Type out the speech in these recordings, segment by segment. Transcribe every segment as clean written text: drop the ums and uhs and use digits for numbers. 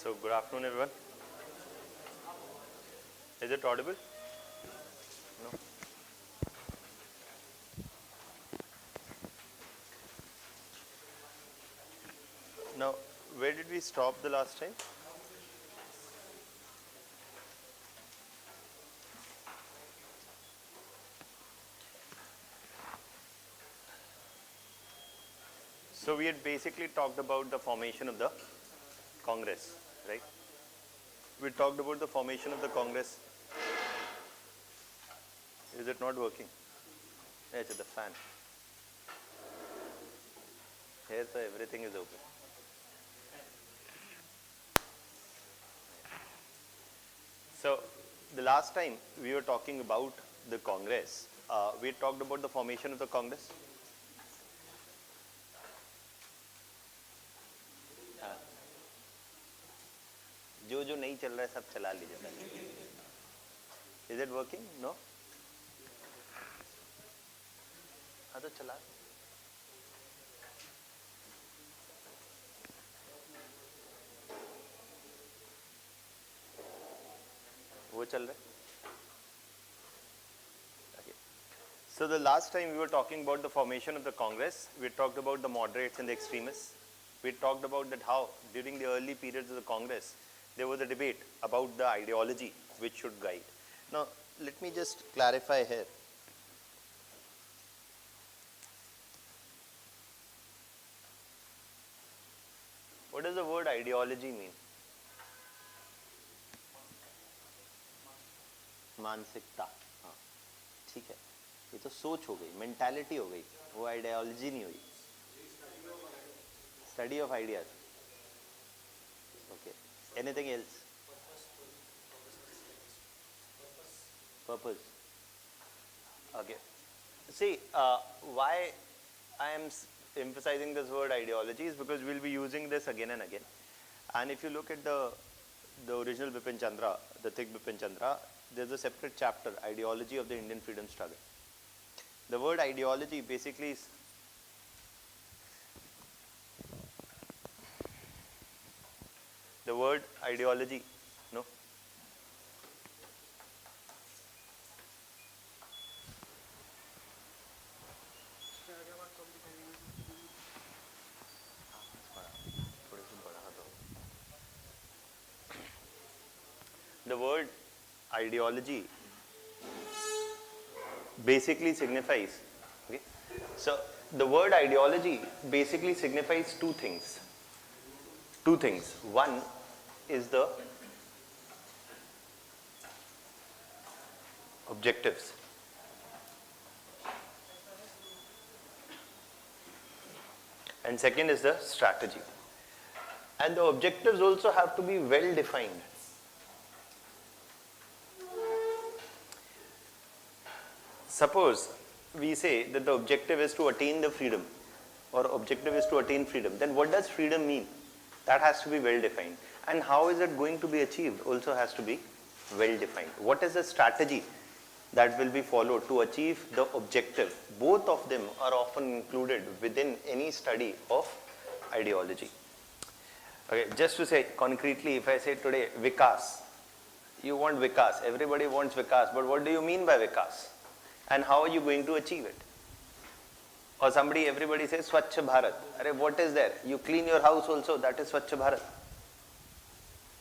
So good afternoon everyone. Is it audible? No. Now, where did we stop the last time? So we had basically talked about the formation of the Congress, right? We talked about the formation of the Congress. Is it not working? It's the fan. Here so everything is open. So the last time we were talking about the Congress, we talked about the formation of the Congress. जो नहीं चल रहा है सब चला लीजिए. Is it working? No? हाँ तो चला. वो चल रहा है. Okay. So the last time we were talking about the formation of the Congress, we talked about the moderates and the extremists. We talked about that how during the early periods of the Congress, there was a debate about the ideology which should guide. Now, let me just clarify here. What does the word ideology mean? मानसिकता. हाँ, ठीक है. ये तो सोच हो गई, mentality हो गई, वो आइडियोलॉजी नहीं हुई. Study of ideas. Okay. Anything else? Purpose. Okay. See, why I am emphasizing this word ideology is because we'll be using this again and again. And if you look at the original Bipin Chandra, the thick Bipin Chandra, there's a separate chapter, Ideology of the Indian Freedom Struggle. The word ideology basically is the word ideology, no? The word ideology basically signifies, okay? So the word ideology basically signifies two things. Two things. One is the objectives. And second is the strategy. And the objectives also have to be well defined. Suppose we say that the objective is to attain the freedom, or objective is to attain freedom, then what does freedom mean? That has to be well defined. And how is it going to be achieved also has to be well defined. What is the strategy that will be followed to achieve the objective? Both of them are often included within any study of ideology. Okay, just to say concretely, if I say today Vikas, you want Vikas, everybody wants Vikas, but what do you mean by Vikas? And how are you going to achieve it? Or everybody says Swachh Bharat. Arey, what is there? You clean your house also, that is Swachh Bharat.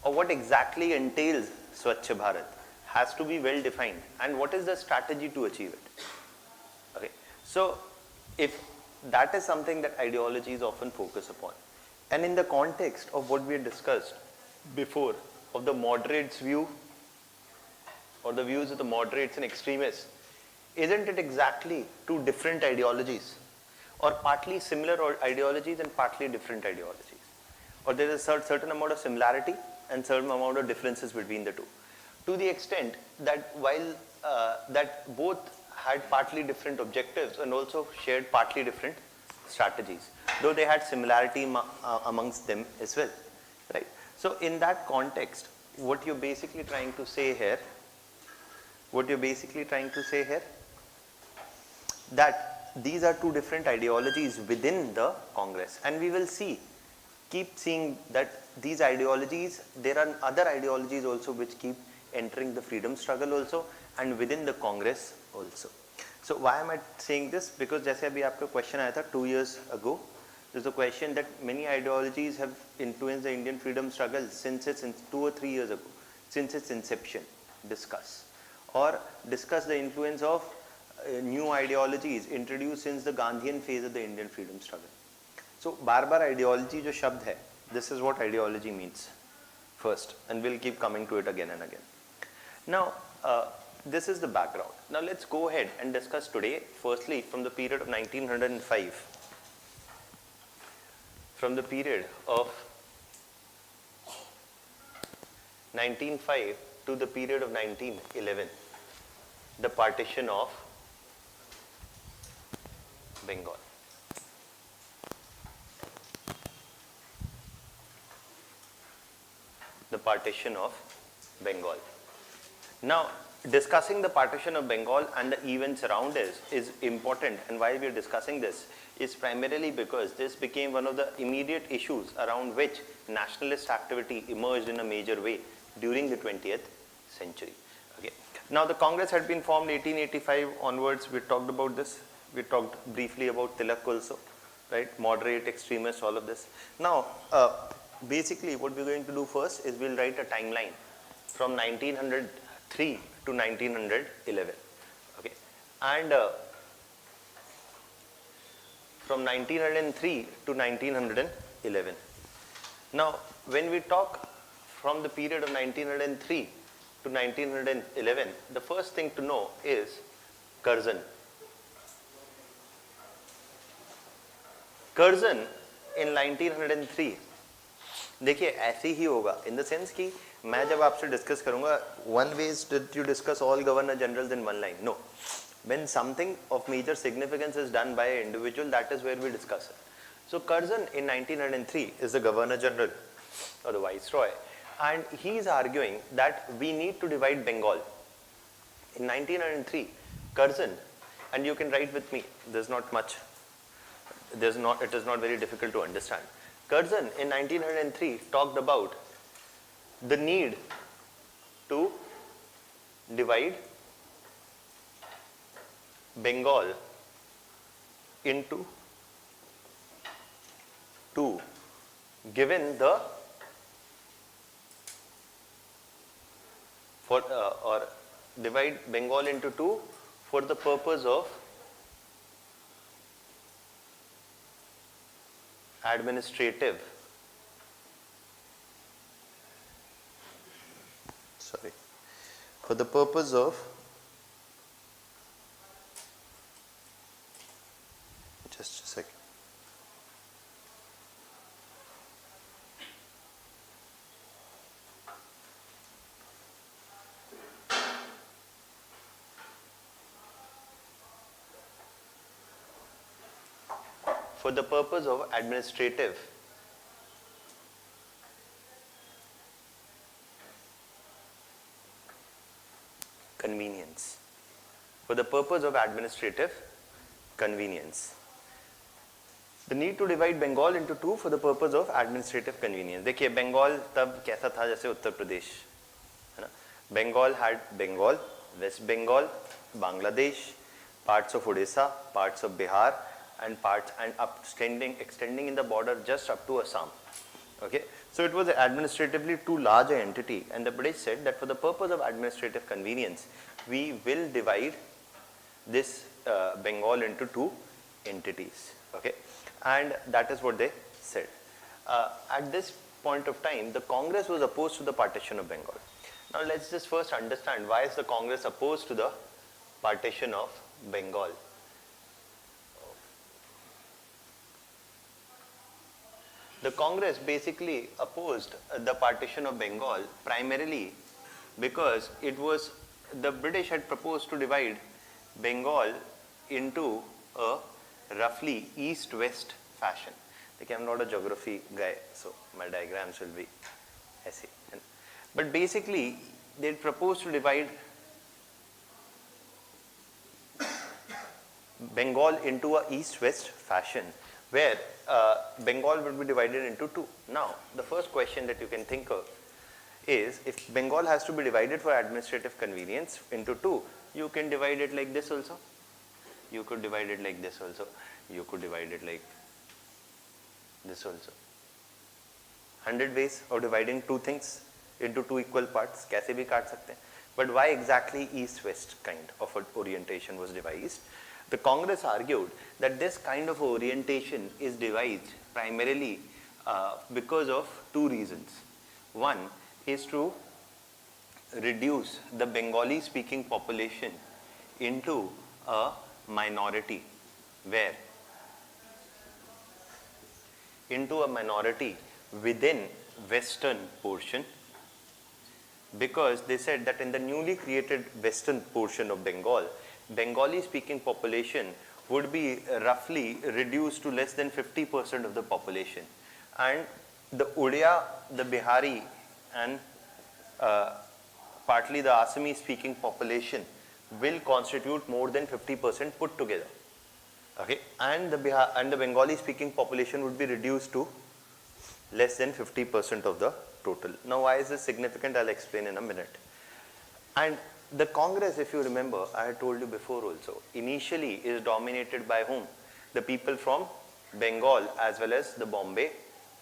Or what exactly entails Swachh Bharat has to be well defined. And what is the strategy to achieve it? Okay. So, if that is something that ideologies often focus upon. And in the context of what we had discussed before, of the moderates' view, or the views of the moderates and extremists, isn't it exactly two different ideologies? Or partly similar ideologies and partly different ideologies? Or there is a certain amount of similarity and certain amount of differences between the two. To the extent that while that both had partly different objectives and also shared partly different strategies, though they had similarity amongst them as well, right? So in that context, what you're basically trying to say here, that these are two different ideologies within the Congress, and we will see keep seeing that these ideologies, there are other ideologies also which keep entering the freedom struggle also and within the Congress also. So why am I saying this? Because जैसे अभी आपका question आया था 2 years ago, there's a question that many ideologies have influenced the Indian freedom struggle since its 2 or 3 years ago, since its inception. Discuss the influence of new ideologies introduced since the Gandhian phase of the Indian freedom struggle. So बार-बार ideology जो शब्द है, this is what ideology means first, and we'll keep coming to it again and again. Now, this is the background. Now let's go ahead and discuss today, firstly from the period of 1905. From the period of 1905 to the period of 1911, the partition of Bengal. The partition of Bengal. Now, discussing the partition of Bengal and the events around it is important, and why we are discussing this is primarily because this became one of the immediate issues around which nationalist activity emerged in a major way during the 20th century. Okay. Now, the Congress had been formed 1885 onwards. We talked about this. We talked briefly about Tilak also, right? Moderate, extremists, all of this. Now, basically what we're going to do first is we'll write a timeline from 1903 to 1911. Okay. And from 1903 to 1911. Now, when we talk from the period of 1903 to 1911, the first thing to know is Curzon. Curzon in 1903, देखिए ऐसे ही होगा in the sense कि मैं जब आपसे discuss करूँगा, one way is that you discuss all governor generals in one line. No. When something of major significance is done by an individual, that is where we discuss it. So Curzon in 1903 is the Governor General or the Viceroy, and he is arguing that we need to divide Bengal. In 1903, Curzon, and you can write with me, there's not much, it is not very difficult to understand. Curzon in 1903 talked about the need to divide Bengal into two, given the or divide Bengal into two for the purpose of administrative for the purpose of just a second. For the purpose of administrative convenience. For the purpose of administrative convenience. The need to divide Bengal into two for the purpose of administrative convenience. देखिए बंगाल तब कैसा था जैसे उत्तर प्रदेश है ना. Bengal had Bengal, West Bengal, Bangladesh, parts of Odisha, parts of Bihar, and parts and extending in the border just up to Assam. Okay, so it was administratively too large an entity, and the British said that for the purpose of administrative convenience, we will divide this Bengal into two entities. Okay, and that is what they said. At this point of time, the Congress was opposed to the partition of Bengal. Now let's just first understand why is the Congress opposed to the partition of Bengal. The Congress basically opposed the partition of Bengal primarily because it was the British had proposed to divide Bengal into a roughly east-west fashion. Like I'm not a geography guy, so my diagrams will be essay. But basically, they proposed to divide Bengal into a east-west fashion, where Bengal would be divided into two. Now, the first question that you can think of is, if Bengal has to be divided for administrative convenience into two, you can divide it like this also. You could divide it like this also. You could divide it like this also. 100 ways of dividing two things into two equal parts. कैसे भी काट सकते हैं. But why exactly east-west kind of orientation was devised? The Congress argued that this kind of orientation is devised primarily because of two reasons. One is to reduce the Bengali speaking population into a minority, where into a minority within western portion, because they said that in the newly created western portion of Bengal, Bengali speaking population would be roughly reduced to less than 50% of the population, and the Odia, the Bihari and partly the Assami speaking population will constitute more than 50% put together. Okay, and the Bengali speaking population would be reduced to less than 50% of the total. Now, why is this significant? I'll explain in a minute. And the Congress, if you remember, I had told you before also, initially is dominated by whom? The people from Bengal as well as the Bombay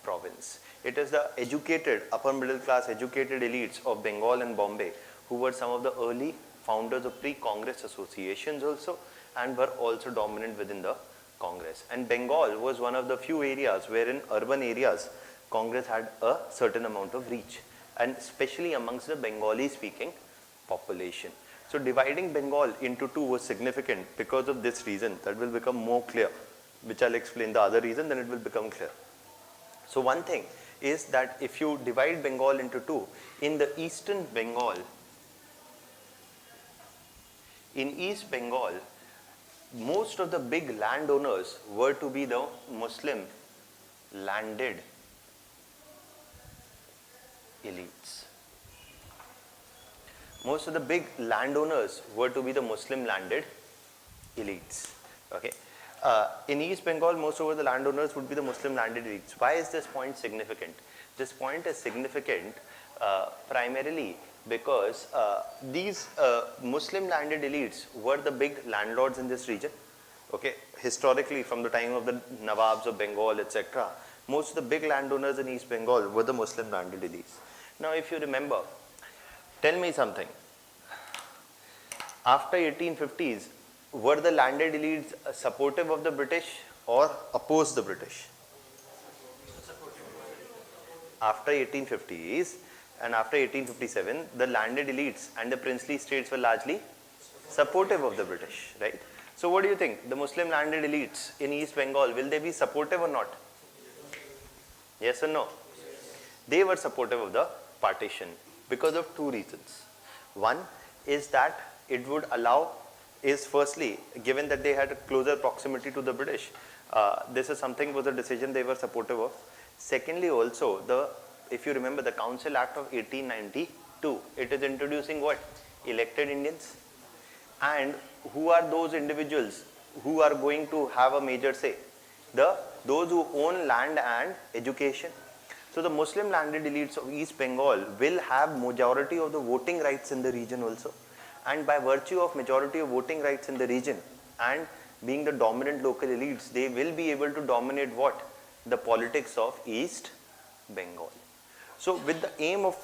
province. It is the educated, upper middle class educated elites of Bengal and Bombay who were some of the early founders of pre-Congress associations also, and were also dominant within the Congress. And Bengal was one of the few areas wherein urban areas Congress had a certain amount of reach, and especially amongst the Bengali speaking population. So dividing Bengal into two was significant because of this reason. That will become more clear, which I'll explain the other reason, then it will become clear. So one thing is that if you divide Bengal into two, in the eastern Bengal, in East Bengal, most of the big landowners were to be the Muslim landed elites. Most of the big landowners were to be the Muslim landed elites. Okay. In East Bengal, most of the landowners would be the Muslim landed elites. Why is this point significant? This point is significant primarily because these Muslim landed elites were the big landlords in this region. Okay, historically, from the time of the Nawabs of Bengal, etc., most of the big landowners in East Bengal were the Muslim landed elites. Now, if you remember, tell me something. After 1850s, were the landed elites supportive of the British or opposed the British? After 1850s and after 1857, the landed elites and the princely states were largely supportive of the British, right? So what do you think? The Muslim landed elites in East Bengal, will they be supportive or not? Yes or no? They were supportive of the partition because of two reasons. One is that it would allow, is firstly, given that they had a closer proximity to the British, this is something was a decision they were supportive of. Secondly, also, if you remember the Council Act of 1892, it is introducing what? Elected Indians. And who are those individuals who are going to have a major say? Those who own land and education. So the Muslim landed elites of East Bengal will have majority of the voting rights in the region also. And by virtue of majority of voting rights in the region and being the dominant local elites, they will be able to dominate what? The politics of East Bengal. So with the aim of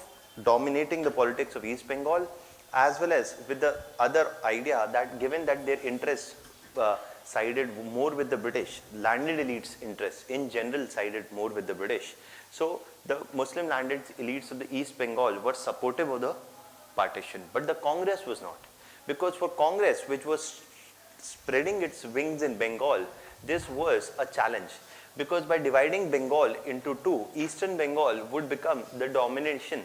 dominating the politics of East Bengal, as well as with the other idea that given that their interests sided more with the British, landed elites' interests in general sided more with the British. So the Muslim landed elites of the East Bengal were supportive of the partition, but the Congress was not. Because for Congress, which was spreading its wings in Bengal, this was a challenge. Because by dividing Bengal into two, Eastern Bengal would become the domination,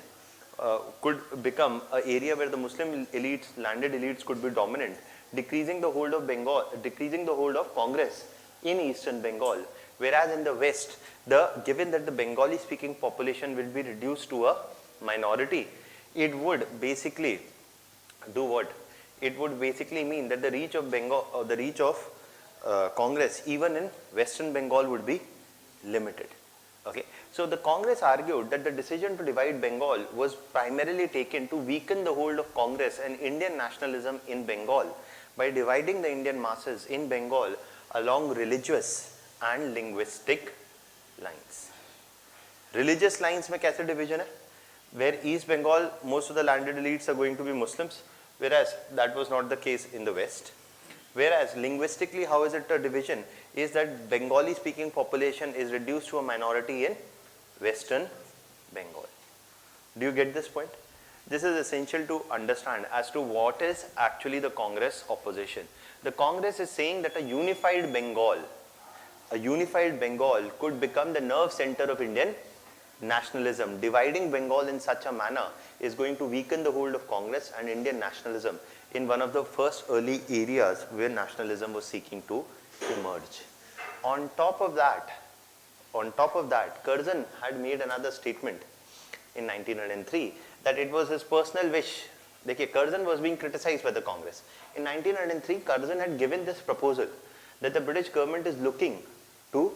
could become an area where the Muslim elites, landed elites could be dominant, decreasing the hold of Bengal, decreasing the hold of Congress in Eastern Bengal. Whereas in the West, given that the Bengali speaking population will be reduced to a minority, it would basically do what? It would basically mean that the reach of Bengal, or the reach of Congress even in Western Bengal would be limited. Okay. So the Congress argued that the decision to divide Bengal was primarily taken to weaken the hold of Congress and Indian nationalism in Bengal by dividing the Indian masses in Bengal along religious and linguistic lines. Religious lines में कैसे division है? Where East Bengal, most of the landed elites are going to be Muslims, whereas that was not the case in the West. Whereas linguistically, how is it a division? Is that Bengali speaking population is reduced to a minority in Western Bengal. Do you get this point? This is essential to understand as to what is actually the Congress opposition. The Congress is saying that a unified Bengal could become the nerve center of Indian nationalism. Dividing Bengal in such a manner is going to weaken the hold of Congress and Indian nationalism in one of the first early areas where nationalism was seeking to emerge. On top of that, Curzon had made another statement in 1903 that it was his personal wish. Dekhiye, Curzon was being criticized by the Congress. In 1903, Curzon had given this proposal that the British government is looking to,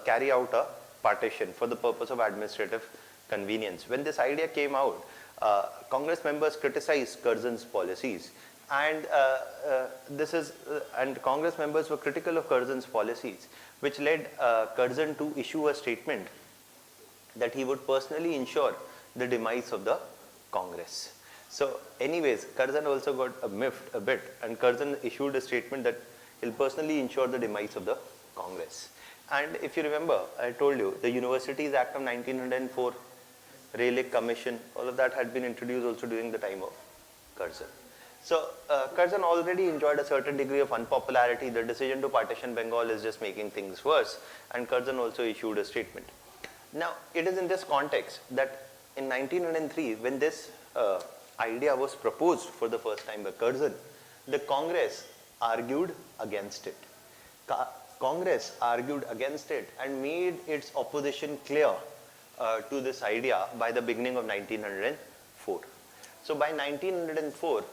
carry out a partition for the purpose of administrative convenience. When this idea came out, Congress members criticized Curzon's policies, and Congress members were critical of Curzon's policies, which led Curzon to issue a statement that he would personally ensure the demise of the Congress. So, anyways, Curzon also got miffed a bit, and Curzon issued a statement that he'll personally ensure the demise of the Congress. And if you remember, I told you the Universities Act of 1904, Rayleigh Commission, all of that had been introduced also during the time of Curzon. So Curzon already enjoyed a certain degree of unpopularity. The decision to partition Bengal is just making things worse, and Curzon also issued a statement. Now, it is in this context that in 1903, when this idea was proposed for the first time by Curzon, the Congress argued against it. Congress argued against it and made its opposition clear to this idea by the beginning of 1904. So by 1904,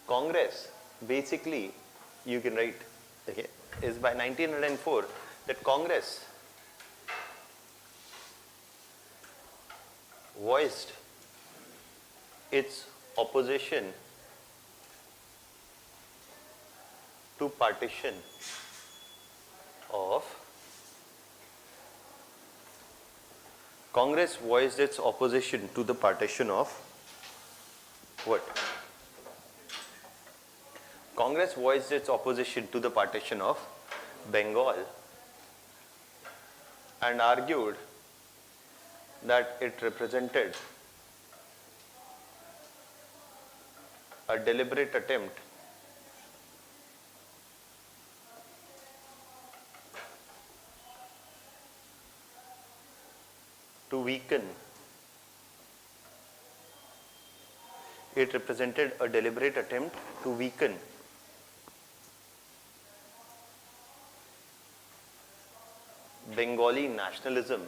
Congress basically, you can write, okay, is by 1904 that Congress voiced its opposition to partition of Congress voiced its opposition to the partition of what? Congress voiced its opposition to the partition of Bengal and argued that it represented a deliberate attempt to weaken. It represented a deliberate attempt to weaken Bengali nationalism,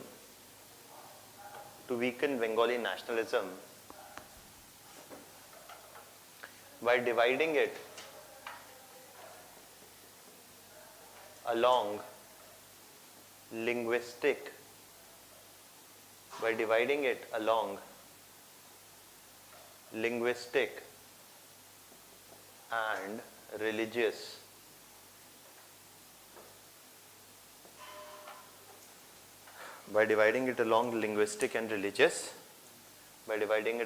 by dividing it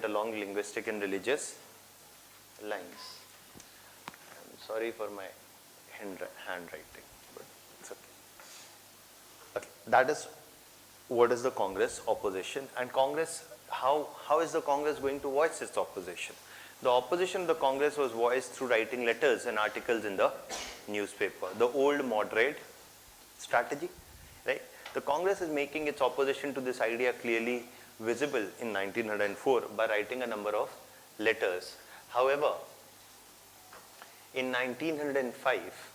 along linguistic and religious lines. I'm sorry for my handwriting, but it's okay. Okay, that is what is the Congress opposition, and Congress, how is the Congress going to voice its opposition? The opposition of the Congress was voiced through writing letters and articles in the newspaper, the old moderate strategy, right? The Congress is making its opposition to this idea clearly visible in 1904 by writing a number of letters. However, in 1905,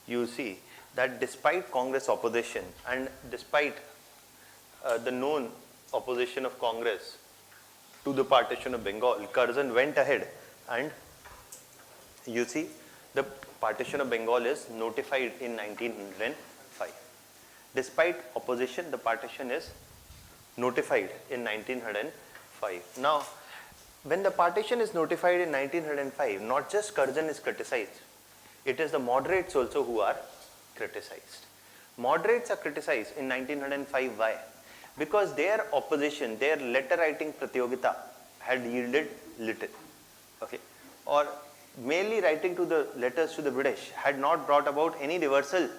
you see that despite Congress opposition and despite the known opposition of Congress to the partition of Bengal, Curzon went ahead and, you see, the partition of Bengal is notified in 1905. Despite opposition, the partition is notified in 1905. Now, when the partition is notified in 1905, not just Curzon is criticized, it is the moderates also who are criticized. Moderates are criticized in 1905. Why? Because their opposition, their letter writing pratyogita had yielded little. Okay, or mainly writing to the letters to the British had not brought about any reversal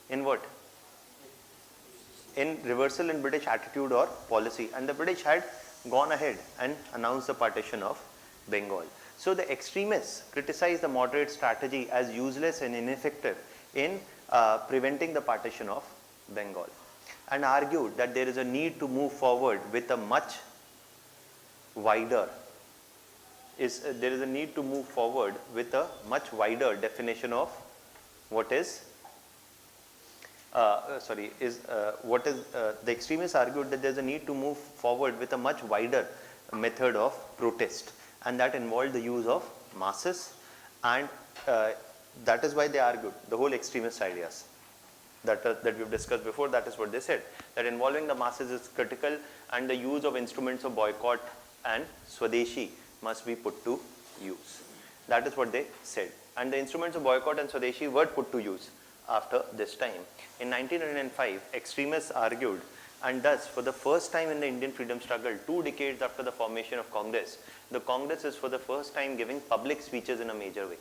in what? In reversal in British attitude or policy, and the British had gone ahead and announced the partition of Bengal. So the extremists criticized the moderate strategy as useless and ineffective in preventing the partition of Bengal, and argued that there is a need to move forward with a much wider definition of what is the extremists argued that there is a need to move forward with a much wider method of protest, and that involved the use of masses, and that is why they argued the whole extremist ideas that we've discussed before. That is what they said, that involving the masses is critical, and the use of instruments of boycott and Swadeshi must be put to use. That is what they said, and the instruments of boycott and Swadeshi were put to use after this time. In 1905, extremists argued, and thus for the first time in the Indian freedom struggle, 2 decades after the formation of Congress, the Congress is for the first time giving public speeches in a major way,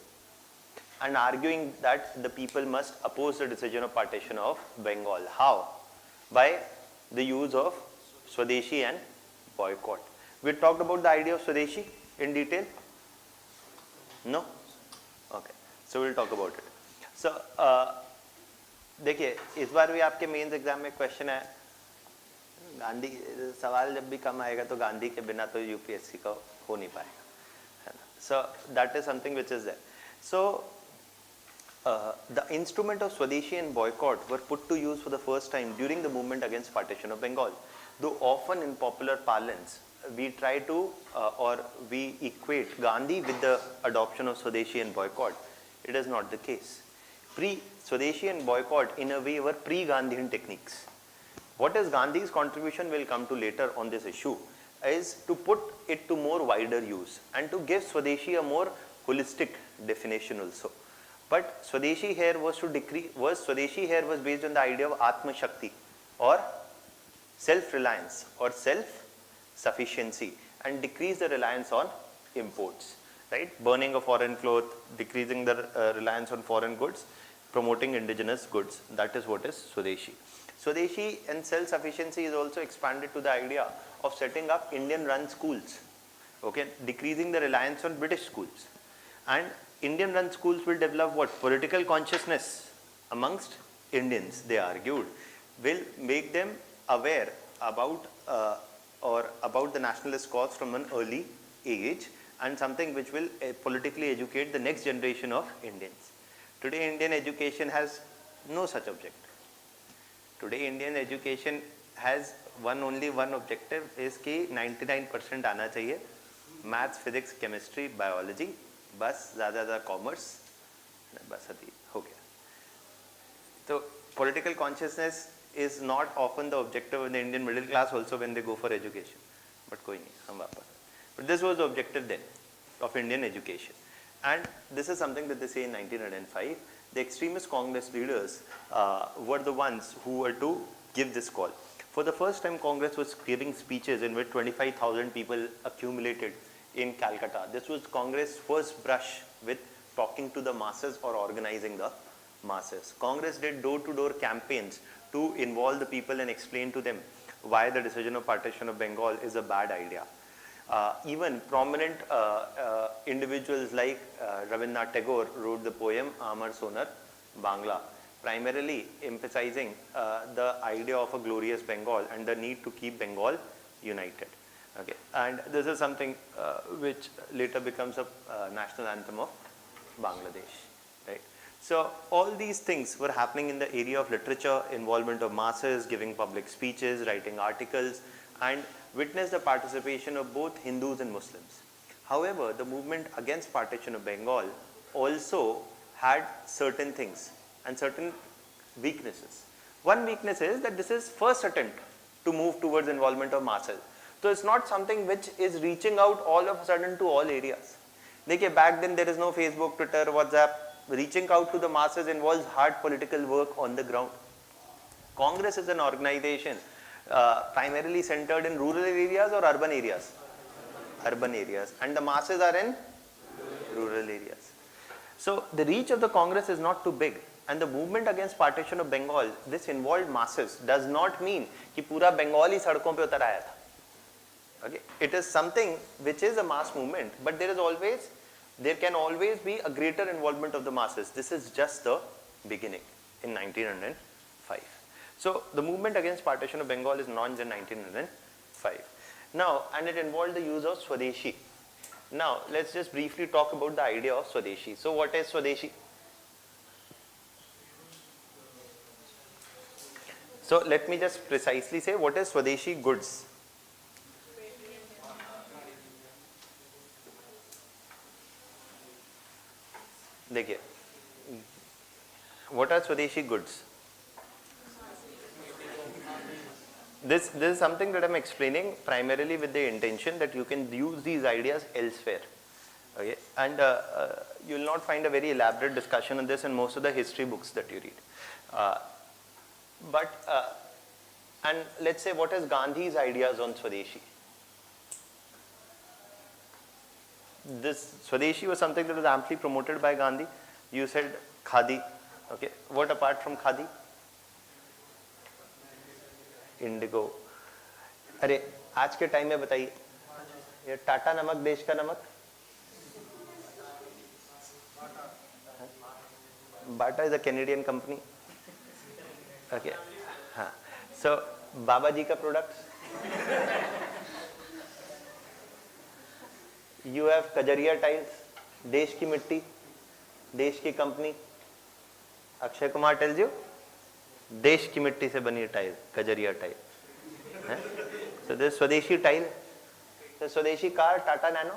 and arguing that the people must oppose the decision of partition of Bengal. How? By the use of Swadeshi and boycott. We talked about the idea of Swadeshi in detail? No? Okay. So we'll talk about it. So, देखिए इस बार भी आपके mains exam में question है, गांधी सवाल जब भी कम आएगा तो गांधी के बिना तो यूपीएससी का हो नहीं पाएगा, है ना. So that is something which is there. So the instrument of Swadeshi and boycott were put to use for the first time during the movement against partition of Bengal. Though often in popular parlance we try to or we equate Gandhi with the adoption of Swadeshi and boycott, it is not the case. Swadeshi and boycott in a way were pre-Gandhian techniques. What is Gandhi's contribution, we'll come to later on this issue, is to put it to more wider use and to give Swadeshi a more holistic definition also. But Swadeshi here was based on the idea of Atma Shakti or self-reliance or self-sufficiency, and decrease the reliance on imports, right? Burning of foreign cloth, decreasing the reliance on foreign goods, promoting indigenous goods. That is what is Swadeshi. Swadeshi and self-sufficiency is also expanded to the idea of setting up Indian-run schools, okay, decreasing the reliance on British schools. And Indian-run schools will develop what? Political consciousness amongst Indians, they argued, will make them aware about the nationalist cause from an early age, and something which will politically educate the next generation of Indians. Today Indian education has no such objective. Today Indian education has only one objective, is कि 99% आना चाहिए, maths, physics, chemistry, biology, बस ज़्यादा commerce, बस अभी हो गया. So political consciousness is not often the objective of the Indian middle class also when they go for education. But कोई नहीं, हम वापस. But this was the objective then of Indian education. And this is something that they say in 1905. The extremist Congress leaders were the ones who were to give this call. For the first time, Congress was giving speeches in which 25,000 people accumulated in Calcutta. This was Congress' first brush with talking to the masses or organizing the masses. Congress did door-to-door campaigns to involve the people and explain to them why the decision of partition of Bengal is a bad idea. Even prominent individuals like Rabindranath Tagore wrote the poem Amar Sonar Bangla, primarily emphasizing the idea of a glorious Bengal and the need to keep Bengal united. Okay, and this is something which later becomes a national anthem of Bangladesh, right? So all these things were happening in the area of literature, involvement of masses, giving public speeches, writing articles, and witnessed the participation of both Hindus and Muslims. However, the movement against partition of Bengal also had certain things and certain weaknesses. One weakness is that this is first attempt to move towards involvement of masses. So it's not something which is reaching out all of a sudden to all areas. देखिए, back then there is no Facebook, Twitter, WhatsApp. Reaching out to the masses involves hard political work on the ground. Congress is an organization primarily centered in rural areas or urban areas? Urban areas. And the masses are in rural areas. So the reach of the Congress is not too big. And the movement against partition of Bengal, this involved masses, does not mean कि पूरा बंगाल ही सड़कों पे उतर आया था. Okay, it is something which is a mass movement, but there can always be a greater involvement of the masses. This is just the beginning in 1905. So the movement against partition of Bengal is launched in 1905. Now, and it involved the use of Swadeshi. Now, let's just briefly talk about the idea of Swadeshi. So what is Swadeshi? So let me just precisely say what is Swadeshi goods. देखिए, what are Swadeshi goods? This is something that I'm explaining primarily with the intention that you can use these ideas elsewhere. Okay, and you will not find a very elaborate discussion on this in most of the history books that you read. And let's say, what is Gandhi's ideas on Swadeshi? This Swadeshi was something that was amply promoted by Gandhi. You said Khadi. Okay, what apart from Khadi? Indigo. अरे आज के time में बताइए, ये टाटा नमक देश का नमक, बाटा is a Canadian company. Okay, हाँ. So बाबा जी का products. You have Kajaria tiles, देश की मिट्टी, देश की company. Akshay Kumar tells you, देश की मिट्टी से बनी tile, Kajaria tile. So this Swadeshi tile, the Swadeshi car, Tata Nano.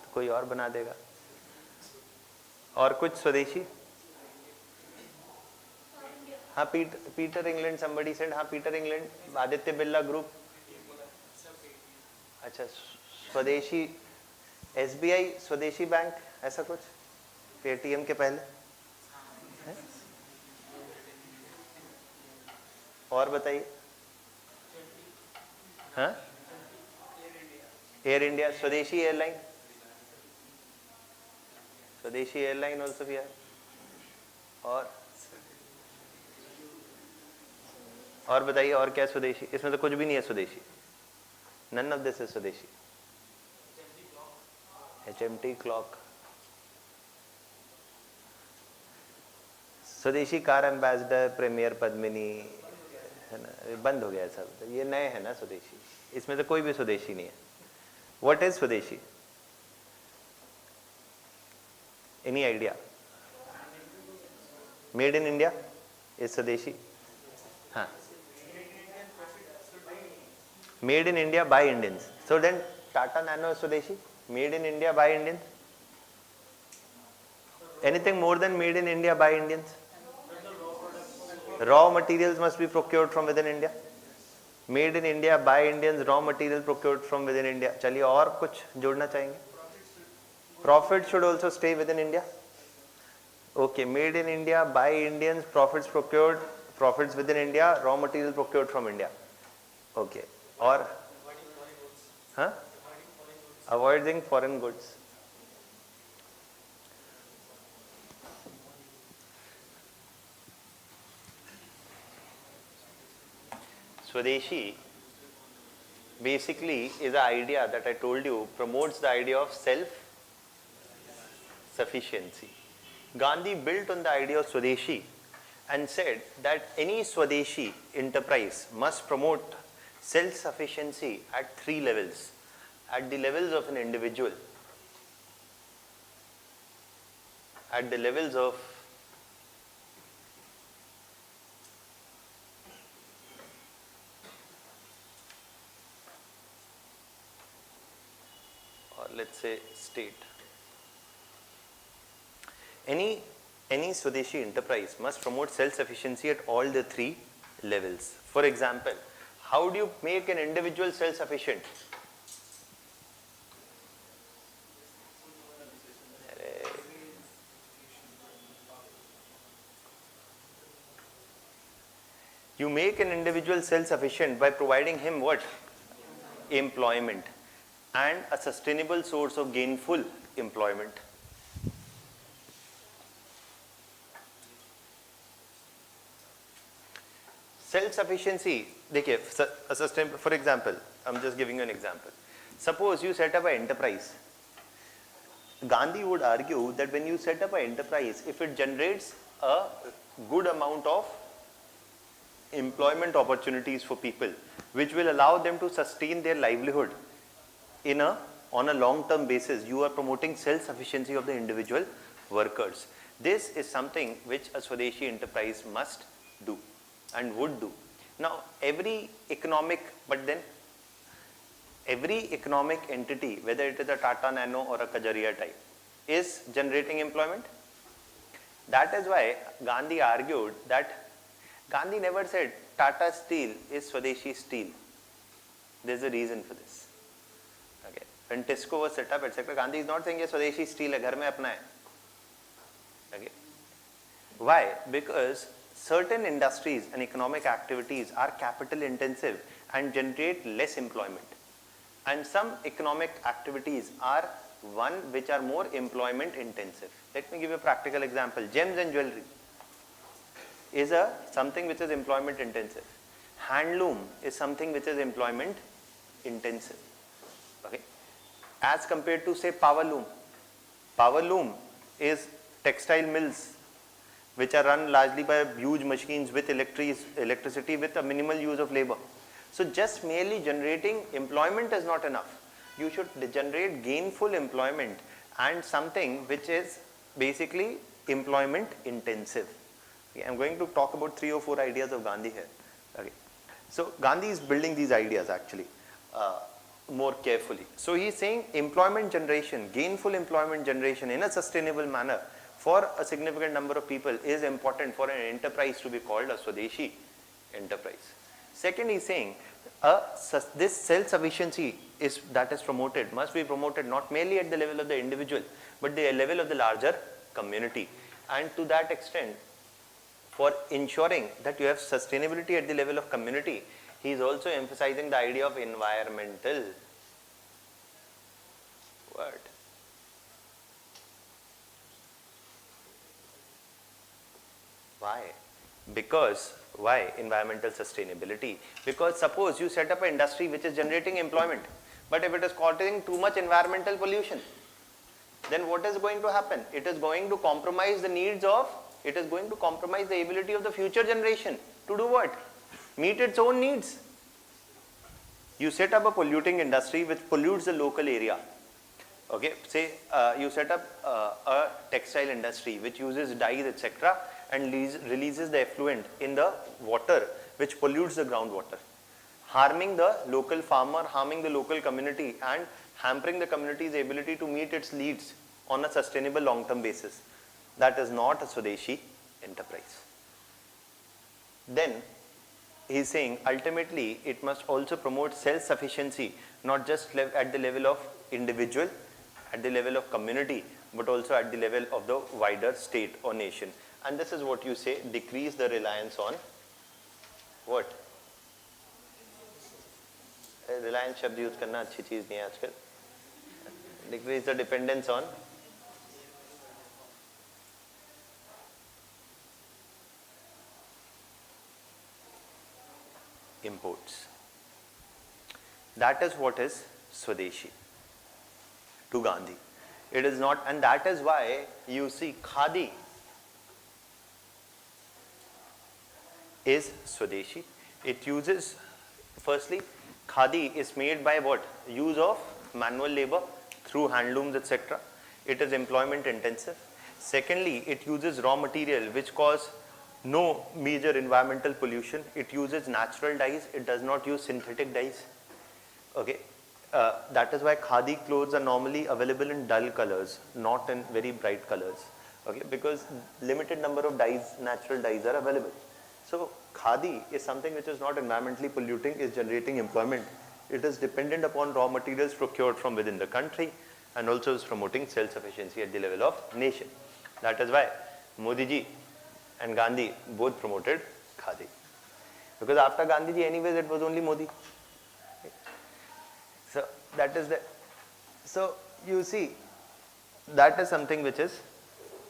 तो कोई और बना देगा. और कुछ स्वदेशी? हाँ, पीटर इंग्लैंड, somebody said, हाँ Peter England, Aditya Birla group. अच्छा, स्वदेशी SBI, स्वदेशी बैंक, ऐसा कुछ पेटीएम के पहले है? और बताइए. हाँ, एयर इंडिया, स्वदेशी एयरलाइन, स्वदेशी एयरलाइन ऑल्सो भी है. और बताइए, और क्या स्वदेशी? इसमें तो कुछ भी नहीं है स्वदेशी. नन ऑफ दिस इज स्वदेशी. HMT क्लॉक, स्वदेशी कार एम्बेसडर, प्रीमियर पद्मिनी, है ना, बंद हो गया सब. ये नए है ना स्वदेशी, इसमें तो कोई भी स्वदेशी नहीं है. What is swadeshi? Any idea? Made in India is swadeshi. हाँ, made in India by Indians. So then Tata Nano is swadeshi, made in India by Indians. Anything more than made in India by Indians? Raw materials must be procured from within India. Made in India by Indians, raw material procured from within India. चलिए और कुछ जोड़ना चाहेंगे? Profit should also stay within India. Okay, made in India by Indians, profits procured, profits within India, raw material procured from India. Okay, और हाँ? Avoiding foreign goods. Swadeshi basically is an idea that I told you promotes the idea of self-sufficiency. Gandhi built on the idea of Swadeshi and said that any Swadeshi enterprise must promote self-sufficiency at 3 levels. At the levels of an individual, at the levels of let's say state. Any Swadeshi enterprise must promote self-sufficiency at all the three levels. For example, how do you make an individual self-sufficient? You make an individual self-sufficient by providing him what? Employment and a sustainable source of gainful employment. Self-sufficiency, देखिए, for example, I'm just giving you an example. Suppose you set up an enterprise. Gandhi would argue that when you set up an enterprise, if it generates a good amount of employment opportunities for people, which will allow them to sustain their livelihood on a long-term basis, you are promoting self-sufficiency of the individual workers. This is something which a Swadeshi enterprise must do and would do. Now, every economic entity, whether it is a Tata Nano or a Kajaria type, is generating employment. That is why Gandhi argued that Gandhi never said Tata Steel is Swadeshi steel. There is a reason for this. Okay. When Tisco was set up, etc., Gandhi is not saying ये Swadeshi steel है, घर में अपना है. Okay. Why? Because certain industries and economic activities are capital intensive and generate less employment. And some economic activities are one which are more employment intensive. Let me give you a practical example. Gems and jewelry is something which is employment intensive. Handloom is something which is employment intensive. Okay. As compared to say power loom. Power loom is textile mills which are run largely by huge machines with electricity with a minimal use of labor. So just merely generating employment is not enough. You should generate gainful employment and something which is basically employment intensive. Okay, I'm going to talk about 3 or 4 ideas of Gandhi here. Okay. So Gandhi is building these ideas actually more carefully. So he's saying employment generation, gainful employment generation in a sustainable manner for a significant number of people is important for an enterprise to be called a Swadeshi enterprise. Second, he's saying this self-sufficiency that is promoted must be promoted not merely at the level of the individual but the level of the larger community. And to that extent, for ensuring that you have sustainability at the level of community, he is also emphasizing the idea of environmental. What? Why? Because, why environmental sustainability? Because suppose you set up an industry which is generating employment, but if it is causing too much environmental pollution, then what is going to happen? It is going to compromise the needs of, it is going to compromise the ability of the future generation to do what? Meet its own needs. You set up a polluting industry which pollutes the local area. Okay, say you set up a textile industry which uses dyes, etc., and releases the effluent in the water which pollutes the groundwater, harming the local farmer, harming the local community and hampering the community's ability to meet its needs on a sustainable long-term basis. That is not a Swadeshi enterprise. Then he is saying ultimately it must also promote self-sufficiency, not just at the level of individual, at the level of community, but also at the level of the wider state or nation. And this is what you say, decrease the reliance on what? Reliance शब्द use करना अच्छी चीज नहीं है आजकल. Decrease the dependence on imports. That is what is Swadeshi to Gandhi. It is not, and that is why you see Khadi is Swadeshi. It uses, firstly, Khadi is made by what? Use of manual labor through handlooms, etc. It is employment intensive. Secondly, it uses raw material which cause no major environmental pollution. It uses natural dyes. It does not use synthetic dyes. Okay. That is why khadi clothes are normally available in dull colors, not in very bright colors. Okay, because limited number of dyes, natural dyes are available. So khadi is something which is not environmentally polluting, is generating employment. It is dependent upon raw materials procured from within the country and also is promoting self-sufficiency at the level of nation. That is why Modi ji and Gandhi both promoted khadi. Because after Gandhi ji, anyways, it was only Modi. So that is the, so you see, that is something which is,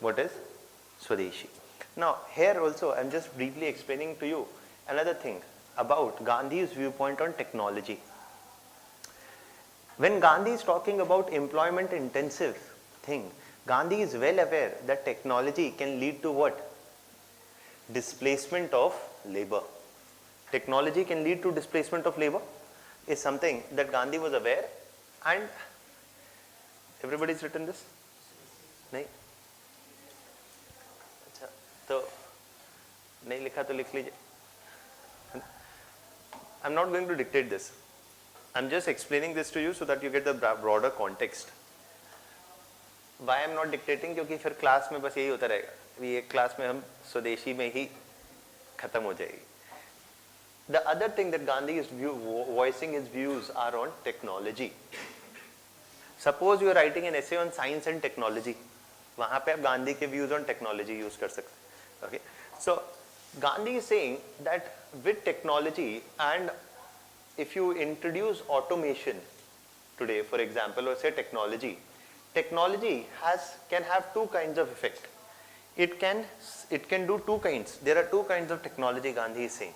what is Swadeshi. Now here also I am just briefly explaining to you another thing about Gandhi's viewpoint on technology. When Gandhi is talking about employment intensive thing, Gandhi is well aware that technology can lead to what? Displacement of labor. Technology can lead to displacement of labor is something that Gandhi was aware, and everybody's written this? नहीं? अच्छा, तो नहीं लिखा तो लिख लीजिए. I'm not going to dictate this. I'm just explaining this to you so that you get the broader context. Why I'm not dictating? क्योंकि फिर क्लास में बस यही होता रहेगा. ये क्लास में हम स्वदेशी में ही खत्म हो जाएगी. The other thing that Gandhi is voicing his views are on technology. Suppose you are writing an essay on science and technology. वहाँ पे आप गांधी के views on technology use कर सकते हैं. Okay. So Gandhi is saying that with technology, and if you introduce automation today, for example, or say technology can have two kinds of effect. It can do two kinds. There are two kinds of technology, Gandhi is saying.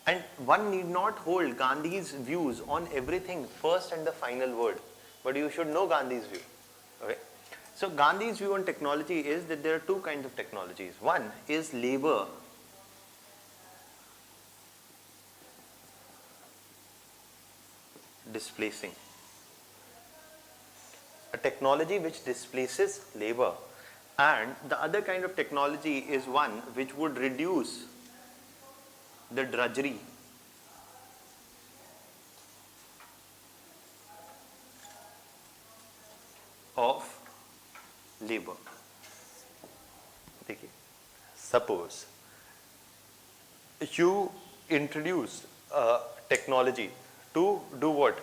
And one need not hold Gandhi's views on everything first and the final word, but you should know Gandhi's view. Okay? So Gandhi's view on technology is that there are two kinds of technologies. One is labor displacing. A technology which displaces labor, and the other kind of technology is one which would reduce the drudgery of labor. देखिए, suppose you introduce technology to do what?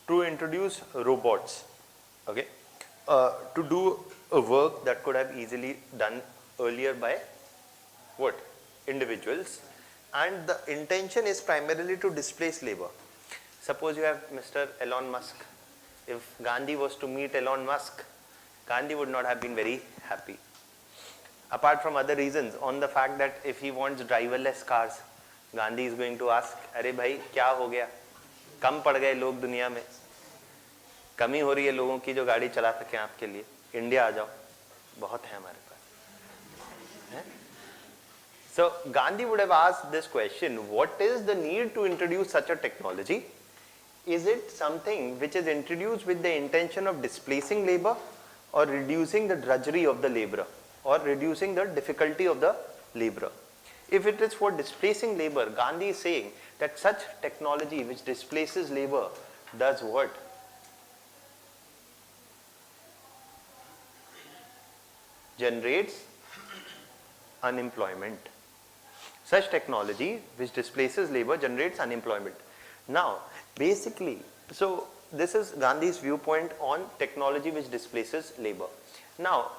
To introduce robots, okay, to do a work that could have easily done earlier by what? Individuals, and the intention is primarily to displace labor. Suppose you have Mr. Elon Musk. If Gandhi was to meet Elon Musk, Gandhi would not have been very happy. Apart from other reasons, on the fact that if he wants driverless cars, Gandhi is going to ask, अरे भाई क्या हो गया? कम पड़ गए लोग दुनिया में, कमी हो रही है लोगों की जो गाड़ी चला सके आपके लिए, इंडिया आ जाओ, बहुत है हमारे पास. So Gandhi would have asked this question: what is the need to introduce such a technology? Is it something which is introduced with the intention of displacing labor, or reducing the drudgery of the laborer, or reducing the difficulty of the laborer? If it is for displacing labor, Gandhi is saying that such technology which displaces labor does what? Generates unemployment. Such technology which displaces labor generates unemployment. Now, basically, so this is Gandhi's viewpoint on technology which displaces labor. Now,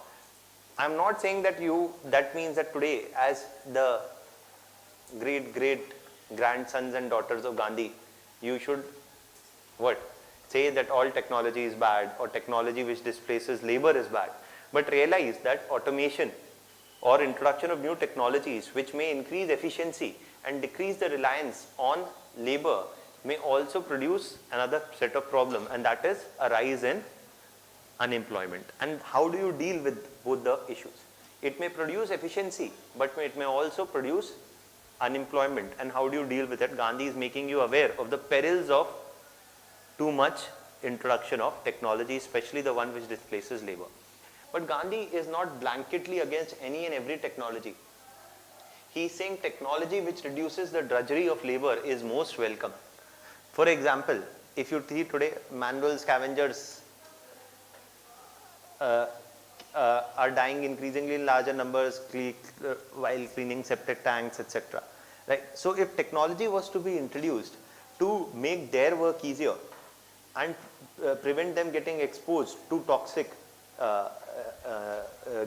I am not saying that that means that today, as the great grandsons and daughters of Gandhi, you should what? Say that all technology is bad, or technology which displaces labor is bad. But realize that automation or introduction of new technologies which may increase efficiency and decrease the reliance on labor may also produce another set of problem, and that is a rise in unemployment. And how do you deal with both the issues? It may produce efficiency, but it may also produce unemployment. And how do you deal with it? Gandhi is making you aware of the perils of too much introduction of technology, especially the one which displaces labor. But Gandhi is not blanketly against any and every technology. He is saying technology which reduces the drudgery of labor is most welcome. For example, if you see today, manual scavengers are dying increasingly in larger numbers while cleaning septic tanks, etc. Right? So if technology was to be introduced to make their work easier and prevent them getting exposed to toxic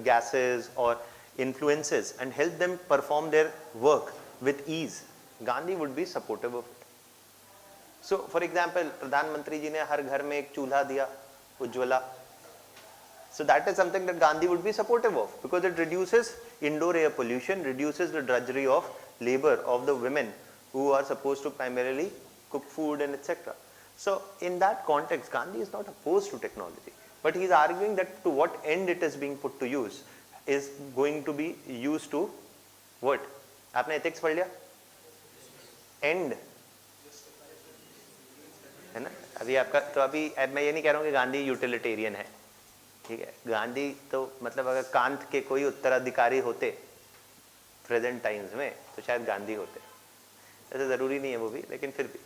gases or influences and help them perform their work with ease, Gandhi would be supportive of it. So for example, Pradhan Mantri ji ne har ghar mein ek chulha diya, Ujjwala. So that is something that Gandhi would be supportive of, because it reduces indoor air pollution, reduces the drudgery of labor of the women who are supposed to primarily cook food and etc. So in that context, Gandhi is not opposed to technology, but he is arguing that to what end it is being put to use is going to be used to what? आपने ethics पढ़ लिया? End है ना? अभी आपका तो अभी मैं ये नहीं कह रहा हूँ कि गांधी यूटिलिटेरियन है, ठीक है? गांधी तो मतलब अगर कांत के कोई उत्तराधिकारी होते प्रेजेंट टाइम्स में तो शायद गांधी होते, ऐसा ज़रूरी नहीं है वो भी, लेकिन फिर भी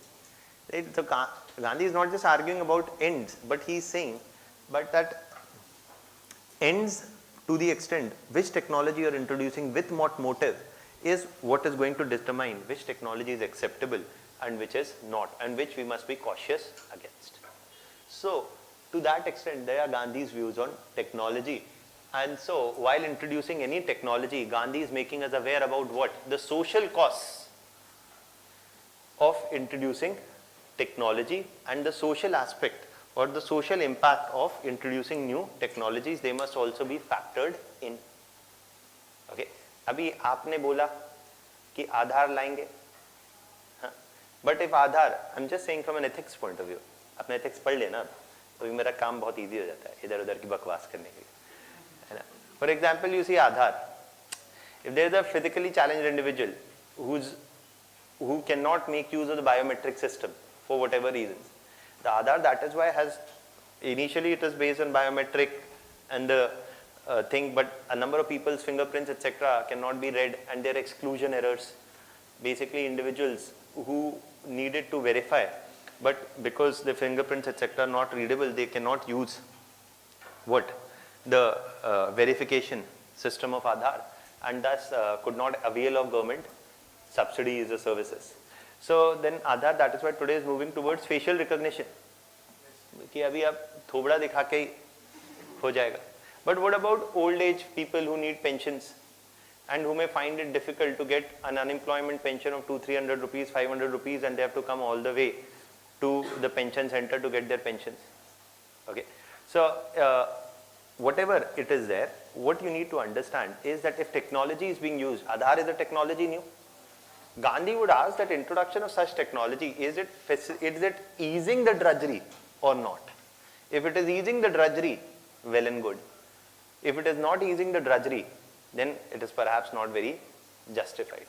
तो Gandhi is not just arguing about ends, but he is saying but that ends to the extent which technology you are introducing with what motive is what is going to determine which technology is acceptable and which is not, and which we must be cautious against. So to that extent there are Gandhi's views on technology. And so while introducing any technology, Gandhi is making us aware about what? The social costs of introducing technology and the social aspect or the social impact of introducing new technologies, they must also be factored in. Okay, अभी आपने बोला कि आधार लाएंगे, हाँ, but if Aadhaar, I'm just saying from an ethics point of view, आपने ethics पढ़ लेना तो मेरा काम बहुत easy हो जाता है इधर उधर की बकवास करने के लिए, है ना? For example, you see Aadhaar, if there is a physically challenged individual who cannot make use of the biometric system for whatever reasons, the Aadhaar, that is why has, initially it is based on biometric and the thing, but a number of people's fingerprints etc. cannot be read, and there are exclusion errors. Basically individuals who needed to verify, but because the fingerprints etc. are not readable, they cannot use what? The verification system of Aadhaar, and thus could not avail of government subsidies or services. So then Aadhaar, that is why today is moving towards facial recognition. कि अभी आप थोबड़ा दिखा के ही हो जाएगा. But what about old age people who need pensions and who may find it difficult to get an unemployment pension of 200-300 rupees, 500 rupees, and they have to come all the way to the pension center to get their pensions. Okay, so whatever it is there, what you need to understand is that if technology is being used, Aadhaar is a technology new. Gandhi would ask that introduction of such technology, is it easing the drudgery or not? If it is easing the drudgery, well and good. If it is not easing the drudgery, then it is perhaps not very justified.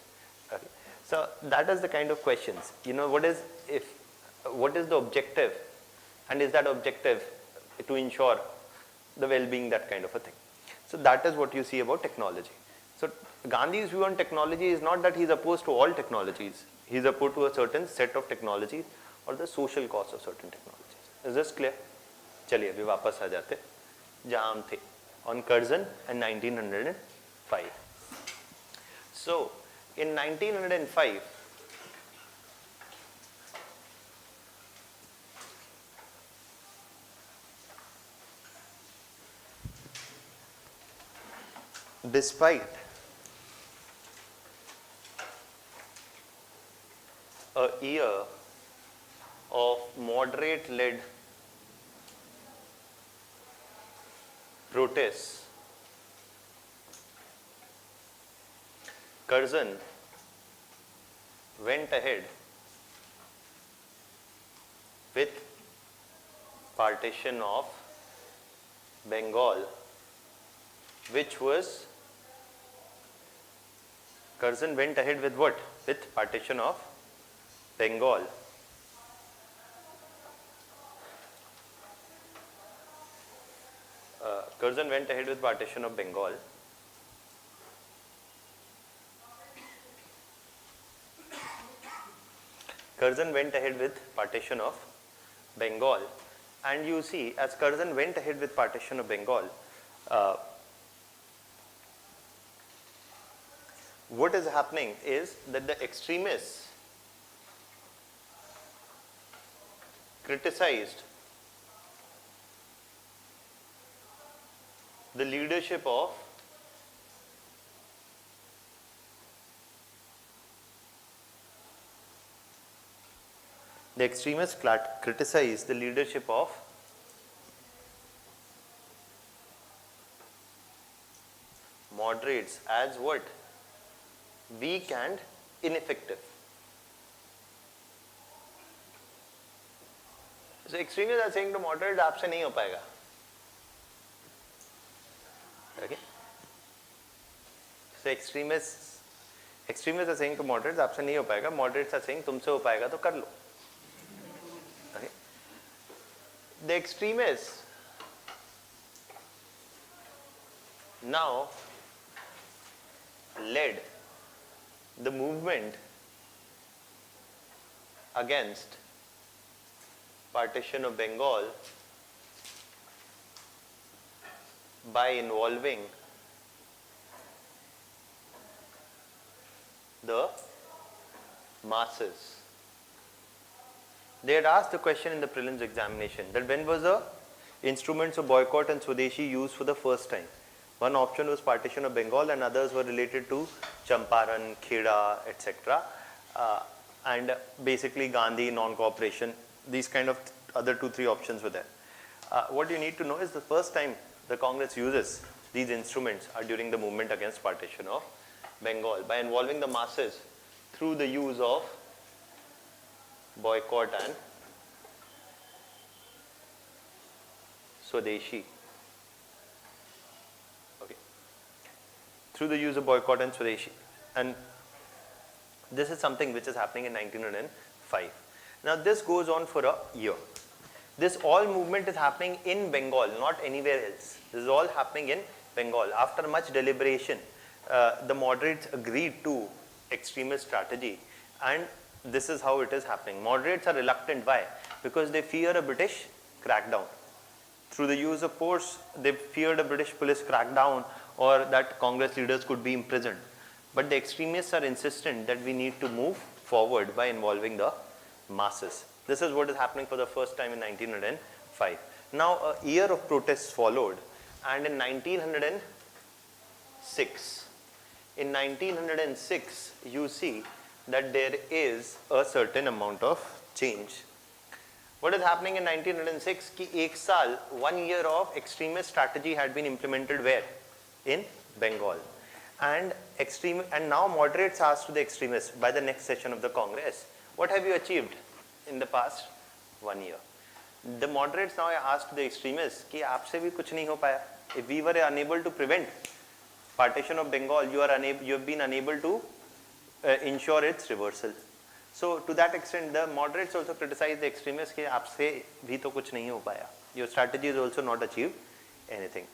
Okay. So that is the kind of questions. You know, what is the objective, and is that objective to ensure the well-being, that kind of a thing. So that is what you see about technology. So Gandhi's view on technology is not that he is opposed to all technologies. He is opposed to a certain set of technologies or the social cost of certain technologies. Is this clear? चलिए अभी वापस आ जाते जहाँ हम थे on Curzon and 1905. So in 1905, despite a year of moderate-led protests, Curzon went ahead with partition of Bengal, which was, Curzon went ahead with what? With partition of Bengal. Curzon went ahead with partition of Bengal. Curzon went ahead with partition of Bengal, and you see as Curzon went ahead with partition of Bengal, uh, what is happening is that the extremists criticized the leadership of criticized the leadership of moderates as what? Weak and ineffective. So extremists are saying to moderates, आपसे नहीं हो पाएगा. Okay? So extremists are saying to moderates, आपसे नहीं हो पाएगा. Moderates are saying, तुमसे हो पाएगा तो कर लो. Okay? The extremists now led the movement against partition of Bengal by involving the masses. They had asked the question in the prelims examination that when was the instruments of boycott and Swadeshi used for the first time? One option was partition of Bengal and others were related to Champaran, Kheda, etc. And basically Gandhi, non-cooperation, these kind of other 2-3 options were there. What you need to know is the first time the Congress uses these instruments are during the movement against partition of Bengal by involving the masses through the use of boycott and Swadeshi. Through the use of boycott and Swadeshi. And this is something which is happening in 1905. Now this goes on for a year. This all movement is happening in Bengal, not anywhere else. This is all happening in Bengal. After much deliberation, the moderates agreed to extremist strategy, and this is how it is happening. Moderates are reluctant. Why? Because they fear a British crackdown. Through the use of force, they feared a British police crackdown or that Congress leaders could be imprisoned. But the extremists are insistent that we need to move forward by involving the masses. This is what is happening for the first time in 1905. Now a year of protests followed, and in 1906 you see that there is a certain amount of change. What is happening in 1906? Ki ek saal, 1 year of extremist strategy had been implemented where? In Bengal. And now moderates asked to the extremists by the next session of the Congress, what have you achieved in the past 1 year? The moderates now asked the extremists कि आपसे भी कुछ नहीं हो पाया. If we were unable to prevent partition of Bengal, you have been unable to ensure its reversal. So to that extent, the moderates also criticized the extremists कि आपसे भी तो कुछ नहीं हो पाया. Your strategy has also not achieved anything.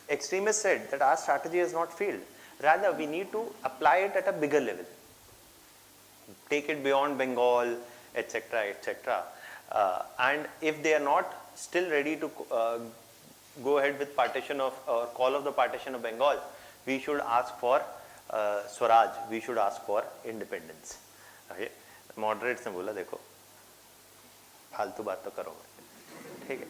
Extremists said that our strategy has not failed. Rather, we need to apply it at a bigger level. Take it beyond Bengal, etc., etc. And if they are not still ready to go ahead with partition of or call of the partition of Bengal, we should ask for Swaraj. We should ask for independence. Okay. Moderates ने बोला देखो फालतू बात तो करो ठीक है.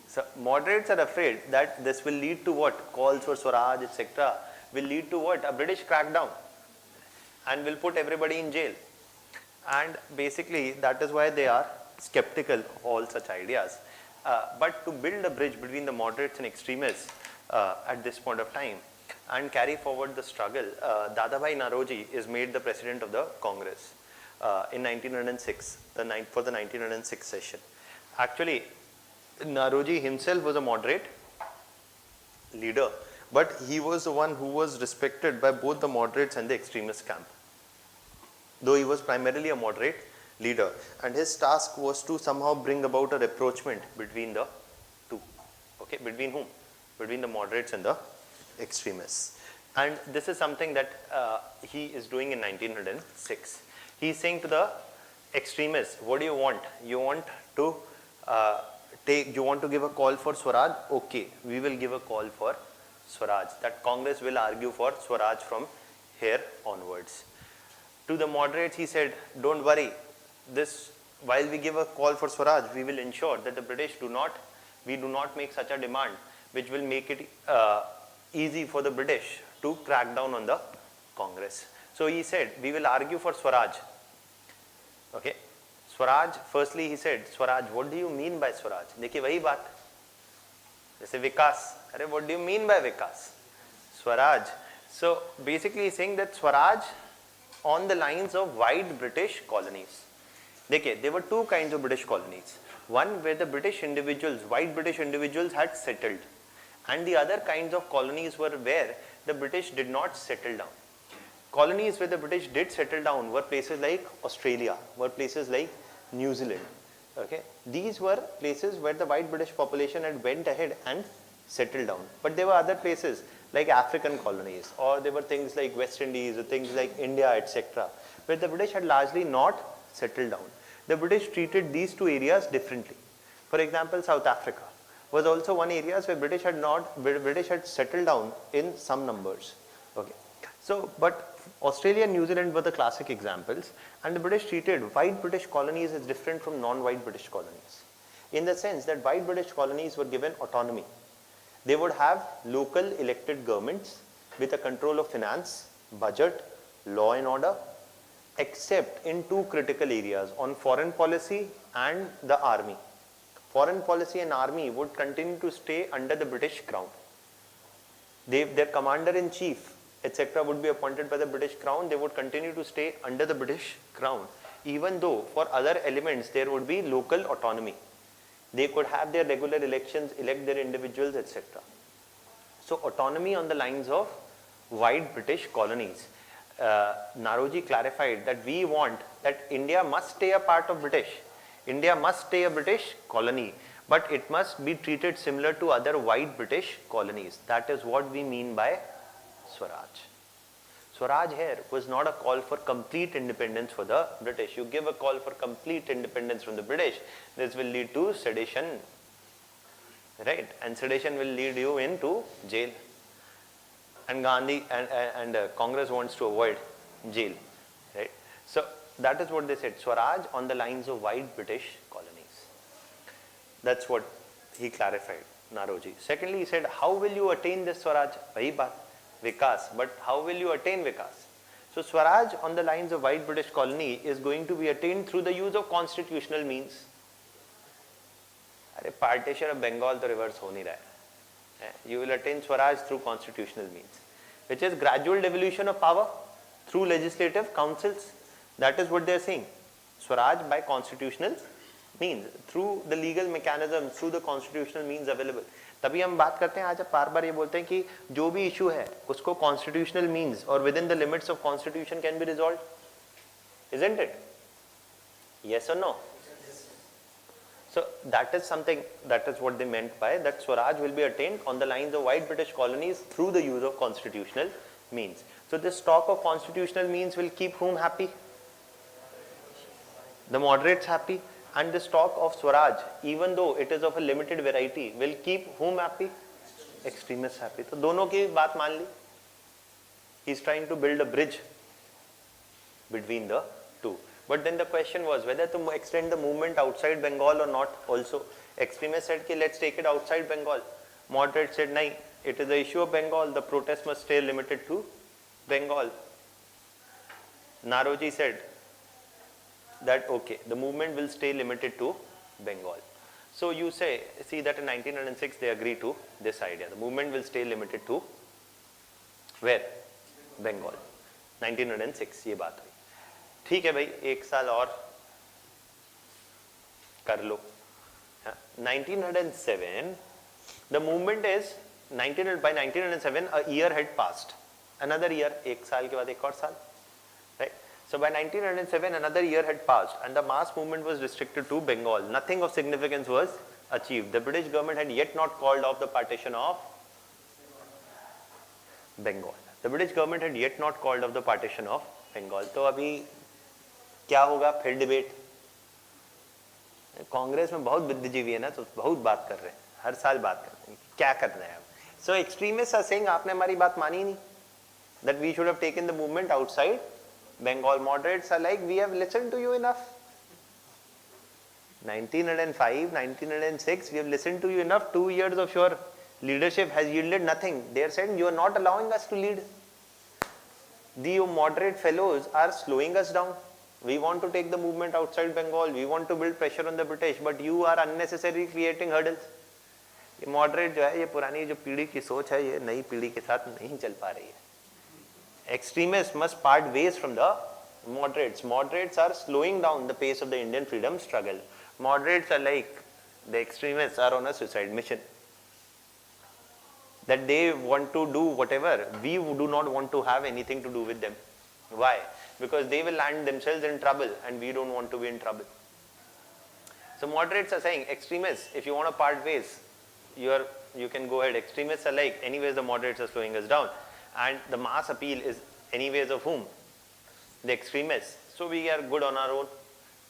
So moderates are afraid that this will lead to what? Calls for Swaraj, etc. will lead to what? A British crackdown and will put everybody in jail. And basically that is why they are skeptical of all such ideas. But to build a bridge between the moderates and extremists at this point of time and carry forward the struggle, Dadabhai Naoroji is made the president of the Congress in 1906, for the 1906 session. Actually, Naoroji himself was a moderate leader, but he was the one who was respected by both the moderates and the extremist camp, though he was primarily a moderate leader, and his task was to somehow bring about a rapprochement between the two. Okay, between whom? Between the moderates and the extremists. And this is something that he is doing in 1906. He is saying to the extremists, what do you want? You want to you want to give a call for Swaraj? Okay, we will give a call for Swaraj. That Congress will argue for Swaraj from here onwards. To the moderates, he said, don't worry, while we give a call for Swaraj, we will ensure that the British do not make such a demand which will make it easy for the British to crack down on the Congress. So he said, we will argue for Swaraj. Okay. Swaraj, firstly he said, Swaraj, what do you mean by Swaraj? देखिए वही बात, जैसे विकास, अरे what do you mean by Vikas? Swaraj. So basically he's saying that Swaraj on the lines of wide British colonies. देखिए, there were two kinds of British colonies. One where the British individuals, white British individuals had settled, and the other kinds of colonies were where the British did not settle down. Colonies where the British did settle down were places like Australia, were places like New Zealand. Okay, these were places where the white British population had went ahead and settled down. But there were other places like African colonies, or there were things like West Indies, or things like India, etc., where the British had largely not settled down. The British treated these two areas differently. For example, South Africa was also one area where British had settled down in some numbers. Okay, so but Australia and New Zealand were the classic examples, and the British treated white British colonies as different from non-white British colonies, in the sense that white British colonies were given autonomy. They would have local elected governments with a control of finance, budget, law and order, except in two critical areas, on foreign policy and the army. Foreign policy and army would continue to stay under the British Crown. Their commander-in-chief, etc., would be appointed by the British Crown. They would continue to stay under the British Crown, even though for other elements there would be local autonomy. They could have their regular elections, elect their individuals, etc. So autonomy on the lines of white British colonies. Naroji clarified that we want that India must stay a part of British. India must stay a British colony, but it must be treated similar to other white British colonies. That is what we mean by Swaraj. Swaraj here was not a call for complete independence for the British. You give a call for complete independence from the British, this will lead to sedition, right? And sedition will lead you into jail. And Gandhi and Congress wants to avoid jail, right? So that is what they said, Swaraj on the lines of white British colonies. That's what he clarified, Naroji. Secondly, he said, how will you attain this Swaraj? Wahi baat, Vikas. But how will you attain Vikas? So Swaraj on the lines of white British colony is going to be attained through the use of constitutional means. अरे partition of Bengal तो reverse हो नहीं रहा है. You will attain Swaraj through constitutional means, which is gradual devolution of power through legislative councils. That is what they are saying. Swaraj by constitutional means, through the legal mechanism, through the constitutional means available. तभी हम बात करते हैं, आज बार बार ये बोलते हैं कि जो भी इशू है उसको constitutional means or within the limits of constitution can be resolved, isn't it? Yes or no? So that is something, that is what they meant by that Swaraj will be attained on the lines of white British colonies through the use of constitutional means. So this talk of constitutional means will keep whom happy? The moderates happy. And this talk of Swaraj, even though it is of a limited variety, will keep whom happy? Extremists happy. So दोनों की बात मान ली. He is trying to build a bridge between the two. But then the question was whether to extend the movement outside Bengal or not also. Extremists said, let's take it outside Bengal. Moderates said, no, it is the issue of Bengal. The protest must stay limited to Bengal. Naroji said that, okay, the movement will stay limited to Bengal. So you see that in 1906 they agree to this idea. The movement will stay limited to where? Bengal. 1906 ये बात हुई. ठीक है भाई, एक साल और कर लो. 1907, the movement is by 1907 a year had passed. Another year, एक साल के बाद एक और साल, right? So by 1907 another year had passed and the mass movement was restricted to Bengal. Nothing of significance was achieved. The British government had yet not called off the partition of Bengal. The British government had yet not called off the partition of Bengal. तो अभी क्या होगा फिर debate, Congress में बहुत बुद्धिजीवी है ना, तो बहुत बात कर रहे हैं, हर साल बात करते हैं, क्या करना है अब. सो एक्सट्रीमिस्ट आर सेइंग आपने हमारी बात मानी नहीं, that we should have taken the movement outside Bengal. Moderates are like, we have listened to you enough. 1905, 1906, we have listened to you enough. 2 years of your leadership has yielded nothing. They are saying you are not allowing us to lead. The moderate fellows are slowing us down. We want to take the movement outside Bengal. We want to build pressure on the British, but you are unnecessarily creating hurdles. ये moderate जो है, ये पुरानी जो पीढ़ी की सोच है, ये नई पीढ़ी के साथ नहीं चल पा रही है. Extremists must part ways from the moderates. Moderates are slowing down the pace of the Indian freedom struggle. Moderates are like the extremists are on a suicide mission. That they want to do whatever. We do not want to have anything to do with them. Why? Because they will land themselves in trouble and we don't want to be in trouble. So moderates are saying, extremists, if you want to part ways, you can go ahead. Extremists are like, anyways the moderates are slowing us down. And the mass appeal is anyways of whom? The extremists. So we are good on our own.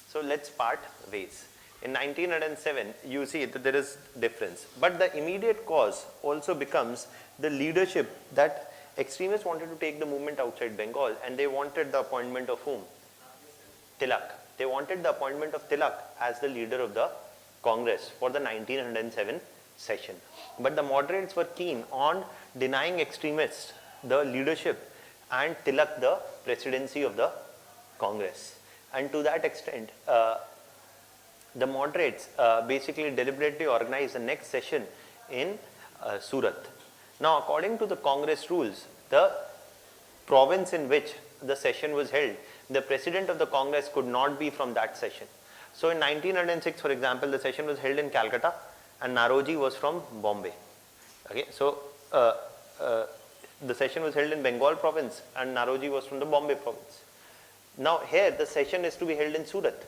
So let's part ways. In 1907, you see that there is difference. But the immediate cause also becomes the leadership that extremists wanted to take the movement outside Bengal and they wanted the appointment of whom? Tilak. They wanted the appointment of Tilak as the leader of the Congress for the 1907 session. But the moderates were keen on denying extremists the leadership and Tilak the presidency of the Congress. And to that extent, the moderates basically deliberately organized the next session in Surat. Now, according to the Congress rules, the province in which the session was held, the president of the Congress could not be from that session. So in 1906, for example, the session was held in Calcutta and Naroji was from Bombay. Okay, so the session was held in Bengal province and Naroji was from the Bombay province. Now here the session is to be held in Surat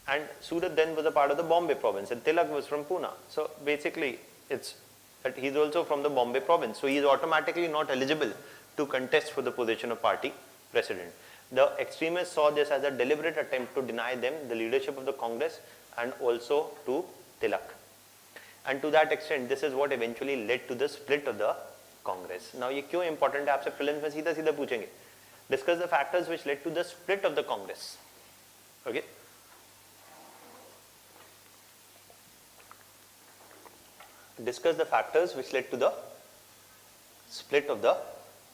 and Surat then was a part of the Bombay province and Tilak was from Pune. So basically he's also from the Bombay province. So he is automatically not eligible to contest for the position of party president. The extremists saw this as a deliberate attempt to deny them the leadership of the Congress and also to Tilak. And to that extent, this is what eventually led to the split of the Congress. Now, ये क्यों important है आपसे prelims में सीधा सीधा पूछेंगे. Discuss the factors which led to the split of the Congress. Okay. Discuss the factors which led to the split of the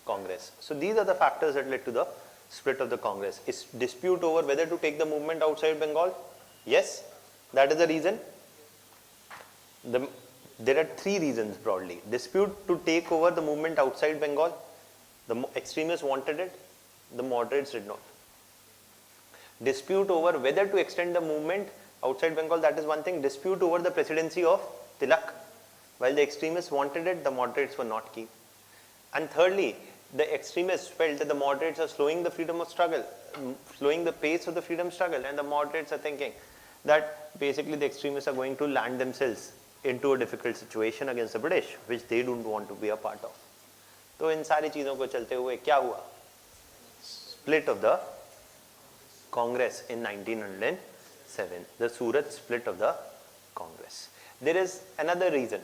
Congress. So these are the factors that led to the split of the Congress. Is dispute over whether to take the movement outside Bengal? Yes, that is the reason. There are three reasons broadly. Dispute to take over the movement outside Bengal. The extremists wanted it, the moderates did not. Dispute over whether to extend the movement outside Bengal, that is one thing. Dispute over the presidency of Tilak. While the extremists wanted it, the moderates were not keen. And thirdly, the extremists felt that the moderates are slowing the freedom of struggle, slowing the pace of the freedom struggle, and the moderates are thinking that basically the extremists are going to land themselves into a difficult situation against the British, which they don't want to be a part of. तो इन सारी चीजों को चलते हुए क्या हुआ? Split of the Congress in 1907, the Surat split of the Congress. There is another reason.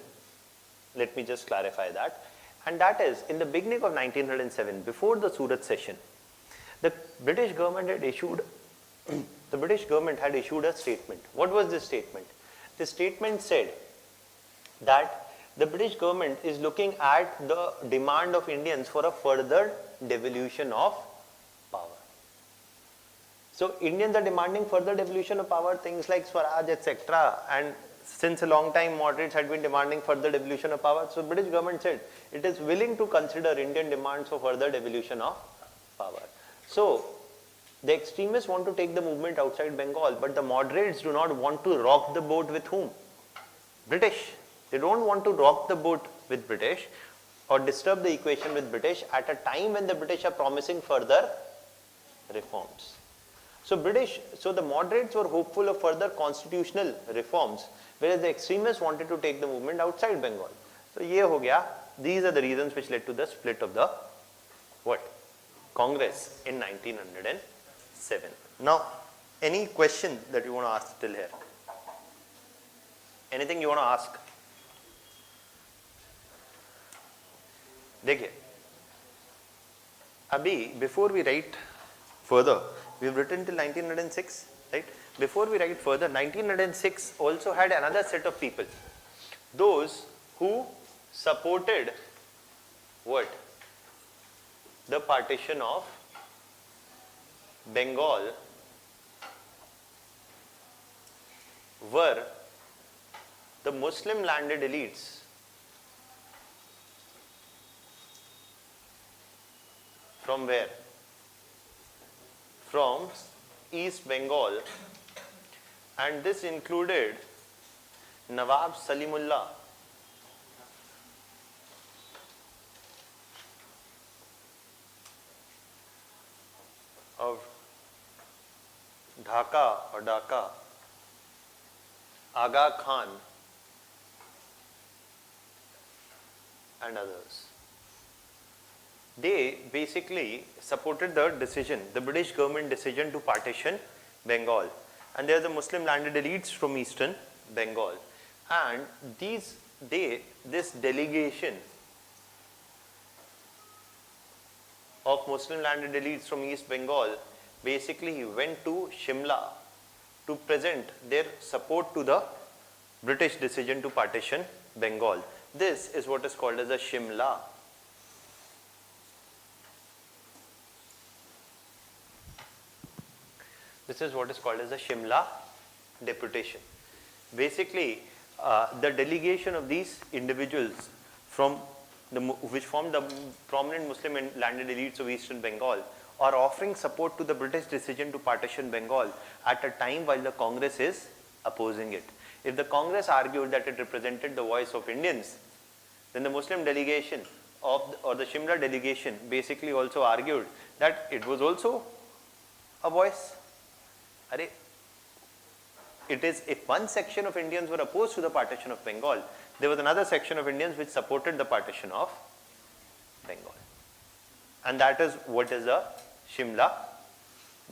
Let me just clarify that. And that is, in the beginning of 1907, before the Surat session, the British government had issued a statement. What was this statement? The statement said that the British government is looking at the demand of Indians for a further devolution of power. So Indians are demanding further devolution of power, things like Swaraj, etc. And since a long time, moderates had been demanding further devolution of power. So British government said it is willing to consider Indian demands for further devolution of power. So the extremists want to take the movement outside Bengal, but the moderates do not want to rock the boat with whom? British. They don't want to rock the boat with British or disturb the equation with British at a time when the British are promising further reforms. So the moderates were hopeful of further constitutional reforms, whereas the extremists wanted to take the movement outside Bengal. So ye ho gaya. These are the reasons which led to the split of the Congress in 1907. Now, any question that you want to ask till here? Anything you want to ask? देखिए, अभी before we write further, we've written till 1906, right? Before we write further, 1906 also had another set of people, those who supported what? The partition of Bengal were the Muslim landed elites from where? From East Bengal, and this included Nawab Salimullah, of Dhaka, Aga Khan, and others. They basically supported the decision, the British government decision to partition Bengal. And they are the Muslim landed elites from eastern Bengal. And this delegation of Muslim landed elites from East Bengal basically went to Shimla to present their support to the British decision to partition Bengal. This is what is called as a Shimla. This is what is called as a Shimla deputation. Basically, the delegation of these individuals from which form the prominent Muslim and landed elites of Eastern Bengal are offering support to the British decision to partition Bengal at a time while the Congress is opposing it. If the Congress argued that it represented the voice of Indians, then the Muslim delegation or the Shimla delegation basically also argued that it was also a voice. It is, if one section of Indians were opposed to the partition of Bengal, there was another section of Indians which supported the partition of Bengal. And that is what is the Shimla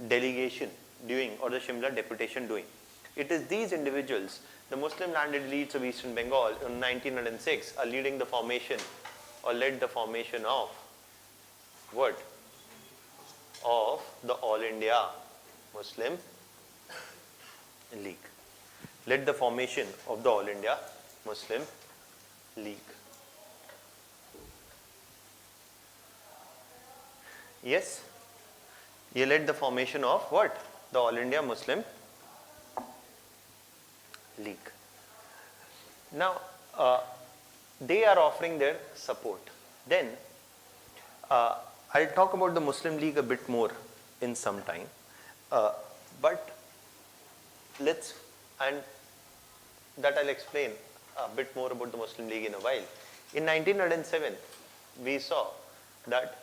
delegation doing, or the Shimla deputation doing. It is these individuals, the Muslim landed elites of Eastern Bengal in 1906, are leading the formation or led the formation of what? Of the All India Muslim League. Led the formation of the All India Muslim League. Yes? He led the formation of what? The All India Muslim League. Now, they are offering their support. Then, I'll talk about the Muslim League a bit more in some time. But let's, and that I'll explain a bit more about the Muslim League in a while. In 1907, we saw that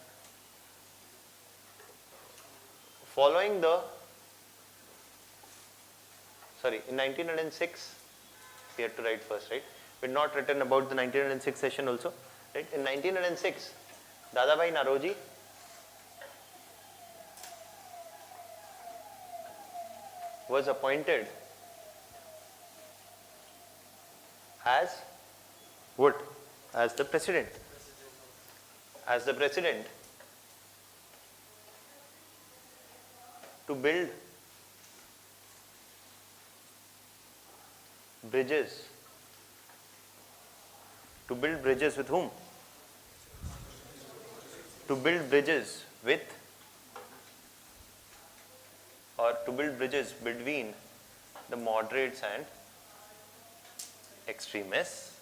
following the, in 1906, we had to write first, right? We had not written about the 1906 session also, right? In 1906, Dadabhai Naoroji was appointed as what? As the president. As the president to build bridges. To build bridges with whom? To build bridges with, or to build bridges between the moderates and extremists,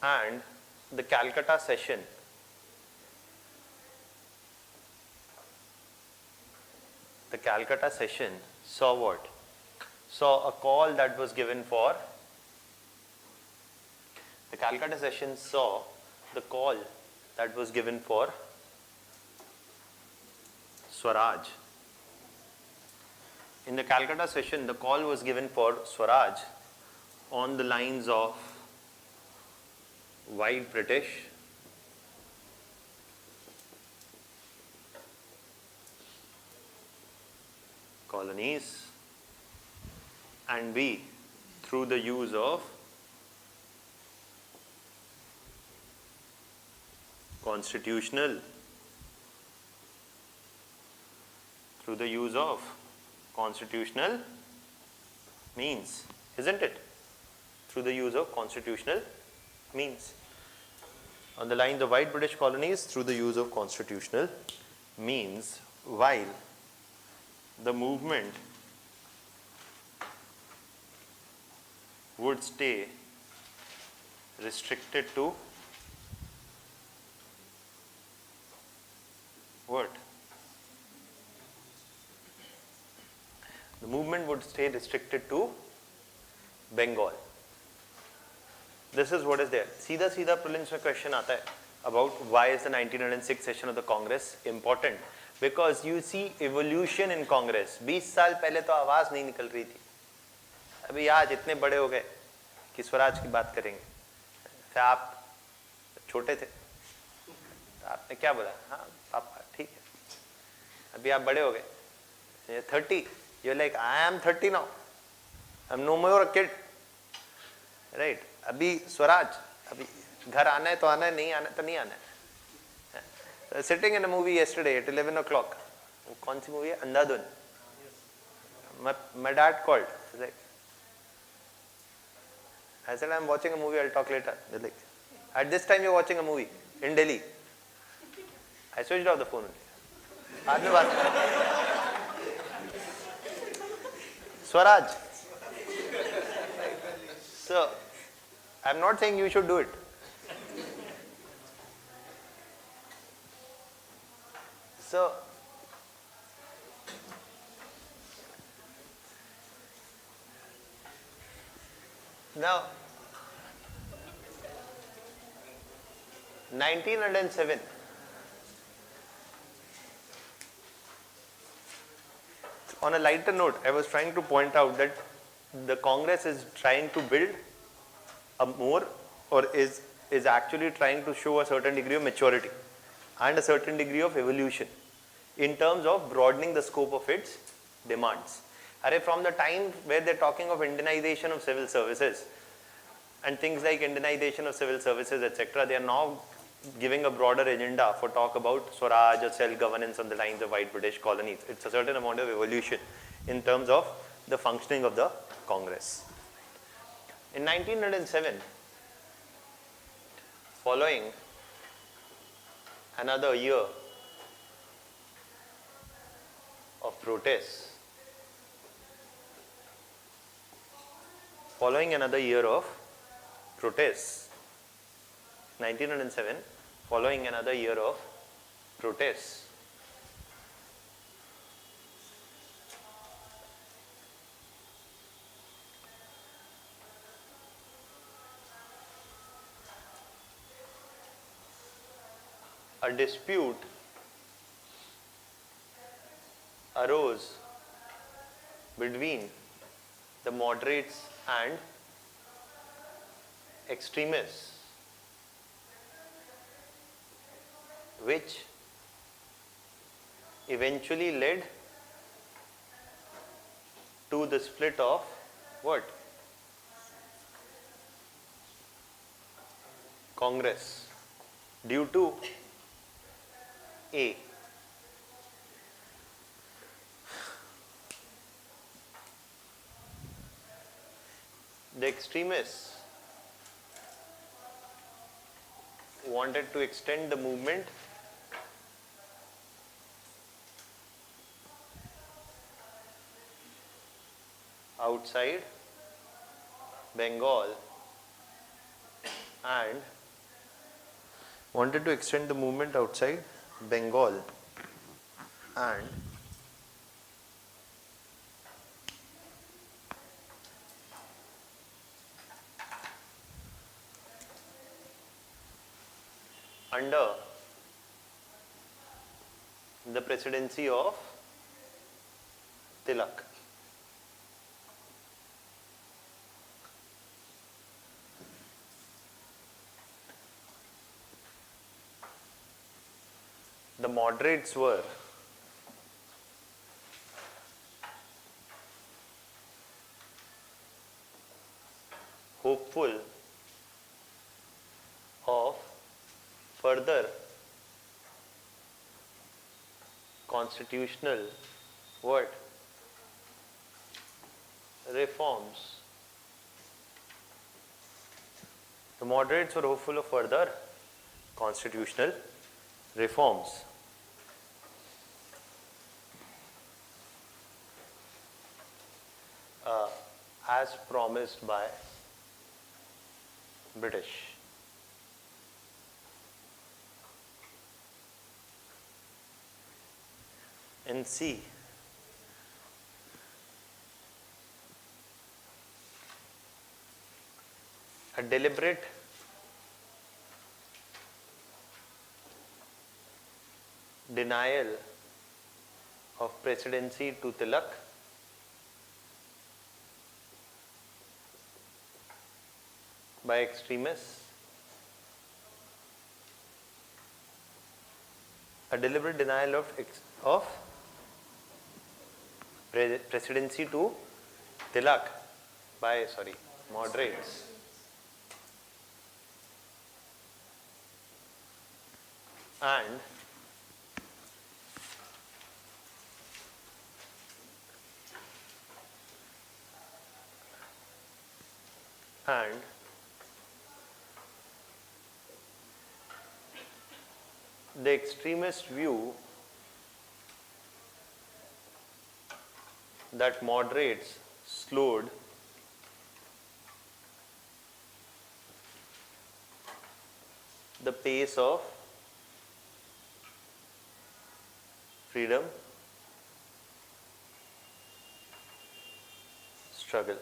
and the Calcutta session saw what? Saw a call that was given for, the Calcutta session saw the call that was given for Swaraj. In the Calcutta session, the call was given for Swaraj on the lines of white British, colonies, and B, through the use of constitutional means, isn't it? Through the use of constitutional means. On the line, the white British colonies through the use of constitutional means, while the movement would stay restricted to what? The movement would stay restricted to Bengal. This is what is there. सीधा सीधा prelims में question आता है about why is the 1906 session of the Congress important? Because you see evolution in Congress. 20 साल पहले तो आवाज नहीं निकल रही थी. अभी आज इतने बड़े हो गए कि स्वराज की बात करेंगे. फिर आप छोटे थे तो आपने क्या बोला? हाँ पापा ठीक है. अभी आप बड़े हो गए. 30. You're like, I am 30 now. I'm no more a kid. Right? अभी स्वराज, अभी घर आना है तो आना है, नहीं आना है तो नहीं आना है. Sitting in a movie yesterday at 11 o'clock. कौन सी movie है? अंधाधुन. My dad called. He's like, I said, I'm watching a movie, I'll talk later. They're like, at this time you're watching a movie in Delhi. I switched off the phone. बाद में बात. Swaraj. So, I'm not saying you should do it. So, now, 1907. On a lighter note, I was trying to point out that the Congress is trying to build a more, or is actually trying to show a certain degree of maturity and a certain degree of evolution in terms of broadening the scope of its demands. From the time where they're talking of Indianization of civil services and things like Indianization of civil services, etc., they are now giving a broader agenda for talk about Swaraj or self-governance on the lines of white British colonies. It's a certain amount of evolution in terms of the functioning of the Congress. In 1907, following another year of protests, 1907, following another year of protests, a dispute arose between the moderates and extremists, which eventually led to the split of what? Congress, due to A, the extremists wanted to extend the movement outside Bengal and under the presidency of Tilak. The moderates were constitutional what? Reforms. The moderates were hopeful of further constitutional reforms. As promised by British. And C, a deliberate denial of presidency to Tilak by extremists, a deliberate denial of presidency to Tilak by moderates. And the extremist view that moderates slowed the pace of freedom struggle.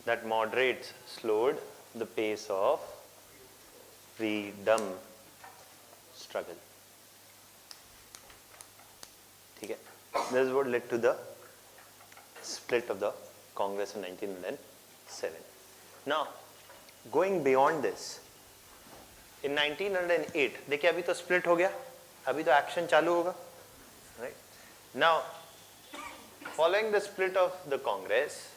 That moderates slowed the pace of freedom struggle. Okay. This is what led to the split of the Congress in 1907. Now, going beyond this, in 1908, देखिए अभी तो split हो गया, अभी तो action चालू होगा, right? Now, following the split of the Congress,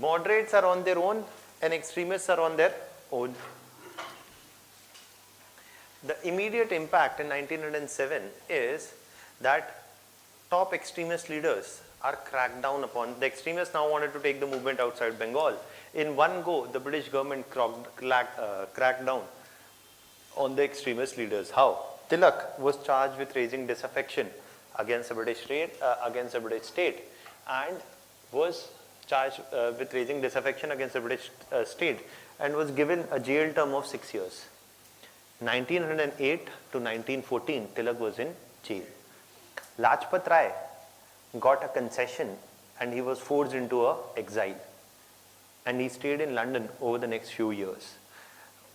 moderates are on their own and extremists are on their own. The immediate impact in 1907 is that top extremist leaders are cracked down upon. The extremists now wanted to take the movement outside Bengal. In one go, the British government cracked down on the extremist leaders. How? Tilak was charged with raising disaffection against the British state, and was charged with raising disaffection against the British state, and was given a jail term of 6 years. 1908 to 1914, Tilak was in jail. Lajpat Rai got a concession and he was forced into exile, and he stayed in London over the next few years.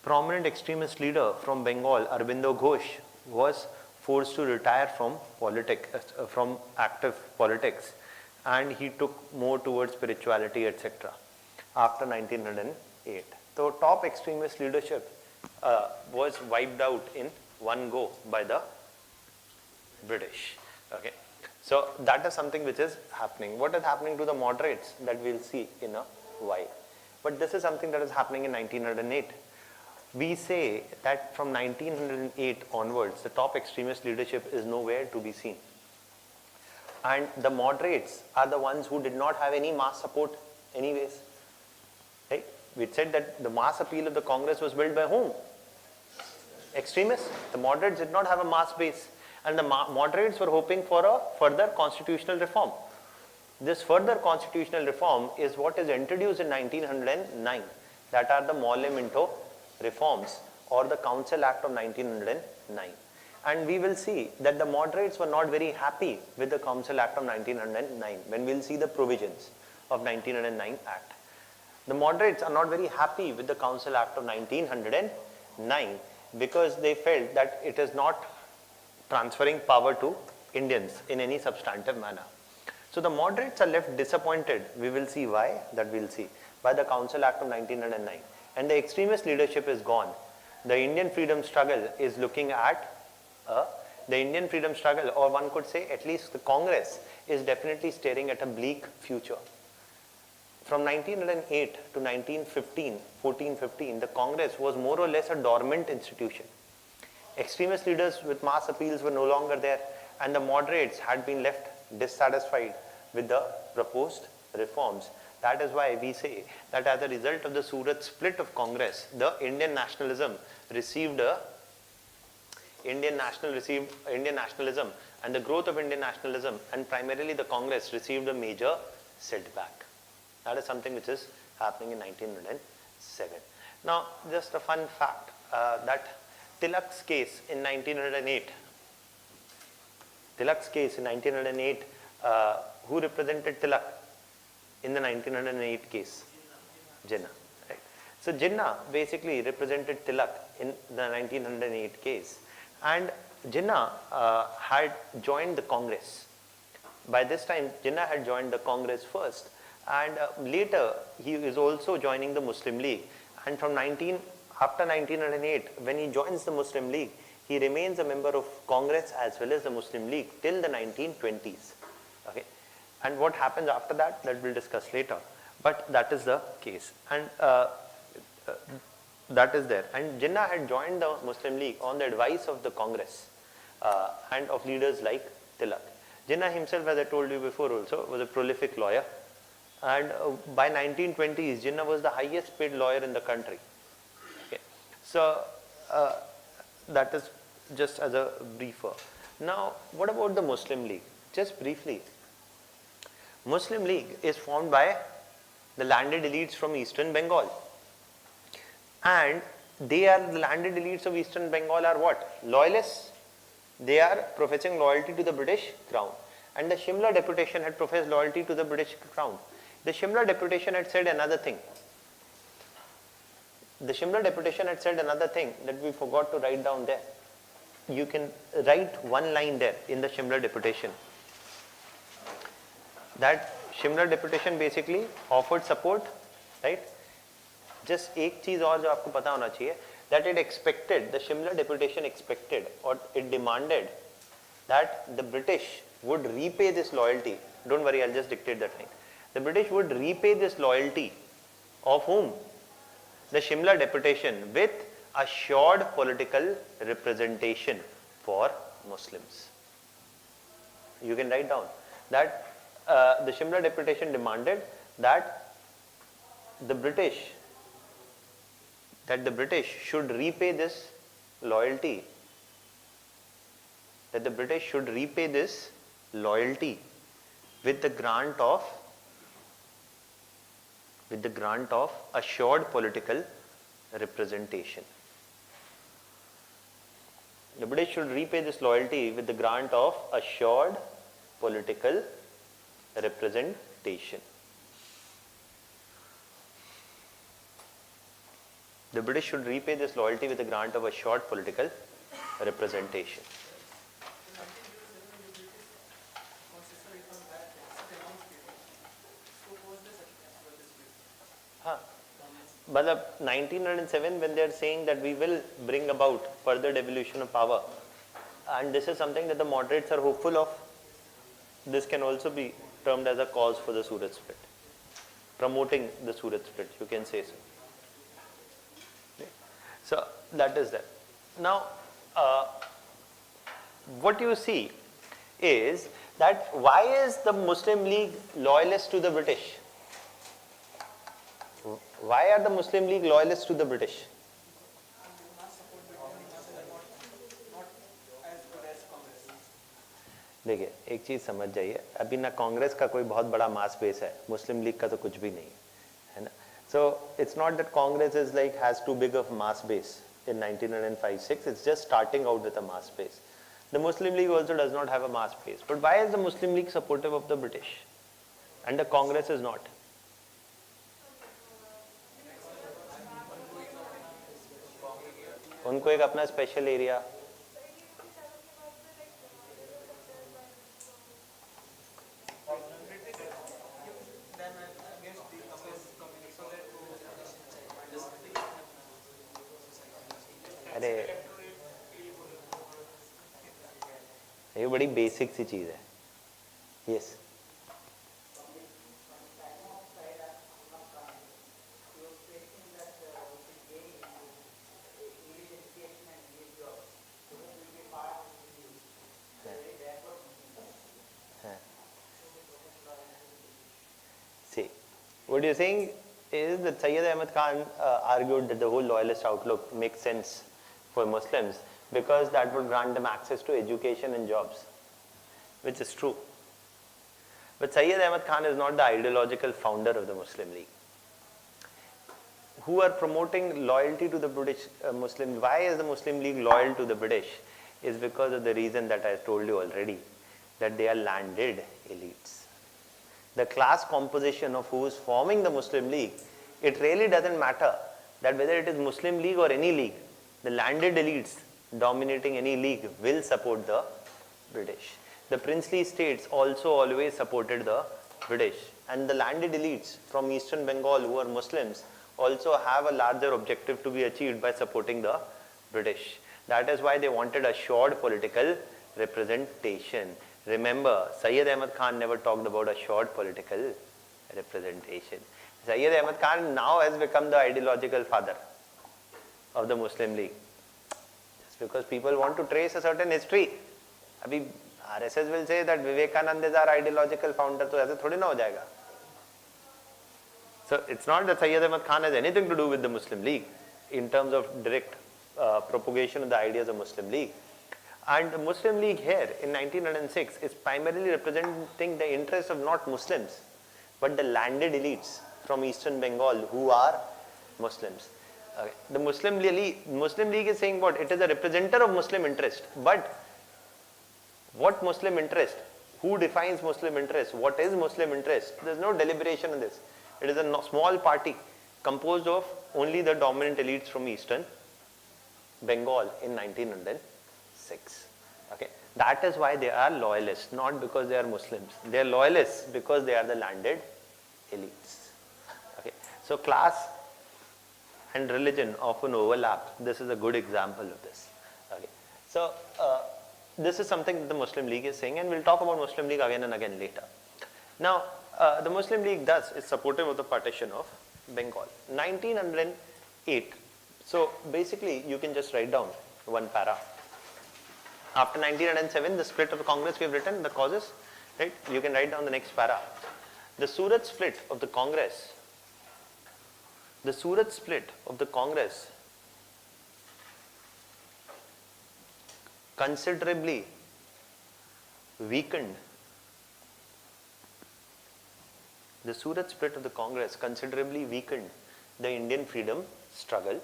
Prominent extremist leader from Bengal, Aurobindo Ghosh, was forced to retire from active politics, and he took more towards spirituality, etc. after 1908. So top extremist leadership was wiped out in one go by the British. Okay, so that is something which is happening. What is happening to the moderates, that we'll see in a while. But this is something that is happening in 1908. We say that from 1908 onwards, the top extremist leadership is nowhere to be seen. And the moderates are the ones who did not have any mass support anyways. Right? We said that the mass appeal of the Congress was built by whom? Extremists. The moderates did not have a mass base. And the moderates were hoping for a further constitutional reform. This further constitutional reform is what is introduced in 1909. That are the Mole Minto reforms, or the Council Act of 1909. And we will see that the moderates were not very happy with the Council Act of 1909 when we'll see the provisions of 1909 Act. The moderates are not very happy with the Council Act of 1909 because they felt that it is not transferring power to Indians in any substantive manner. So the moderates are left disappointed, we will see why, that we'll see, by the Council Act of 1909. And the extremist leadership is gone. The Indian freedom struggle is looking at the Indian freedom struggle, or one could say at least the Congress, is definitely staring at a bleak future. from 1908 to 1915, 14-15, the Congress was more or less a dormant institution. Extremist leaders with mass appeals were no longer there, and the moderates had been left dissatisfied with the proposed reforms. That is why we say that as a result of the Surat split of Congress, the Indian nationalism Indian nationalism and the growth of Indian nationalism, and primarily the Congress, received a major setback. That is something which is happening in 1907. Now, just a fun fact that Tilak's case in 1908, who represented Tilak in the 1908 case? Jinnah. Right? So Jinnah basically represented Tilak in the 1908 case, and Jinnah had joined the Congress. By this time, Jinnah had joined the Congress first, and later he is also joining the Muslim League. And after 1908, when he joins the Muslim League, he remains a member of Congress as well as the Muslim League till the 1920s. Okay, and what happens after that, that we'll discuss later. But that is the case, and that is there. And Jinnah had joined the Muslim League on the advice of the Congress and of leaders like Tilak. Jinnah himself, as I told you before also, was a prolific lawyer, and by 1920s, Jinnah was the highest paid lawyer in the country. Okay. So that is just as a briefer. Now, what about the Muslim League? Just briefly, Muslim League is formed by the landed elites from Eastern Bengal, and the landed elites of Eastern Bengal are what? Loyalists. They are professing loyalty to the British Crown, and the Shimla deputation had professed loyalty to the British Crown. The Shimla deputation had said another thing. The Shimla deputation had said another thing that we forgot to write down there. You can write one line there in the Shimla deputation. That Shimla deputation basically offered support, right? Just एक चीज और जो आपको पता होना चाहिए, that it expected, the Shimla deputation expected, or it demanded that the British would repay this loyalty. Don't worry, I'll just dictate that line. The British would repay this loyalty of whom? The Shimla deputation, with assured political representation for Muslims. You can write down that the Shimla deputation demanded that the British should repay this loyalty, with the grant of assured political representation. The British should repay this loyalty with the grant of assured political representation. The British should repay this loyalty with the grant of assured political representation. But 1907, when they are saying that we will bring about further devolution of power, and this is something that the moderates are hopeful of, this can also be termed as a cause for the Surat split, promoting the Surat split, you can say so. So that is that. Now, what you see is that why is the Muslim League loyalist to the British? Why are the Muslim League loyalists to the British? देखिए एक चीज समझ जाइए, अभी ना कांग्रेस का कोई बहुत बड़ा मास बेस है, मुस्लिम लीग का तो कुछ भी नहीं है ना. So it's not that Congress is like has too big of mass base in 1905-06. It's just starting out with a mass base. The Muslim League also does not have a mass base. But why is the Muslim League supportive of the British and the Congress is not? उनको एक अपना special area, अरे ये बड़ी basic सी चीज है. Yes What you're saying is that Sayyid Ahmad Khan argued that the whole loyalist outlook makes sense for Muslims because that would grant them access to education and jobs, which is true. But Sayyid Ahmad Khan is not the ideological founder of the Muslim League. Who are promoting loyalty to the British Muslim? Why is the Muslim League loyal to the British? Is because of the reason that I told you already, that they are landed elites. The class composition of who is forming the Muslim League, it really doesn't matter that whether it is Muslim League or any league, the landed elites dominating any league will support the British. The princely states also always supported the British, and the landed elites from Eastern Bengal who are Muslims also have a larger objective to be achieved by supporting the British. That is why they wanted assured political representation. Remember, Sayyid Ahmad Khan never talked about assured political representation. Sayyid Ahmad Khan now has become the ideological father of the Muslim League. Just because people want to trace a certain history. Abhi RSS will say that Vivekananda is our ideological founder, so aise thodi na ho jayega. So it's not that Sayyid Ahmad Khan has anything to do with the Muslim League in terms of direct propagation of the ideas of Muslim League. And the Muslim League here in 1906 is primarily representing the interests of not Muslims, but the landed elites from Eastern Bengal who are Muslims. Okay. The Muslim League is saying what? It is a representative of Muslim interest. But what Muslim interest? Who defines Muslim interest? What is Muslim interest? There is no deliberation in this. It is a small party composed of only the dominant elites from Eastern Bengal in 1906. Okay. That is why they are loyalists, not because they are Muslims. They are loyalists because they are the landed elites. Okay. So class and religion often overlap. This is a good example of this. Okay. So this is something that the Muslim League is saying, and we'll talk about Muslim League again and again later. Now, the Muslim League thus is supportive of the partition of Bengal. 1908. So basically, you can just write down one para. After 1907, the split of the Congress we have written, the causes, right? You can write down the next para. The Surat split of the Congress. The Surat split of the Congress considerably weakened. The Surat split of the Congress considerably weakened the Indian freedom struggle.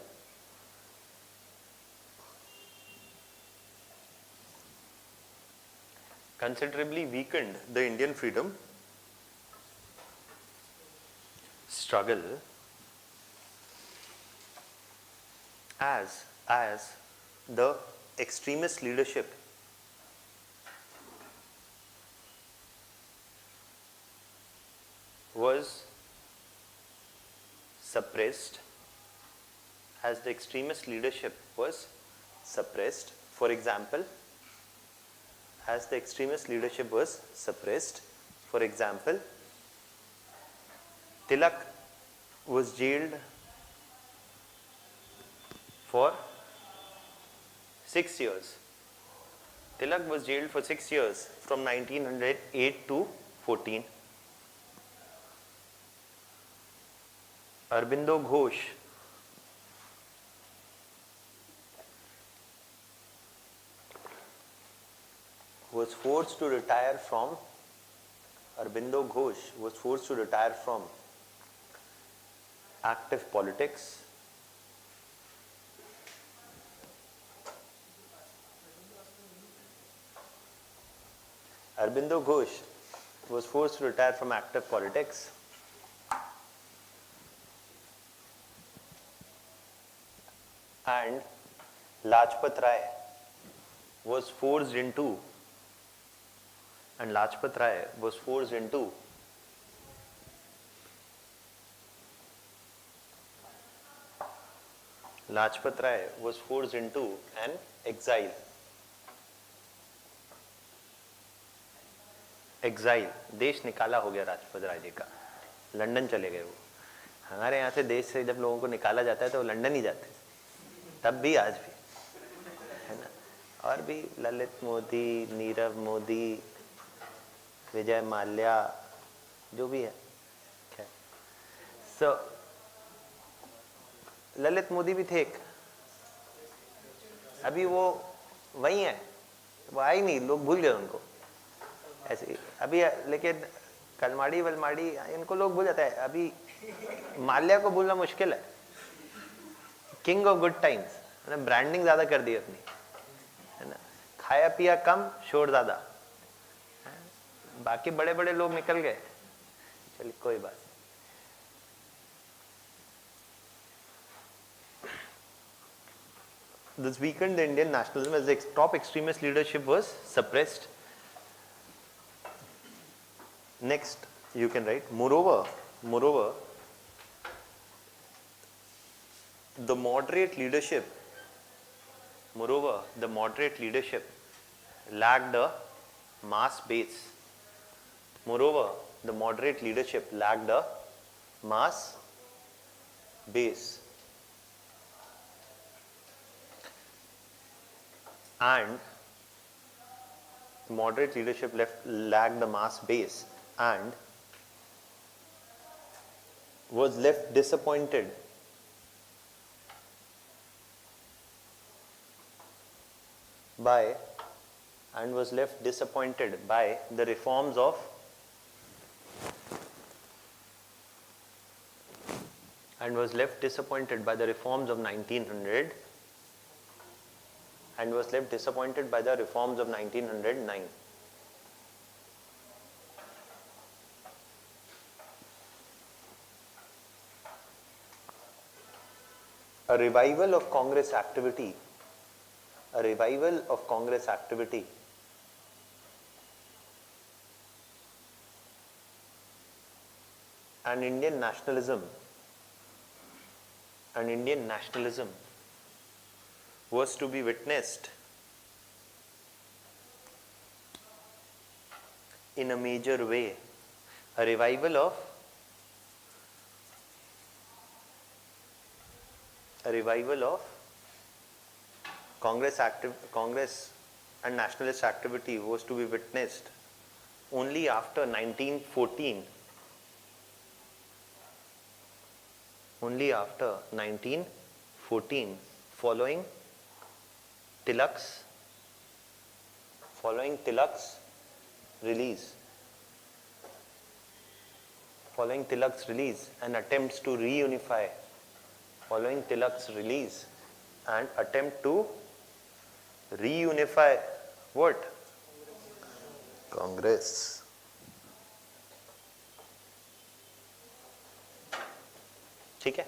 Considerably weakened the Indian freedom struggle as the extremist leadership was suppressed, as the extremist leadership was suppressed. For example, as the extremist leadership was suppressed, for example, Tilak was jailed for 6 years. Tilak was jailed for 6 years from 1908 to 14. Aurobindo Ghosh was forced to retire from active politics. Aurobindo Ghosh was forced to retire from active politics and Lajpat Rai was forced into an exile. देश निकाला हो गया लाजपत राय जी का, London चले गए वो। हमारे यहाँ से देश से जब लोगों को निकाला जाता है तो वो लंदन ही जाते, तब भी आज भी है ना। और भी ललित मोदी, नीरव मोदी, विजय माल्या, जो भी है। So, ललित मोदी भी थे एक, अभी वो वही है, वो आई नहीं, लोग भूल गए उनको ऐसे अभी, लेकिन कलमाड़ी वलमाड़ी इनको लोग भूल जाते हैं, अभी माल्या को भूलना मुश्किल है। King of good times, branding ज्यादा कर दी अपनी, है ना, खाया पिया कम, शोर ज्यादा, बाकी बड़े बड़े लोग निकल गए, चलिए कोई बात। This weakened the Indian nationalism as the top extremist leadership was suppressed. Next, you can write, moreover, the moderate leadership lacked a mass base. Moreover, the moderate leadership lacked a mass base. And moderate leadership lacked the mass base and was left disappointed by the reforms of and was left disappointed by the reforms of 1900 and was left disappointed by the reforms of 1909. A revival of Congress activity and Indian nationalism was to be witnessed in a major way. A revival of Congress and nationalist activity was to be witnessed only after 1914. Following Tilak's release and attempts to reunify. Following Tilak's release and attempt to reunify what? Congress. ठीक है,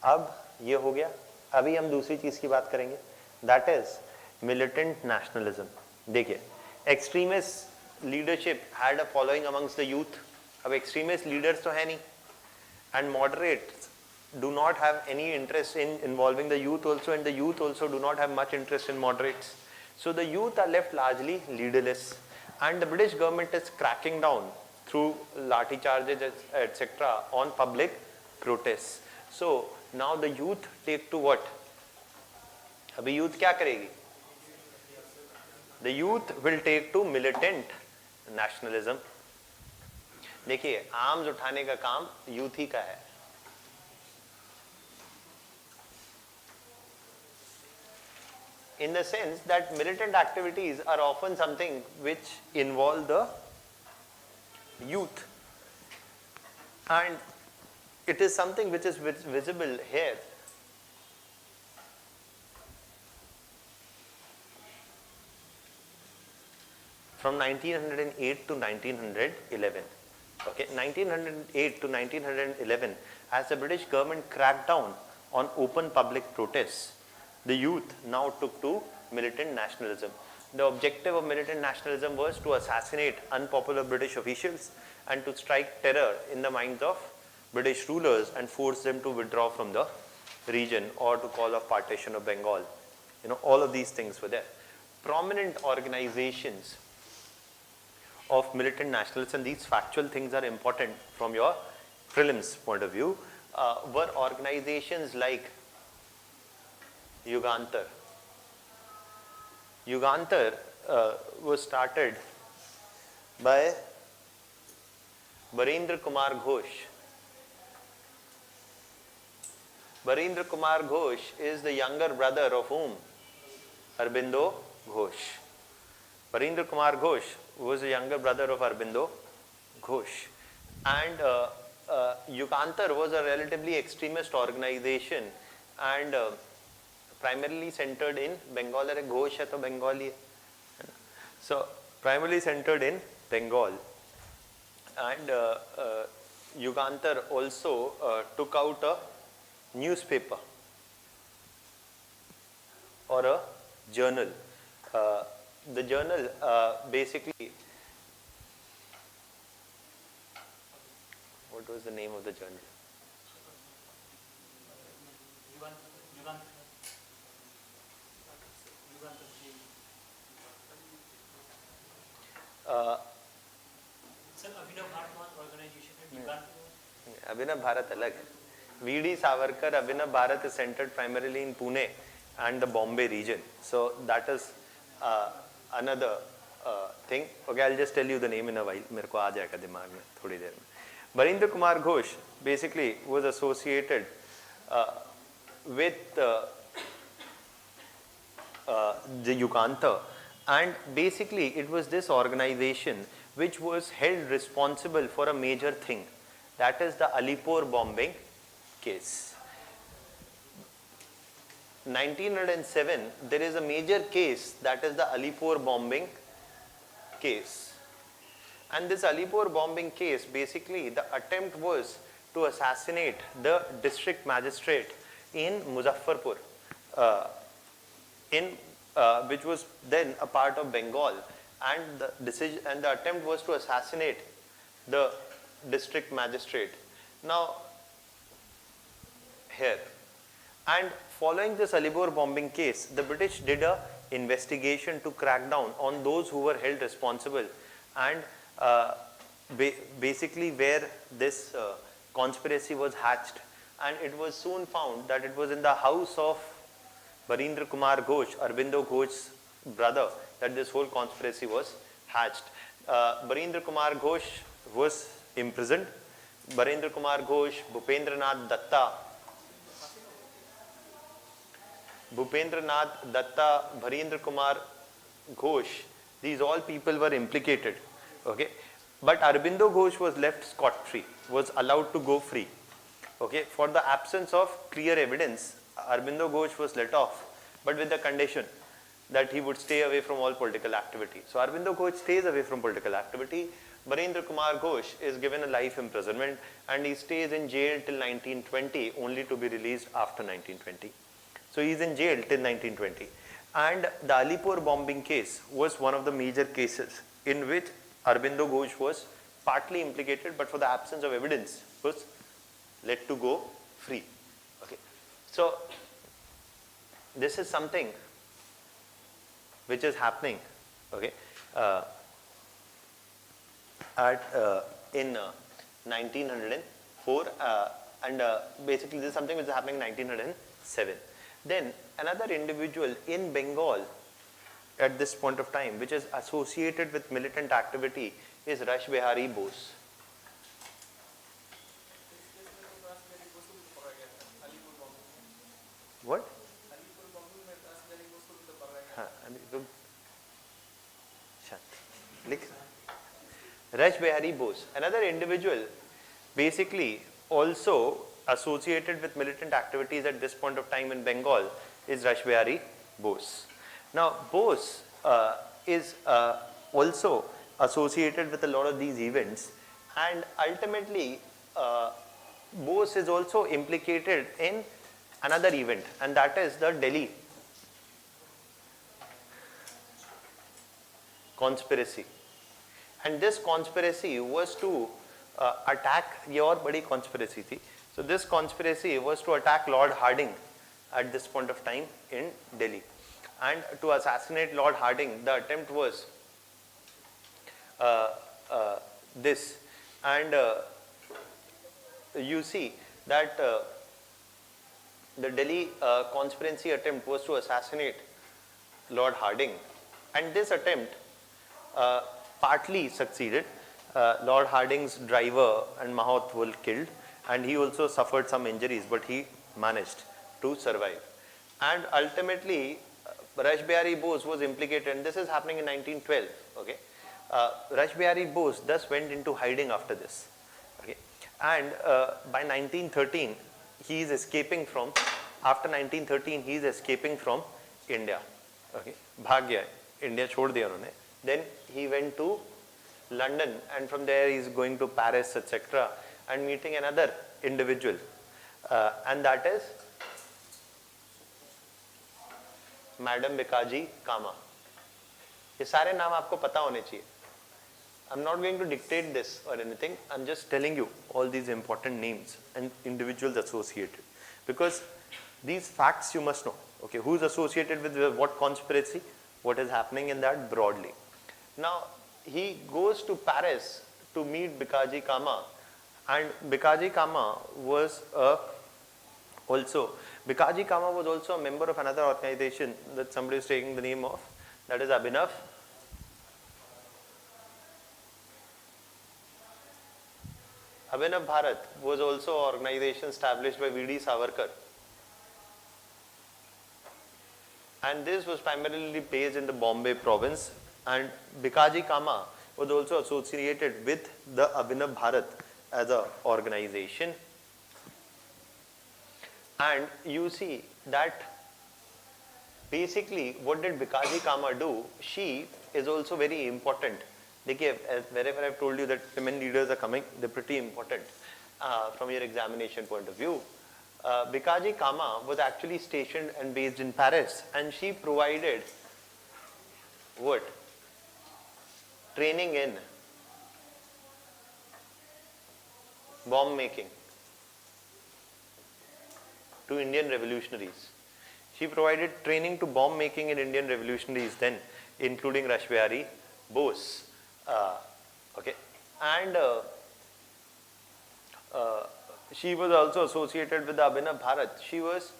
अब ये हो गया। अभी हम दूसरी चीज की बात करेंगे, दैट इज मिलिटेंट नेशनलिज्म। देखिए, extremist leadership had a following amongst the youth. अब एक्सट्रीमिस्ट लीडर्स तो है नहीं, and moderates do not have any interest in involving the youth also, and the youth also do not have much interest in moderates. So the youth are left largely leaderless, and the British government is cracking down through lathi charges etc. on public protests. So now the youth take to what? अभी youth क्या करेगी? The youth will take to militant nationalism. देखिए, arms उठाने का काम youth ही का है। In the sense that militant activities are often something which involve the youth, and it is something which is visible here. From 1908 to 1911. Okay, 1908 to 1911, as the British government cracked down on open public protests, the youth now took to militant nationalism. The objective of militant nationalism was to assassinate unpopular British officials and to strike terror in the minds of British rulers and force them to withdraw from the region or to call off partition of Bengal. You know, all of these things were there. Prominent organizations of militant nationalism, these factual things are important from your prelims point of view, were organizations like Yugantar. Yugantar was started by Barendra Kumar Ghosh Barindra Kumar Ghosh is the younger brother of whom? Aurobindo Ghosh. Barindra Kumar Ghosh was the younger brother of Aurobindo Ghosh. And Yugantar was a relatively extremist organization and primarily centered in Bengal. Ghosh hai to Bengali hai. So primarily centered in Bengal. And Yugantar also took out a newspaper or a journal. The journal basically, what was the name of the journal? Abhinav Bharat alag hai. V.D. Savarkar, Abhinav Bharat is centered primarily in Pune and the Bombay region. So that is another thing. Okay, I'll just tell you the name in a while. मेरे को आ जाएगा दिमाग में थोड़ी देर में. Barindra Kumar Ghosh basically was associated with the Yugantar, and basically it was this organization which was held responsible for a major thing, that is the Alipur bombing case. 1907, there is a major case, that is the Alipur bombing case. And this Alipur bombing case, basically the attempt was to assassinate the district magistrate in Muzaffarpur, which was then a part of Bengal, and the attempt was to assassinate the district magistrate. Now, here, and following this Alipur bombing case, the British did a investigation to crack down on those who were held responsible, and basically where this conspiracy was hatched, and it was soon found that it was in the house of Barindra Kumar Ghosh, Aurobindo Ghosh's brother, that this whole conspiracy was hatched. Barindra Kumar Ghosh was imprisoned. Barindra Kumar Ghosh, Bhupendranath Datta, Barindra Kumar Ghosh, these all people were implicated. Okay, but Aurobindo Ghosh was left scot-free, was allowed to go free. Okay, for the absence of clear evidence, Aurobindo Ghosh was let off, but with the condition that he would stay away from all political activity. So Aurobindo Ghosh stays away from political activity. Barindra Kumar Ghosh is given a life imprisonment, and he stays in jail till 1920, only to be released after 1920. So he is in jail till 1920. And the Alipur bombing case was one of the major cases in which Aurobindo Ghosh was partly implicated, but for the absence of evidence was let to go free. Okay, so this is something which is happening. Okay, in 1904, and basically this is something which is happening in 1907. Then another individual in Bengal at this point of time, which is associated with militant activity, is Rash Behari Bose. What? Rash Behari Bose, another individual basically also associated with militant activities at this point of time in Bengal, is Rash Behari Bose. Now, Bose is also associated with a lot of these events, and ultimately Bose is also implicated in another event, and that is the Delhi conspiracy. And this conspiracy was to attack, ये और बड़ी conspiracy थी. So this conspiracy was to attack Lord Hardinge at this point of time in Delhi. And to assassinate Lord Hardinge, the attempt was this. And you see that the Delhi conspiracy attempt was to assassinate Lord Hardinge. And this attempt partly succeeded. Lord Hardinge's driver and Mahaut were killed, and he also suffered some injuries, but he managed to survive. And ultimately, Rash Behari Bose was implicated, and this is happening in 1912. Okay, Rash Behari Bose thus went into hiding after this. Okay, and by 1913, he is escaping from. After 1913, he is escaping from India. Okay, भाग गया, India छोड़ दिया उन्होंने. Then he went to London, and from there he is going to Paris, etc., and meeting another individual, and that is Madam Bikaji Kama. ये सारे नाम आपको पता होने चाहिए. I'm not going to dictate this or anything. I'm just telling you all these important names and individuals associated, because these facts you must know. Okay, who's associated with what conspiracy, what is happening in that broadly. Now he goes to Paris to meet Bikaji Kama, and Bikaji Kama was Bikaji Kama was also a member of another organization that somebody is taking the name of, that is Abhinav Bharat was also an organization established by V.D. Savarkar, and this was primarily based in the Bombay province, and Bikaji Kama was also associated with the Abhinav Bharat as an organization. And you see that basically what did Bikaji Kama do? She is also very important. देखिए, wherever I have told you that women leaders are coming, they're pretty important from your examination point of view. Bikaji Kama was actually stationed and based in Paris, and she provided what? Training in bomb making to Indian revolutionaries. She provided training to bomb making in Indian revolutionaries then, including Rash Behari Bose. Okay, and she was also associated with the Abhinav Bharat. She was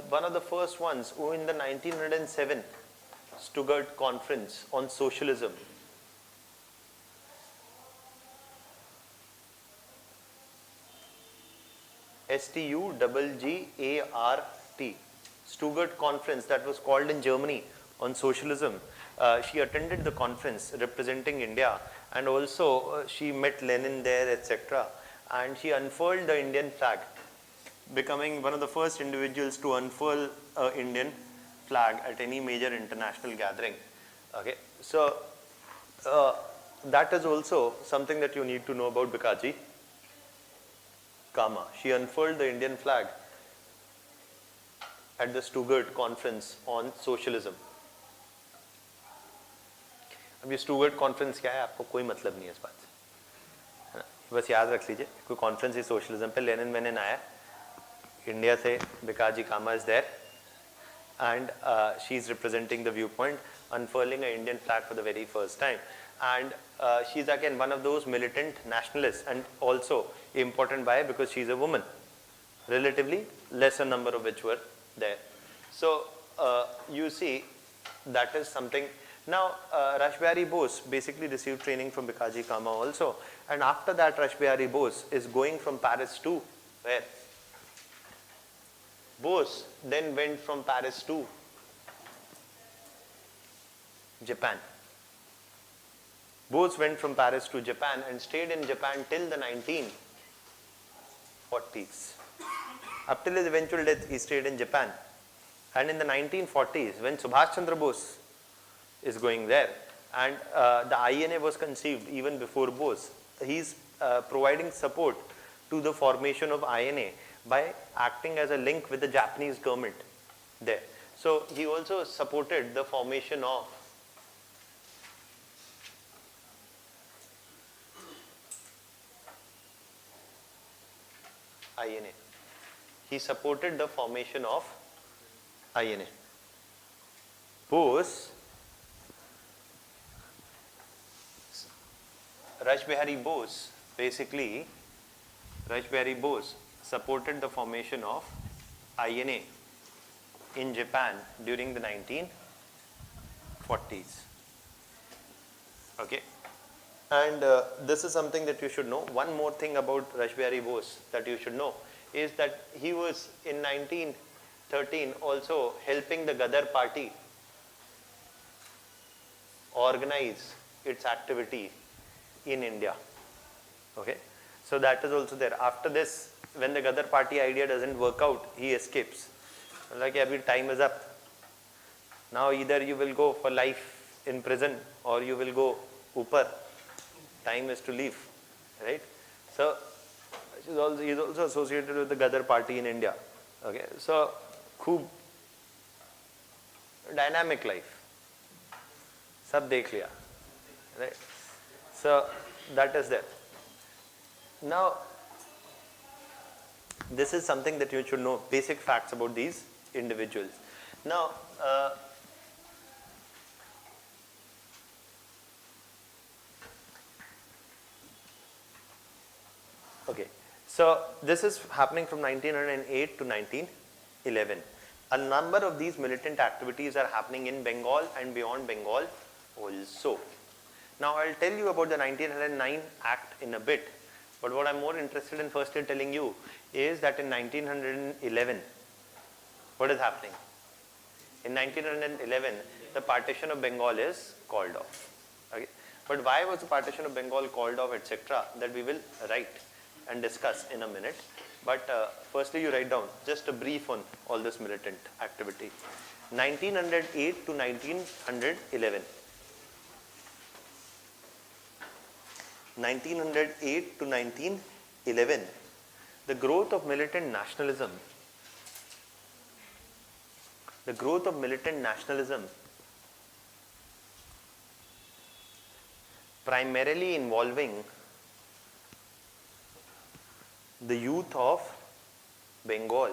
one of the first ones who in the 1907 Stuttgart Conference on Socialism STUGGART, Stuttgart Conference, that was called in Germany on socialism. She attended the conference representing India, and also she met Lenin there, etc. And she unfurled the Indian flag, becoming one of the first individuals to unfurl an Indian flag at any major international gathering. Okay, so that is also something that you need to know about Bikaji Kama. She unfurled the Indian flag at the Stuttgart Conference on Socialism. अब ये स्टुगर्ट conference क्या है, आपको कोई मतलब नहीं है इस बात से, है ना. बस याद रख लीजिए, कोई कॉन्फ्रेंस ही सोशलिज्म पे, लेनिन मेनिन आया इंडिया से, Bhikaji Cama is there, and she is representing the viewpoint, unfurling an Indian flag for the very first time. And she is again one of those militant nationalists, and also important why? Because she is a woman, relatively lesser number of which were there. So you see, that is something. Now Rash Behari Bose basically received training from Bikaji Kama also, and after that Rash Behari Bose is going from Paris to where? Bose then went from Paris to Japan. Bose went from Paris to Japan and stayed in Japan till the 1940s. Up till his eventual death, he stayed in Japan. And in the 1940s, when Subhash Chandra Bose is going there, and the INA was conceived even before Bose, he's providing support to the formation of INA by acting as a link with the Japanese government there. So he also supported the formation of INA. He supported the formation of INA. Bose, Rash Behari Bose, basically, Rash Behari Bose supported the formation of INA in Japan during the 1940s. Okay. And this is something that you should know. One more thing about Rash Bihari Bose that you should know is that he was in 1913 also helping the Gadar party organize its activity in India. Okay, so that is also there. After this, when the Gadar party idea doesn't work out, he escapes. Like, every time is up. Now either you will go for life in prison or you will go upar. Time is to leave, right? So he is also associated with the Gadar party in India. Okay, so खूब dynamic life. सब देख लिया, right? So that is there. Now, this is something that you should know, basic facts about these individuals. Now, okay, so this is happening from 1908 to 1911. A number of these militant activities are happening in Bengal and beyond Bengal also. Now, I'll tell you about the 1909 Act in a bit, but what I'm more interested in firstly telling you is that in 1911, what is happening? In 1911, the partition of Bengal is called off. Okay? But why was the partition of Bengal called off, etc., that we will write and discuss in a minute. But firstly, you write down just a brief on all this militant activity. 1908 to 1911. 1908 to 1911, the growth of militant nationalism, primarily involving the youth of Bengal.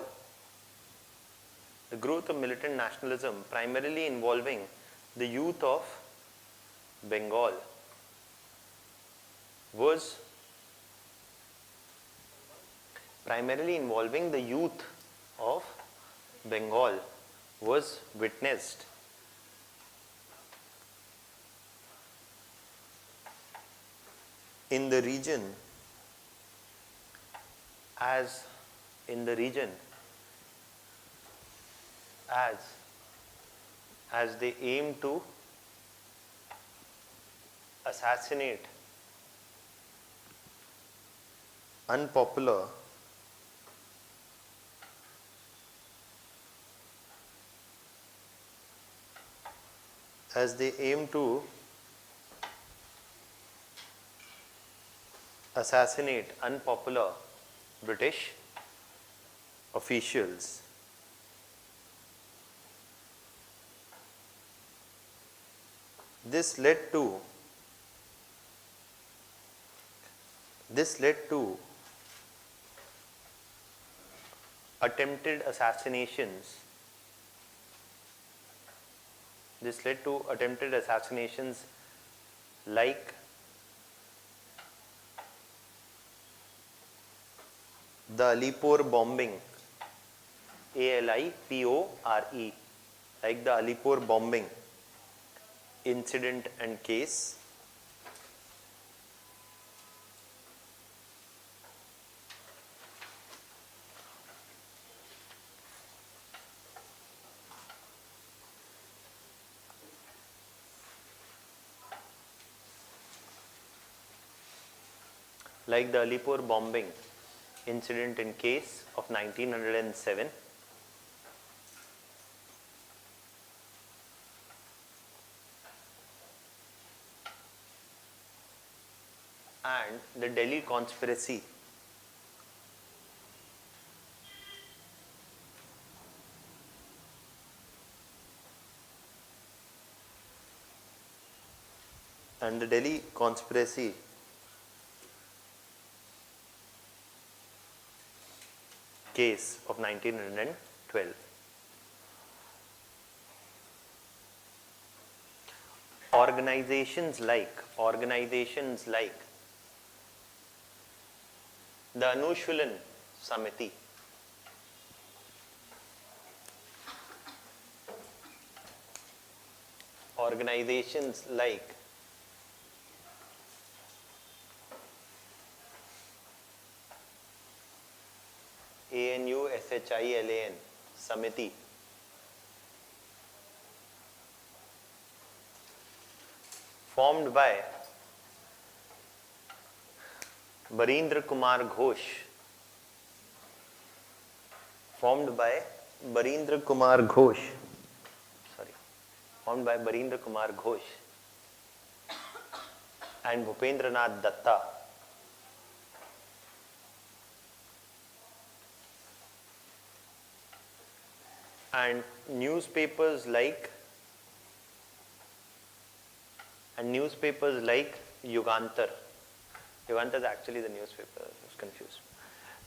The growth of militant nationalism primarily involving the youth of Bengal was witnessed in the region as they aim to assassinate unpopular British officials. This led to attempted assassinations. Like the Alipore bombing, ALIPORE, like the Alipore bombing incident and case. Like the Alipore bombing incident in case of 1907. And the Delhi conspiracy. Case of 1912. Organizations like the Anushulan Samiti, organizations like SHILAN, Samiti. Formed by Barindra Kumar Ghosh. Formed by Barindra Kumar Ghosh. Formed by Barindra Kumar Ghosh and Bhupendranath Datta. And newspapers like Yugantar. Yugantar is actually the newspaper. I was confused.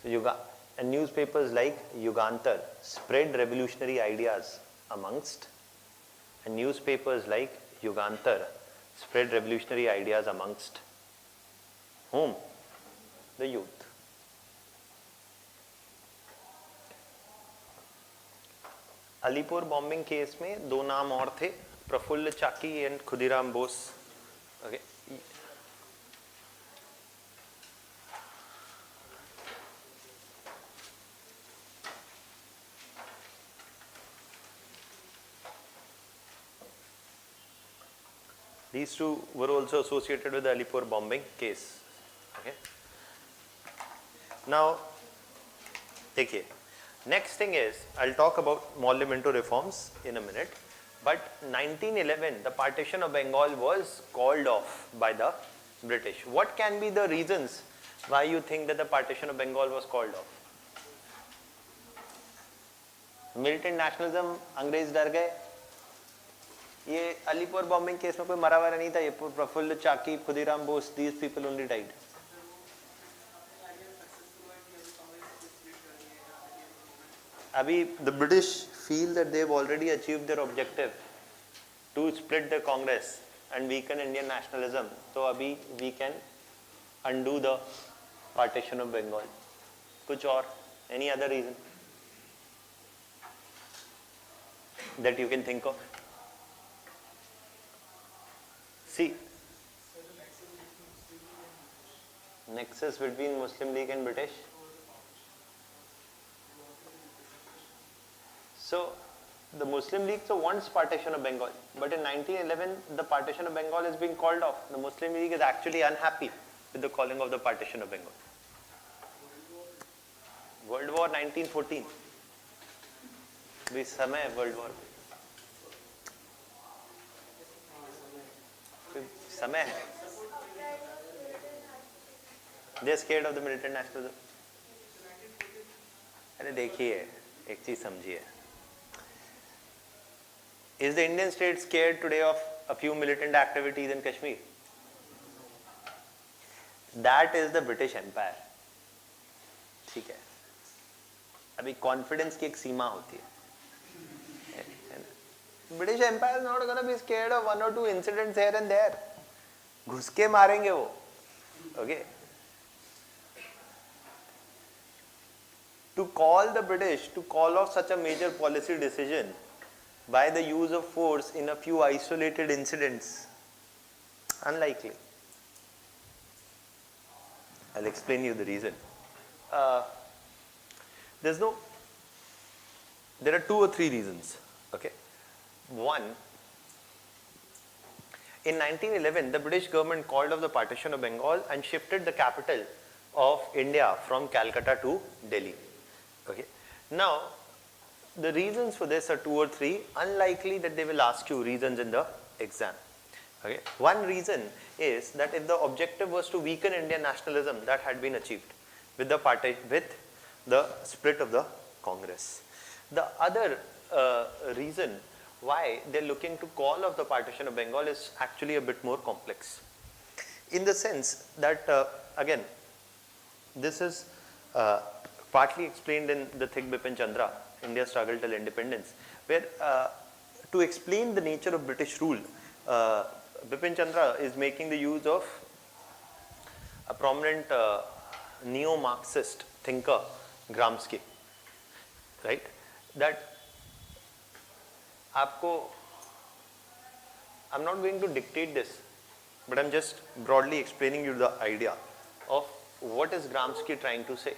So and newspapers like Yugantar spread revolutionary ideas amongst. And newspapers like Yugantar spread revolutionary ideas amongst whom? The youth. Alipur bombing case में दो नाम और थे, Prafulla Chaki and Khudiram Bose. Okay, these two were also associated with the Alipur bombing case. Okay. Now, देखिए, next thing is, I'll talk about Maulle Minto reforms in a minute. But 1911, the partition of Bengal was called off by the British. What can be the reasons why you think that the partition of Bengal was called off? Militant nationalism, अंग्रेज डर गए. ये Alipur bombing case में कोई मरा वरा नहीं था. ये प्रफुल्ल चाकी, Khudiram Bose, these people only died. अभी the British feel that they've already achieved their objective to split the Congress and weaken Indian nationalism. So अभी we can undo the partition of Bengal. कुछ और? Any other reason that you can think of? See, nexus between Muslim League and British. So, the Muslim League wants partition of Bengal, but in 1911, the partition of Bengal is being called off. The Muslim League is actually unhappy with the calling of the partition of Bengal. World War 1914. This समय है World War. समय है. They are scared of the militant nationalism. अरे देखिए, एक चीज समझिए. Is the Indian state scared today of a few militant activities in Kashmir? That is the British Empire. ठीक है. अभी कॉन्फिडेंस की एक सीमा होती है. British Empire is not going to be scared of one or two incidents here and there. घुस के मारेंगे वो. Okay. To call the British to call off such a major policy decision by the use of force in a few isolated incidents, unlikely. I'll explain you the reason. There are two or three reasons. Okay. One, in 1911, the British government called off the partition of Bengal and shifted the capital of India from Calcutta to Delhi. Okay. Now, the reasons for this are two or three. Unlikely that they will ask you reasons in the exam. Okay. One reason is that if the objective was to weaken Indian nationalism, that had been achieved with the split of the Congress. The other reason why they're looking to call off the partition of Bengal is actually a bit more complex. In the sense that, again, this is partly explained in the Thik Bipin Chandra, India's Struggle Till Independence, where to explain the nature of British rule, Bipin Chandra is making the use of a prominent neo-Marxist thinker, Gramsci, right? That I'm not going to dictate this, but I'm just broadly explaining you the idea of what is Gramsci trying to say.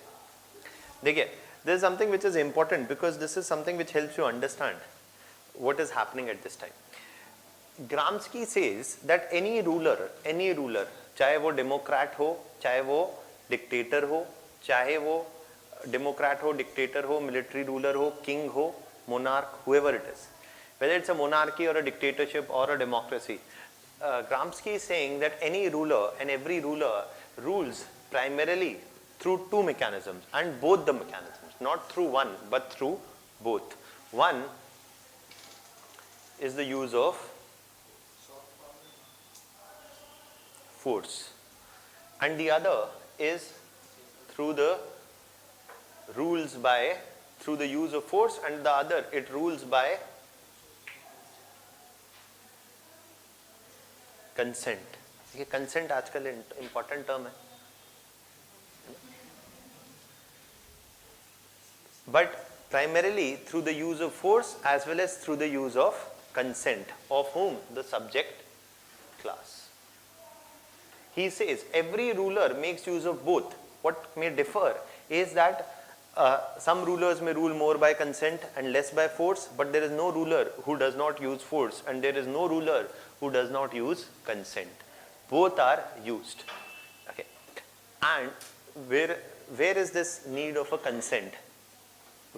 देखिए, There is something which is important because this is something which helps you understand what is happening at this time. Gramsci says that any ruler, चाहे वो Democrat हो, चाहे वो dictator हो, चाहे वो Democrat हो, डिक्टेटर हो, मिलिट्री रूलर हो, किंग हो, monarch, whoever it is, whether it's a monarchy or a dictatorship or a democracy, Gramsci is saying that any ruler and every ruler rules primarily through two mechanisms, and both the mechanisms, not through one but through both. One is the use of force, and the other is through the through the use of force, and the other it rules by consent. ये consent आजकल important term है, but primarily through the use of force as well as through the use of consent of whom? The subject class. He says every ruler makes use of both. What may differ is that some rulers may rule more by consent and less by force, but there is no ruler who does not use force, and there is no ruler who does not use consent. Both are used. Okay. And where is this need of a consent?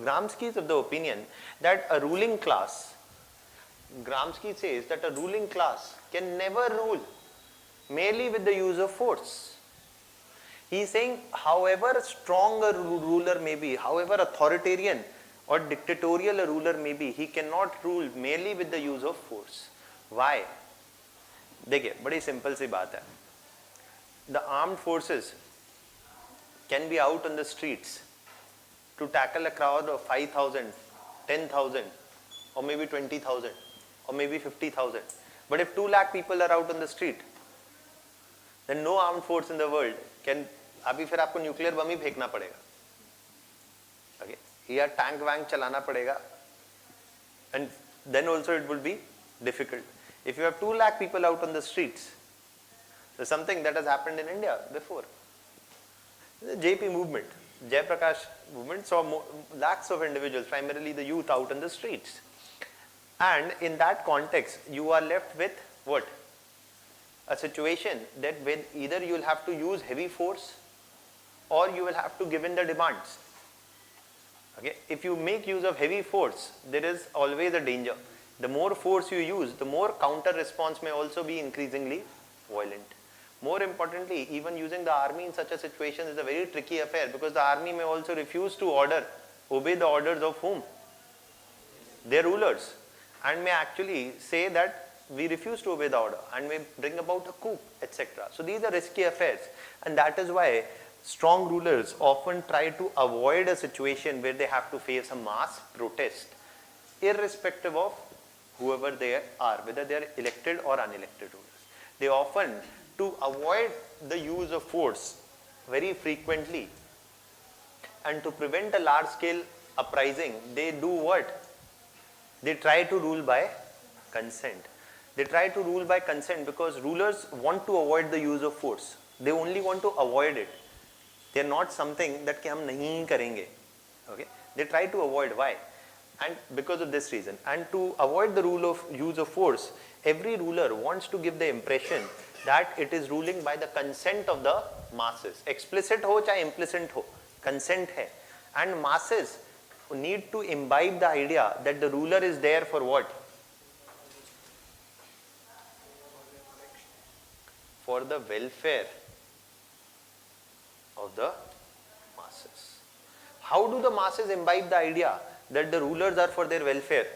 Gramsci is of the opinion that a ruling class, Gramsci says that a ruling class can never rule merely with the use of force. He is saying however strong a ruler may be, however authoritarian or dictatorial a ruler may be, he cannot rule merely with the use of force. Why? देखिए बड़ी simple सी बात है. The armed forces can be out on the streets to tackle a crowd of 5,000, 10,000 or maybe 20,000 or maybe 50,000. But if 2 lakh people are out on the street, then no armed force in the world can. अभी फिर आपको nuclear bomb ही फेंकना पड़ेगा, okay? या tank वैंक चलाना पड़ेगा, and then also it will be difficult. If you have 2 lakh people out on the streets, there's something that has happened in India before. The JP movement, Jayaprakash movement saw lakhs of individuals, primarily the youth, out on the streets. And in that context, you are left with what? A situation that when either you will have to use heavy force or you will have to give in the demands. Okay? If you make use of heavy force, there is always a danger. The more force you use, the more counter response may also be increasingly violent. More importantly, even using the army in such a situation is a very tricky affair, because the army may also refuse to obey the orders of whom? Their rulers, and may actually say that we refuse to obey the order and may bring about a coup, etc. So these are risky affairs, and that is why strong rulers often try to avoid a situation where they have to face a mass protest, irrespective of whoever they are, whether they are elected or unelected rulers. They often, to avoid the use of force very frequently and to prevent a large scale uprising, they do what? They try to rule by consent. They try to rule by consent because rulers want to avoid the use of force. They only want to avoid it. They are not something that कि हम नहीं करेंगे. Okay? They try to avoid. Why? And because of this reason. And to avoid the rule of use of force, every ruler wants to give the impression that it is ruling by the consent of the masses. Explicit हो चाहे implicit हो, consent है. And masses need to imbibe the idea that the ruler is there for what? For the welfare of the masses. How do the masses imbibe the idea that the rulers are for their welfare?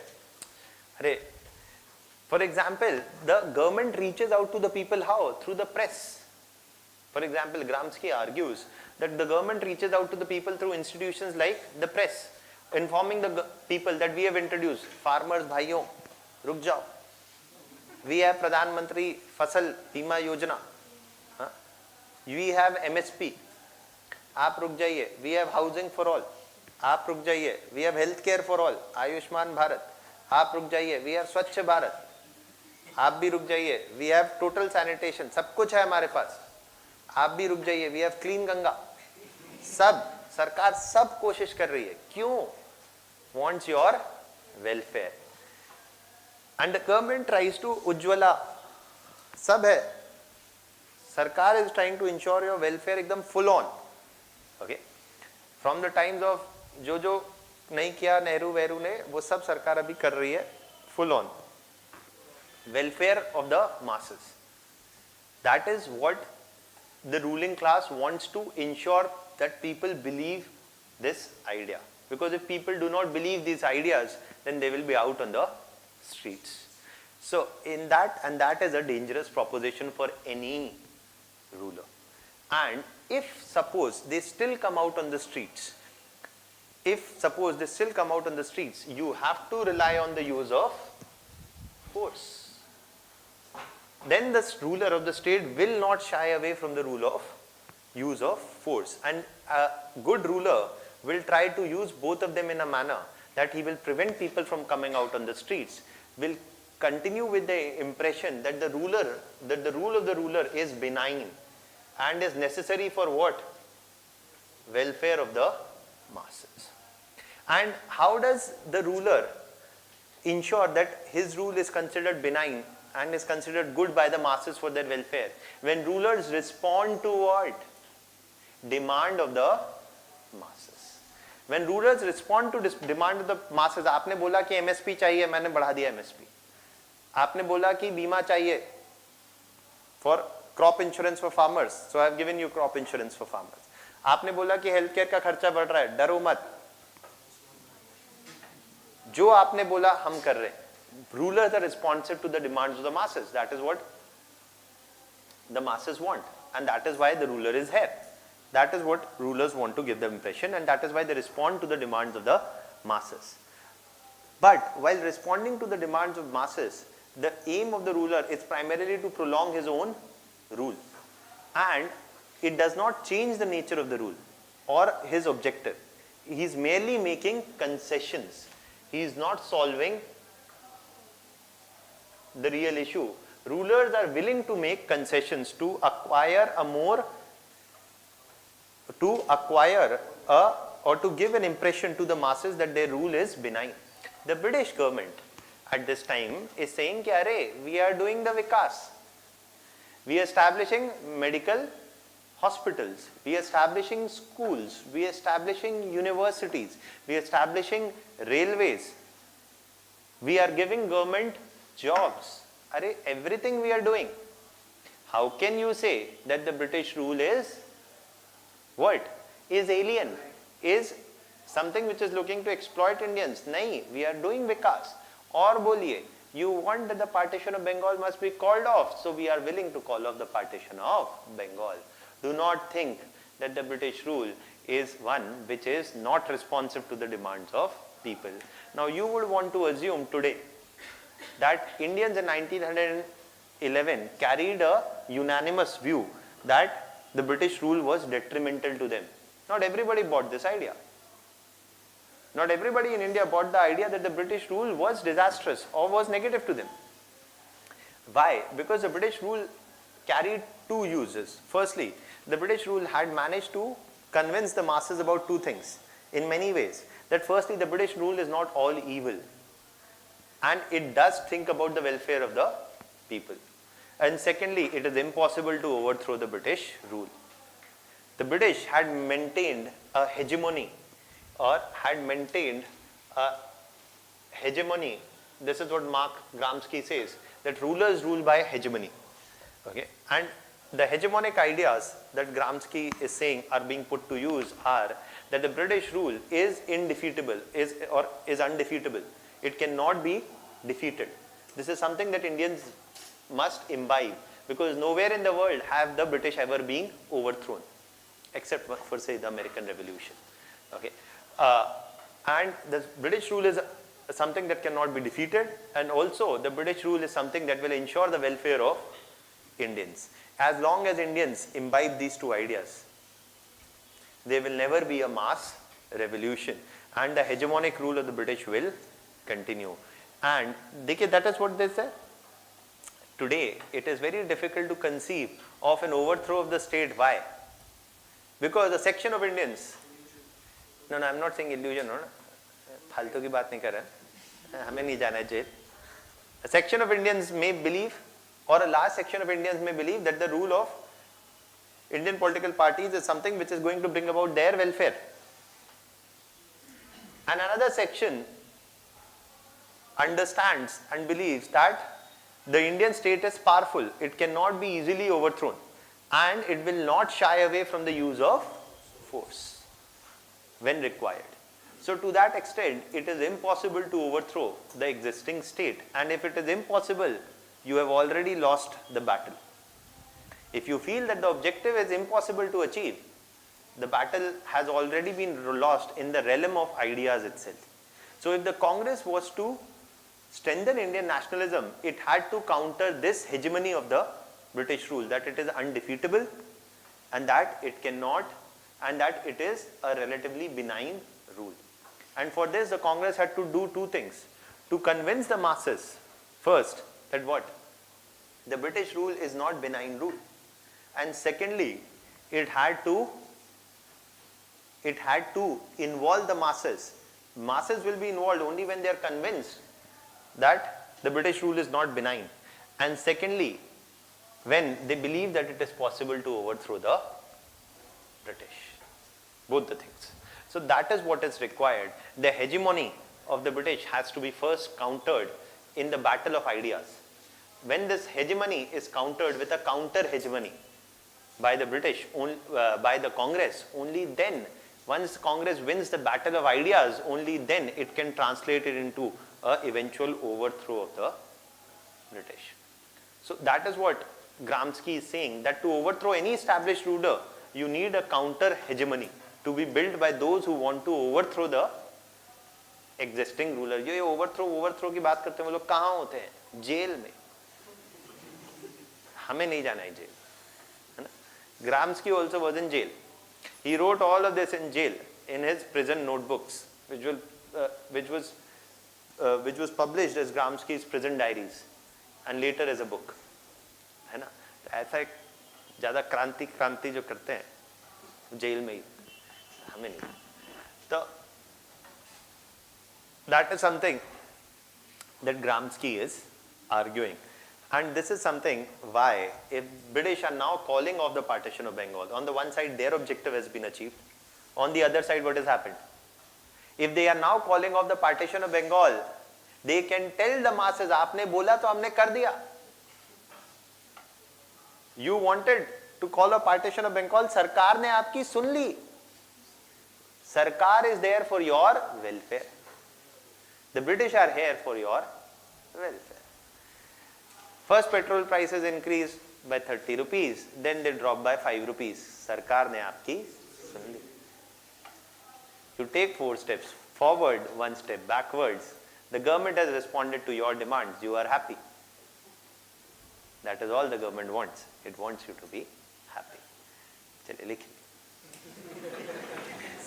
For example, the government reaches out to the people how? Through the press. For example, Gramsci argues that the government reaches out to the people through institutions like the press, informing the people that we have introduced farmers bhaiyon, ruk jao. We have Pradhan Mantri Fasal Bima Yojana. We have MSP. आप रुक जाइए. We have housing for all. आप रुक जाइए. We have health care for all. Ayushman Bharat. आप रुक जाइए. We have स्वच्छ भारत. आप भी रुक जाइए. We have total sanitation. सब कुछ है हमारे पास. आप भी रुक जाइए. We have clean Ganga. सब सरकार सब कोशिश कर रही है, क्यों? Wants your welfare. And the government tries to Ujjwala, सब है, सरकार is trying to ensure your welfare एकदम full on. Okay? From the times of जो जो नहीं किया नेहरू वेरू ने, वो सब सरकार अभी कर रही है full on. Welfare of the masses. That is what the ruling class wants to ensure, that people believe this idea. Because if people do not believe these ideas, then they will be out on the streets. So in that, and that is a dangerous proposition for any ruler. And if suppose they still come out on the streets, you have to rely on the use of force. Then the ruler of the state will not shy away from the use of force. And a good ruler will try to use both of them in a manner that he will prevent people from coming out on the streets, will continue with the impression that the rule of the ruler is benign and is necessary for what? Welfare of the masses. And how does the ruler ensure that his rule is considered benign and is considered good by the masses for their welfare? When rulers respond to what? Demand of the masses. When rulers respond to this demand of the masses, आपने बोला कि MSP चाहिए, मैंने बढ़ा दिया MSP. आपने बोला कि बीमा चाहिए for crop insurance for farmers, so I have given you crop insurance for farmers. आपने बोला कि हेल्थ केयर का खर्चा बढ़ रहा है, डरो मत, जो आपने बोला हम कर रहे हैं. Rulers are responsive to the demands of the masses. That is what the masses want, and that is why the ruler is here. That is what rulers want to give the impression, and that is why they respond to the demands of the masses. But while responding to the demands of masses, the aim of the ruler is primarily to prolong his own rule, and it does not change the nature of the rule or his objective. He is merely making concessions. He is not solving the real issue. Rulers are willing to make concessions to acquire or to give an impression to the masses that their rule is benign. The British government at this time is saying, we are doing the vikas. We are establishing medical hospitals, we are establishing schools, we are establishing universities, we are establishing railways, we are giving government jobs. Everything we are doing. How can you say that the British rule is what? Is alien? Is something which is looking to exploit Indians? Nahi, we are doing vikas. Or boliye, you want that the partition of Bengal must be called off, so we are willing to call off the partition of Bengal. Do not think that the British rule is one which is not responsive to the demands of people. Now you would want to assume today that Indians in 1911 carried a unanimous view that the British rule was detrimental to them. Not everybody bought this idea. Not everybody in India bought the idea that the British rule was disastrous or was negative to them. Why? Because the British rule carried two uses. Firstly, the British rule had managed to convince the masses about two things in many ways. That firstly, the British rule is not all evil, and it does think about the welfare of the people. And secondly, it is impossible to overthrow the British rule. The British had maintained a hegemony, or had maintained a hegemony. This is what Mark Gramsci says, that rulers rule by hegemony. Okay? And the hegemonic ideas that Gramsci is saying are being put to use are that the British rule is undefeatable. It cannot be defeated. This is something that Indians must imbibe, because nowhere in the world have the British ever been overthrown, except for say the American Revolution. Okay, and the British rule is something that cannot be defeated, and also the British rule is something that will ensure the welfare of Indians. As long as Indians imbibe these two ideas, there will never be a mass revolution, and the hegemonic rule of the British will continue. And that is what they say. Today, it is very difficult to conceive of an overthrow of the state. Why? Because a section of Indians No, no, I'm not saying illusion. No, फालतू की बात नहीं कर रहे हैं, हमें नहीं जाना है jail. A section of Indians may believe, or a large section of Indians may believe that the rule of Indian political parties is something which is going to bring about their welfare. And another section understands and believes that the Indian state is powerful, it cannot be easily overthrown, and it will not shy away from the use of force when required. So to that extent, it is impossible to overthrow the existing state, and if it is impossible, you have already lost the battle. If you feel that the objective is impossible to achieve, the battle has already been lost in the realm of ideas itself. So if the Congress was to strengthen Indian nationalism, it had to counter this hegemony of the British rule, that it is undefeatable and that it cannot, and that it is a relatively benign rule. And for this, the Congress had to do two things. To convince the masses, first, that what? The British rule is not benign rule. And secondly, it had to involve the masses. Masses will be involved only when they are convinced that the British rule is not benign. And secondly, when they believe that it is possible to overthrow the British. Both the things. So that is what is required. The hegemony of the British has to be first countered in the battle of ideas. When this hegemony is countered with a counter hegemony by the British, by the Congress, only then, once Congress wins the battle of ideas, only then it can translate it into an eventual overthrow of the British. So that is what Gramsci is saying, that to overthrow any established ruler, you need a counter hegemony to be built by those who want to overthrow the existing ruler. ये overthrow की बात करते हैं, वो लोग कहाँ होते हैं? जेल में. हमें नहीं जाना है जेल, है ना? Gramsci also was in jail. He wrote all of this in jail in his prison notebooks, which was published as Gramsci's prison diaries and later as a book, है ना? तो ऐसा एक ज़्यादा क्रांति जो करते हैं जेल में ही, हमें नहीं. तो that is something that Gramsci is arguing. And this is something why, if British are now calling off the partition of Bengal, on the one side their objective has been achieved, on the other side what has happened? If they are now calling off the partition of Bengal, they can tell the masses, आपने बोला तो हमने कर दिया. You wanted to call a partition of Bengal, सरकार ने आपकी सुन ली. Sarkar is there for your welfare. The British are here for your welfare. First petrol prices increased by 30 rupees, then they dropped by 5 rupees. Sarkar ne aapki sun li. You take 4 steps forward, 1 step backwards. The government has responded to your demands. You are happy. That is all the government wants. It wants you to be happy. Chale likh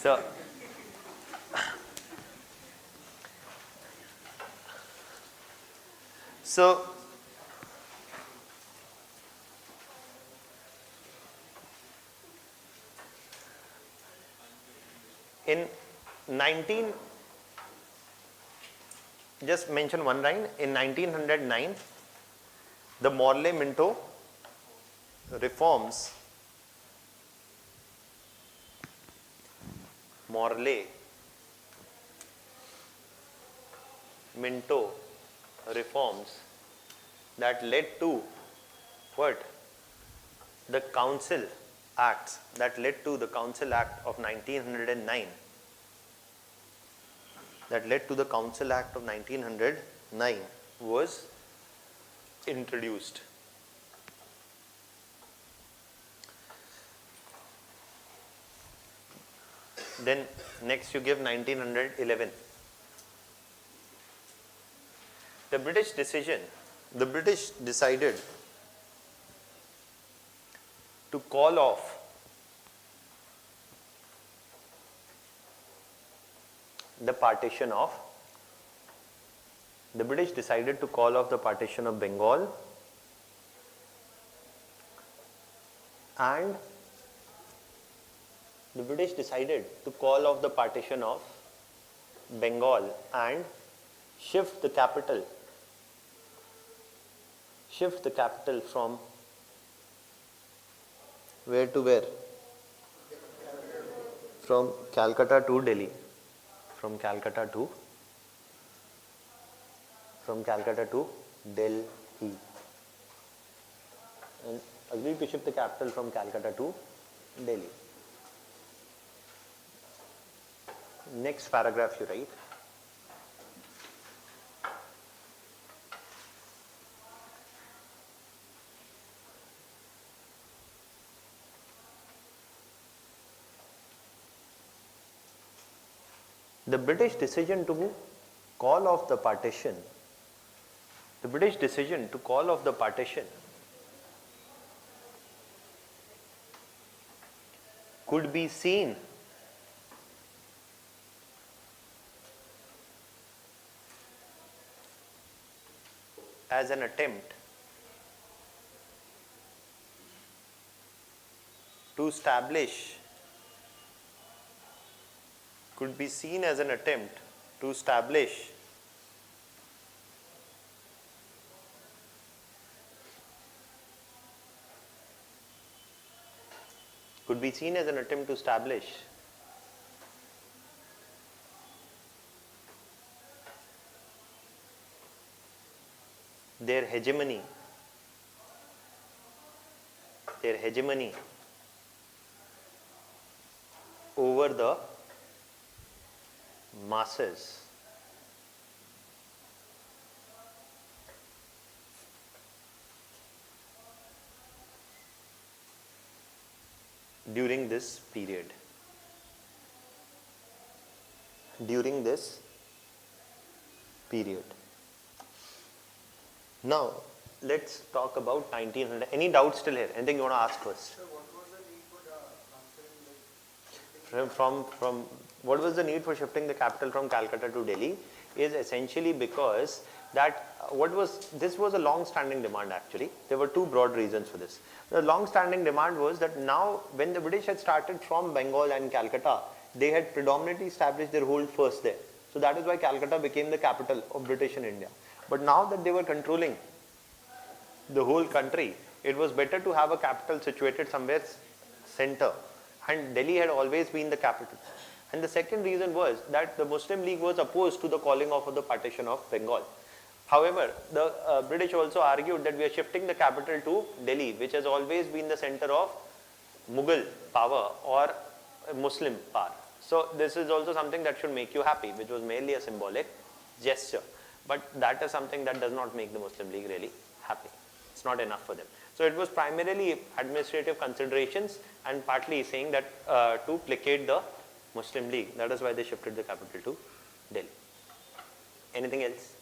liye. So, in 19, just mention one line, in 1909, the Morley-Minto reforms, Morley-Minto reforms that led to what? The Council Acts, that led to the Council Act of 1909. That led to the Council Act of 1909 was introduced. Then next you give 1911. The British decided to call off the partition of Bengal and the British decided to call off the partition of Bengal and shift the capital from where to where? From Calcutta to Delhi. From Calcutta to Delhi. And agreed to shift the capital from Calcutta to Delhi. Next paragraph you write. The British decision to call off the partition could be seen as an attempt to establish their hegemony over the masses during this period. Now, let's talk about 1900. Any doubts still here? Anything you want to ask first? So what was the need for transferring What was the need for shifting the capital from Calcutta to Delhi is essentially because this was a long-standing demand actually. There were two broad reasons for this. The long-standing demand was that now when the British had started from Bengal and Calcutta, they had predominantly established their hold first there. So that is why Calcutta became the capital of British in India. But now that they were controlling the whole country, it was better to have a capital situated somewhere center. And Delhi had always been the capital. And the second reason was that the Muslim League was opposed to the calling off of the partition of Bengal. However, the British also argued that we are shifting the capital to Delhi, which has always been the center of Mughal power or Muslim power. So this is also something that should make you happy, which was merely a symbolic gesture. But that is something that does not make the Muslim League really happy. It's not enough for them. So it was primarily administrative considerations and partly saying that to placate the Muslim League. That is why they shifted the capital to Delhi. Anything else?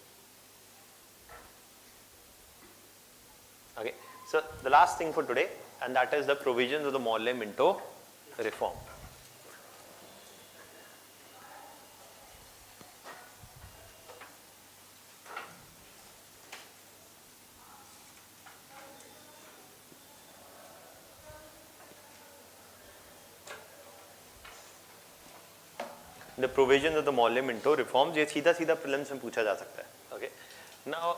Okay. So the last thing for today, and that is the provisions of the Morley Minto reform. The provisions of the Morley Minto reforms, ये सीधा सीधा prelims में पूछा जा सकता है. Okay. Now,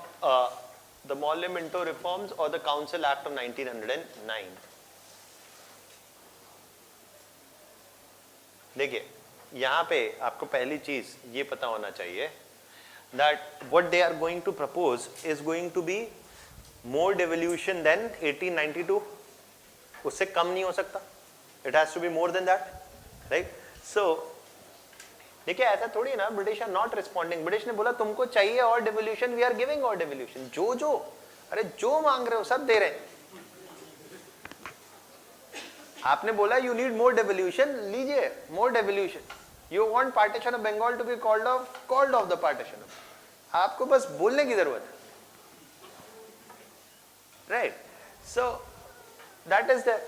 the Morley Minto reforms or the Council Act of 1909. देखिए, यहाँ पे आपको पहली चीज ये पता होना चाहिए that what they are going to propose is going to be more devolution than 1892. उससे कम नहीं हो सकता. It has to be more than that, right? So देखिए ऐसा थोड़ी है ना, British are not responding. British ने बोला तुमको चाहिए और डिवोल्यूशन, वी आर गिविंग और डिवोल्यूशन. जो मांग रहे हो सब दे रहे हैं. आपने बोला यू नीड मोर डिवोल्यूशन, लीजिए more devolution. You want partition of Bengal to be called off the partition. आपको बस बोलने की जरूरत है, right? So that is the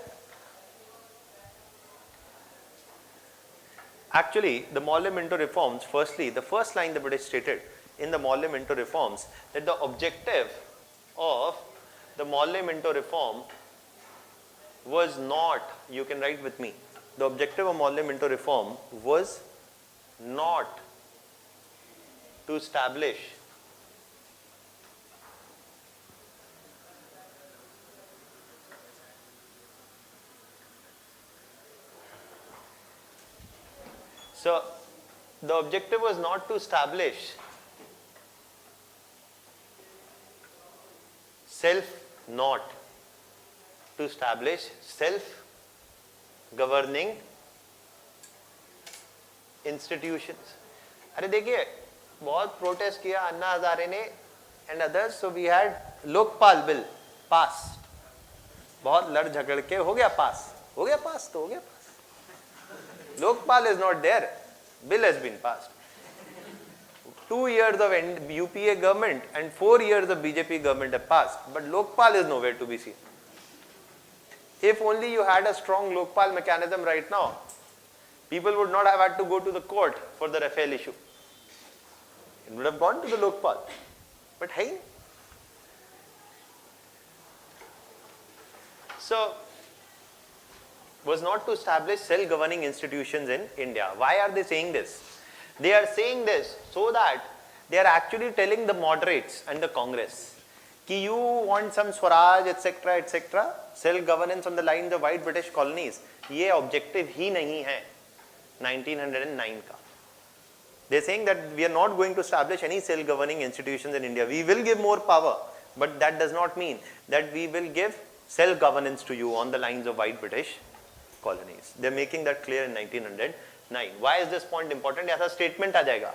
actually, the Morley Minto reforms, firstly, the first line the British stated in the Morley Minto reforms that the objective of the Morley Minto reform was not, you can write with me, the objective of Mauldin Minto reform was not to establish so the objective was not to establish not to establish self-governing institutions. अरे देखिए बहुत protest किया अन्ना हजारे ने and others, so we had Lokpal bill pass, बहुत लड़ झगड़ के हो गया पास तो हो गया pass. Lokpal is not there, bill has been passed. 2 years of UPA government and 4 years of BJP government have passed, but Lokpal is nowhere to be seen. If only you had a strong Lokpal mechanism right now, people would not have had to go to the court for the Rafale issue. It would have gone to the Lokpal. But hey, so was not to establish self-governing institutions in India. Why are they saying this? They are saying this so that they are actually telling the moderates and the Congress कि you want some Swaraj etc etc, self-governance on the lines of white British colonies. ये objective ही नहीं है 1909 का. They are saying that we are not going to establish any self-governing institutions in India. We will give more power, but that does not mean that we will give self-governance to you on the lines of white British colonies. They are making that clear in 1909. Why is this point important? ऐसा statement आ जाएगा.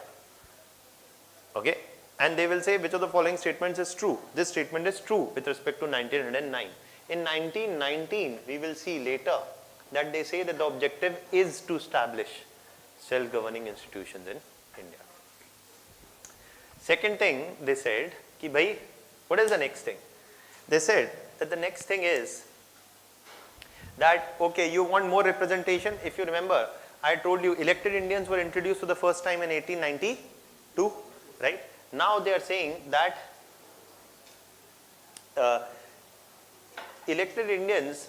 Okay, and they will say which of the following statements is true. This statement is true with respect to 1909. In 1919, we will see later that they say that the objective is to establish self-governing institutions in India. Second thing they said कि भाई, what is the next thing? They said that the next thing is that okay, you want more representation. If you remember, I told you elected Indians were introduced for the first time in 1892, right? Now they are saying that elected Indians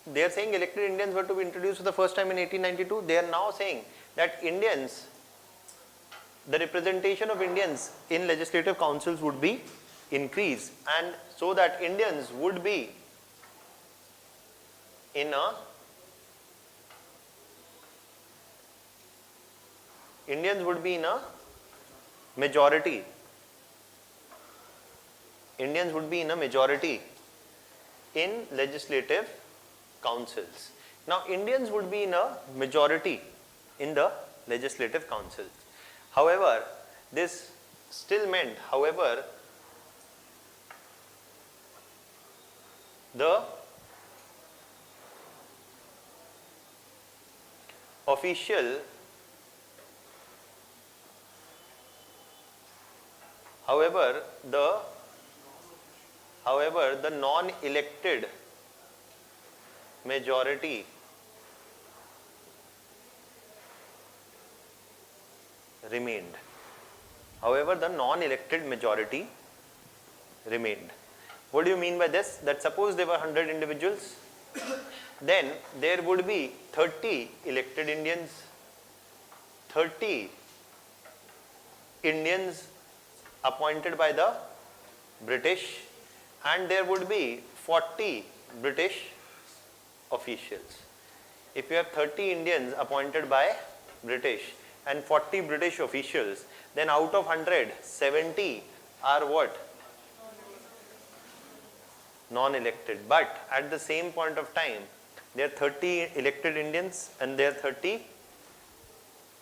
were to be introduced for the first time in 1892. They are now saying that Indians, the representation of Indians in legislative councils would be increased, and so that Indians would be in a majority. Indians would be in a majority in legislative councils. Now, Indians would be in a majority in the legislative councils. However, this still meant, however, the official, however, the non-elected majority remained. However, the non-elected majority remained. What do you mean by this? That suppose there were 100 individuals, then there would be 30 elected Indians, 30 Indians appointed by the British, and there would be 40 British officials. If you have 30 Indians appointed by British and 40 British officials, then out of 100, 70 are what? Non-elected. But at the same point of time, there are 30 elected Indians and there are 30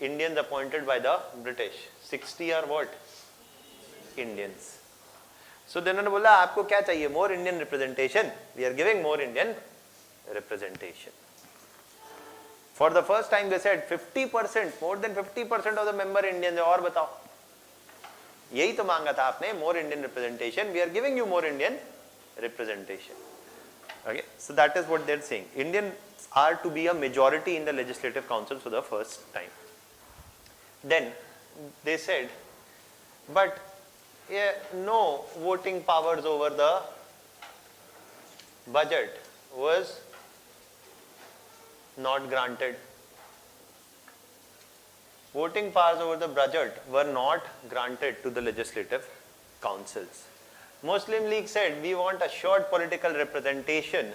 Indians appointed by the British. 60 are what? Indians. So then उन्होंने बोला आपको क्या चाहिए? More Indian representation. We are giving more Indian representation. For the first time they said 50%, more than 50% of the member Indians. और बताओ, यही तो मांगा था आपने, more Indian representation. We are giving you more Indian representation. Okay, so that is what they are saying. Indians are to be a majority in the legislative council for the first time. Then they said, but no voting powers over the budget was not granted. Voting powers over the budget were not granted to the legislative councils. Muslim League said, we want assured political representation.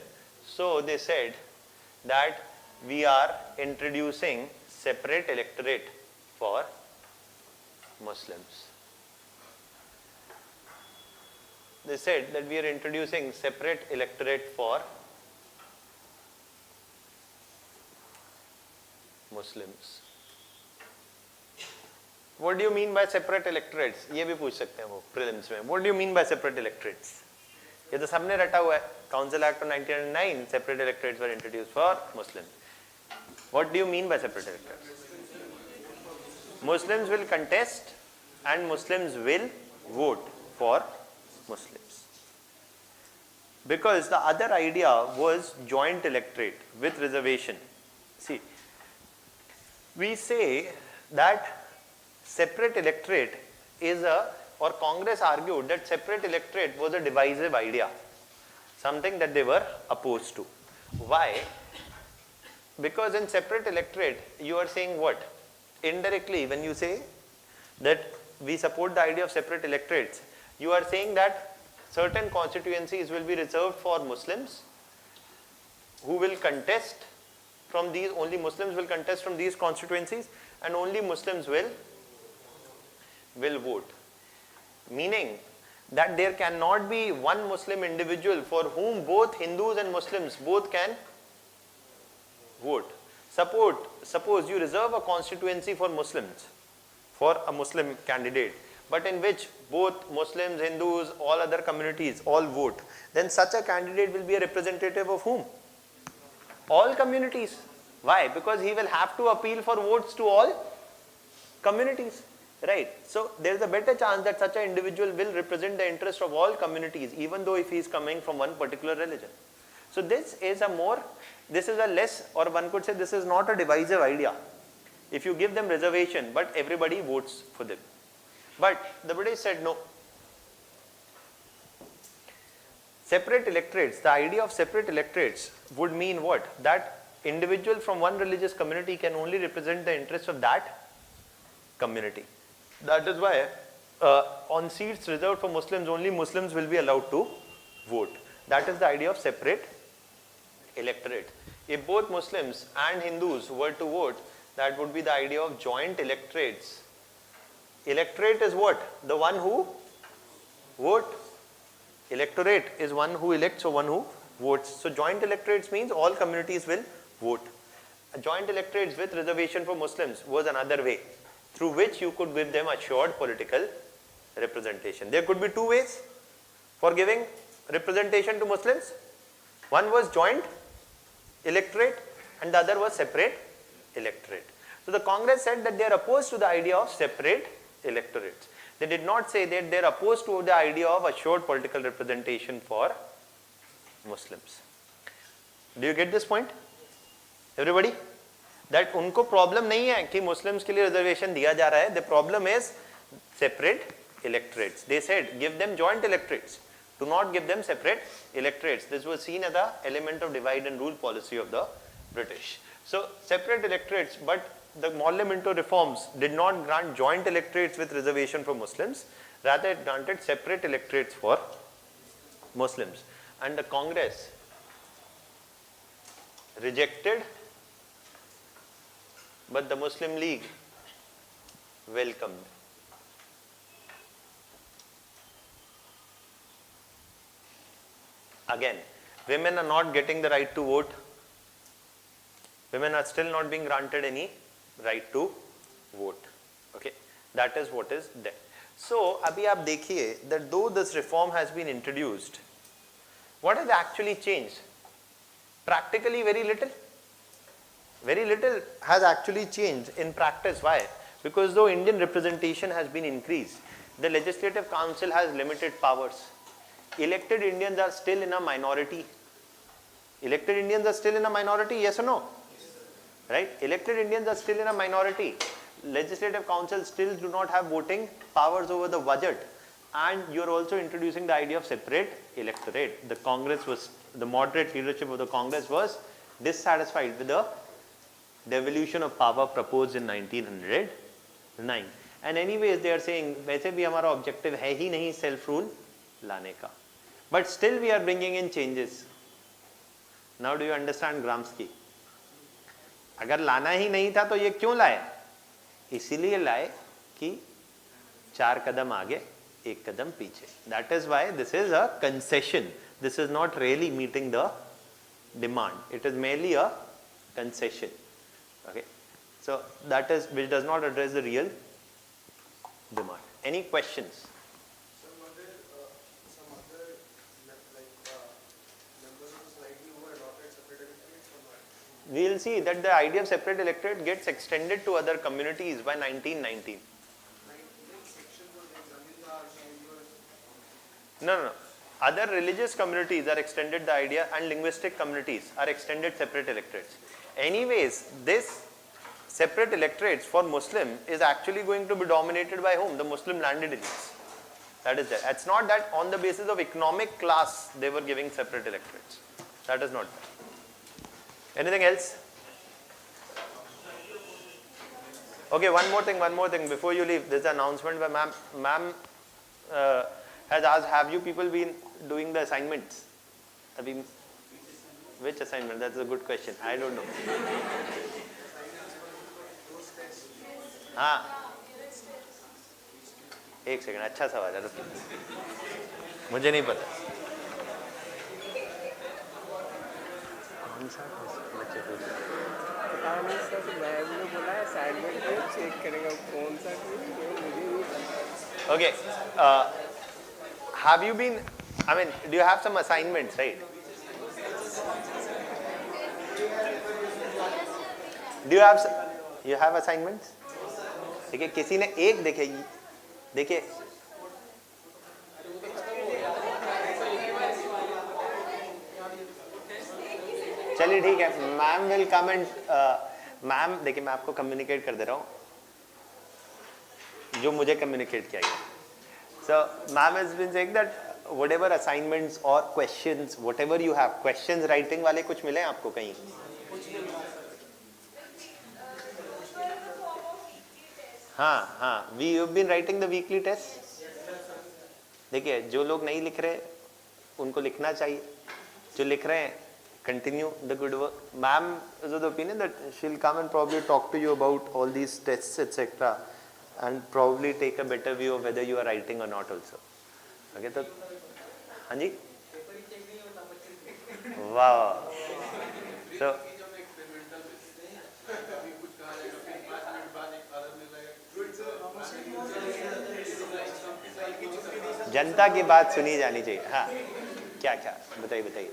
So they said that we are introducing separate electorate for Muslims. They said that we are introducing separate electorate for Muslims. What do you mean by separate electorates? ये भी पूछ सकते हैं वो prelims में. What do you mean by separate electorates? ये तो सबने रटा हुआ है. Council Act of 1909, separate electorates were introduced for Muslims. What do you mean by separate electorates? Muslims will contest and Muslims will vote for Muslims. Because the other idea was joint electorate with reservation. See, we say that separate electorate is or Congress argued that separate electorate was a divisive idea, something that they were opposed to. Why? Because in separate electorate, you are saying what? Indirectly, when you say that we support the idea of separate electorates, you are saying that certain constituencies will be reserved for Muslims who will contest from these, only Muslims will contest from these constituencies, and only Muslims will vote. Meaning that there cannot be one Muslim individual for whom both Hindus and Muslims both can vote. Suppose you reserve a constituency for Muslims, for a Muslim candidate, but in which both Muslims, Hindus, all other communities all vote, then such a candidate will be a representative of whom? All communities. Why? Because he will have to appeal for votes to all communities. Right. So there is a better chance that such an individual will represent the interest of all communities, even though if he is coming from one particular religion. So this is a less, or one could say this is not a divisive idea. If you give them reservation, but everybody votes for them. But the British said no. Separate electorates, the idea of separate electorates would mean what? That individual from one religious community can only represent the interest of that community. That is why on seats reserved for Muslims, only Muslims will be allowed to vote. That is the idea of separate electorate. If both Muslims and Hindus were to vote, that would be the idea of joint electorates. Electorate is what? The one who vote. Electorate is one who elects or one who votes. So joint electorates means all communities will vote. Joint electorates with reservation for Muslims was another way through which you could give them assured political representation. There could be two ways for giving representation to Muslims. One was joint electorate and the other was separate electorate. So the Congress said that they are opposed to the idea of separate electorates. They did not say that they are opposed to the idea of assured political representation for Muslims. Do you get this point? Everybody? That उनको problem नहीं है कि Muslims के लिए reservation दिया जा रहा है. The problem is separate electorates. They said give them joint electorates. Do not give them separate electorates. This was seen as the element of divide and rule policy of the British. So separate electorates, but the Parliamentary reforms did not grant joint electorates with reservation for Muslims. Rather, it granted separate electorates for Muslims. And the Congress rejected, but the Muslim League welcomed. Again, women are not getting the right to vote. Women are still not being granted any right to vote. Okay, that is what is there. So, abhi aap dekhiye that though this reform has been introduced, what has actually changed? Practically very little. Very little has actually changed in practice. Why? Because though Indian representation has been increased, the Legislative Council has limited powers. Elected Indians are still in a minority. Elected Indians are still in a minority, yes or no? Right? Elected Indians are still in a minority. Legislative Council still do not have voting powers over the budget. And you are also introducing the idea of separate electorate. The Congress was, the moderate leadership of the Congress was dissatisfied with the devolution of power proposed in 1909. And anyways they are saying वैसे भी हमारा objective है ही नहीं self rule लाने का, but still we are bringing in changes. Now do you understand Gramsci? अगर लाना ही नहीं था तो ये क्यों लाए? इसीलिए लाए कि 4 कदम आगे 1 कदम पीछे. That is why this is a concession. This is not really meeting the demand. It is merely a concession. Okay, so that is which does not address the real demand. Any questions? Some other members of society who adopted separate electorates or not? We will see that the idea of separate electorate gets extended to other communities by 1919. No. Other religious communities are extended the idea, and linguistic communities are extended separate electorates. Anyways, this separate electorates for Muslim is actually going to be dominated by whom? The Muslim landed elites. That is there. It's not that on the basis of economic class they were giving separate electorates. That is not there. Anything else? Okay, one more thing before you leave. There's an announcement by ma'am. Ma'am has asked, have you people been doing the assignments? Which assignment? That's a good question. I don't know. हाँ, एक second, अच्छा सवाल है, रुकिए, मुझे नहीं पता. कौन सा बच्चे पूछ रहे हैं? पता नहीं सर, मैम ने बोला असाइनमेंट में चेक करेगा कौन सा मुझे नहीं पता. Okay, have you been, I mean, do you have some assignments, right? Do you have assignments? देखिए किसी ने एक देखिए चलिए ठीक है, ma'am will come and ma'am देखिए मैं आपको कम्युनिकेट कर दे रहा हूँ जो मुझे कम्युनिकेट किया गया. So ma'am has been saying that whatever assignments और questions whatever you have, questions writing वाले कुछ मिले आपको कहीं? हाँ, we have been writing the weekly test. देखिए जो लोग नहीं लिख रहे उनको लिखना चाहिए, जो लिख रहे हैं continue the good work. Ma'am is of the opinion that she'll come and probably talk to you about all these tests etc. and probably take a better view of whether you are writing or not also. Okay, तो हाँ जी, वाह. So जनता की बात सुनी जानी चाहिए. हाँ, क्या बताइए.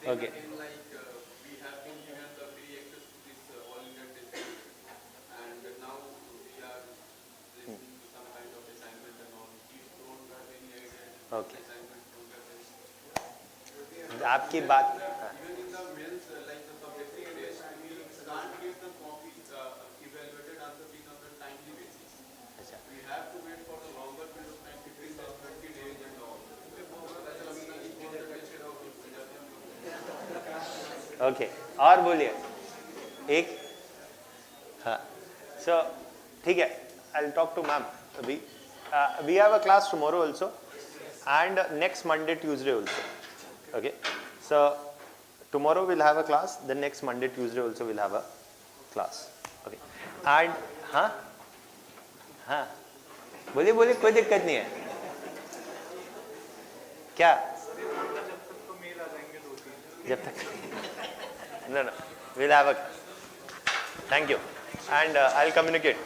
Okay. We have been given the free access to this all India test, and now we are listening to some kind of assignment and all. We don't have any idea. Okay. Assignment from the test. आपकी बात. Even in the mails, like the subjective test, we can't get the copy evaluated answer in on the timely basis. अच्छा. We have to wait for the longer period of time, 15 days, 20 days and all. Okay, और बोलिए एक. हाँ, so ठीक है, I will talk to ma'am. We have a class tomorrow also and next Monday Tuesday also. Okay, so tomorrow will have a class, the next Monday Tuesday also will have a class. Okay, and हाँ बोलिए, कोई दिक्कत नहीं है. क्या जब तक no, we'll have a, thank you, and I'll communicate.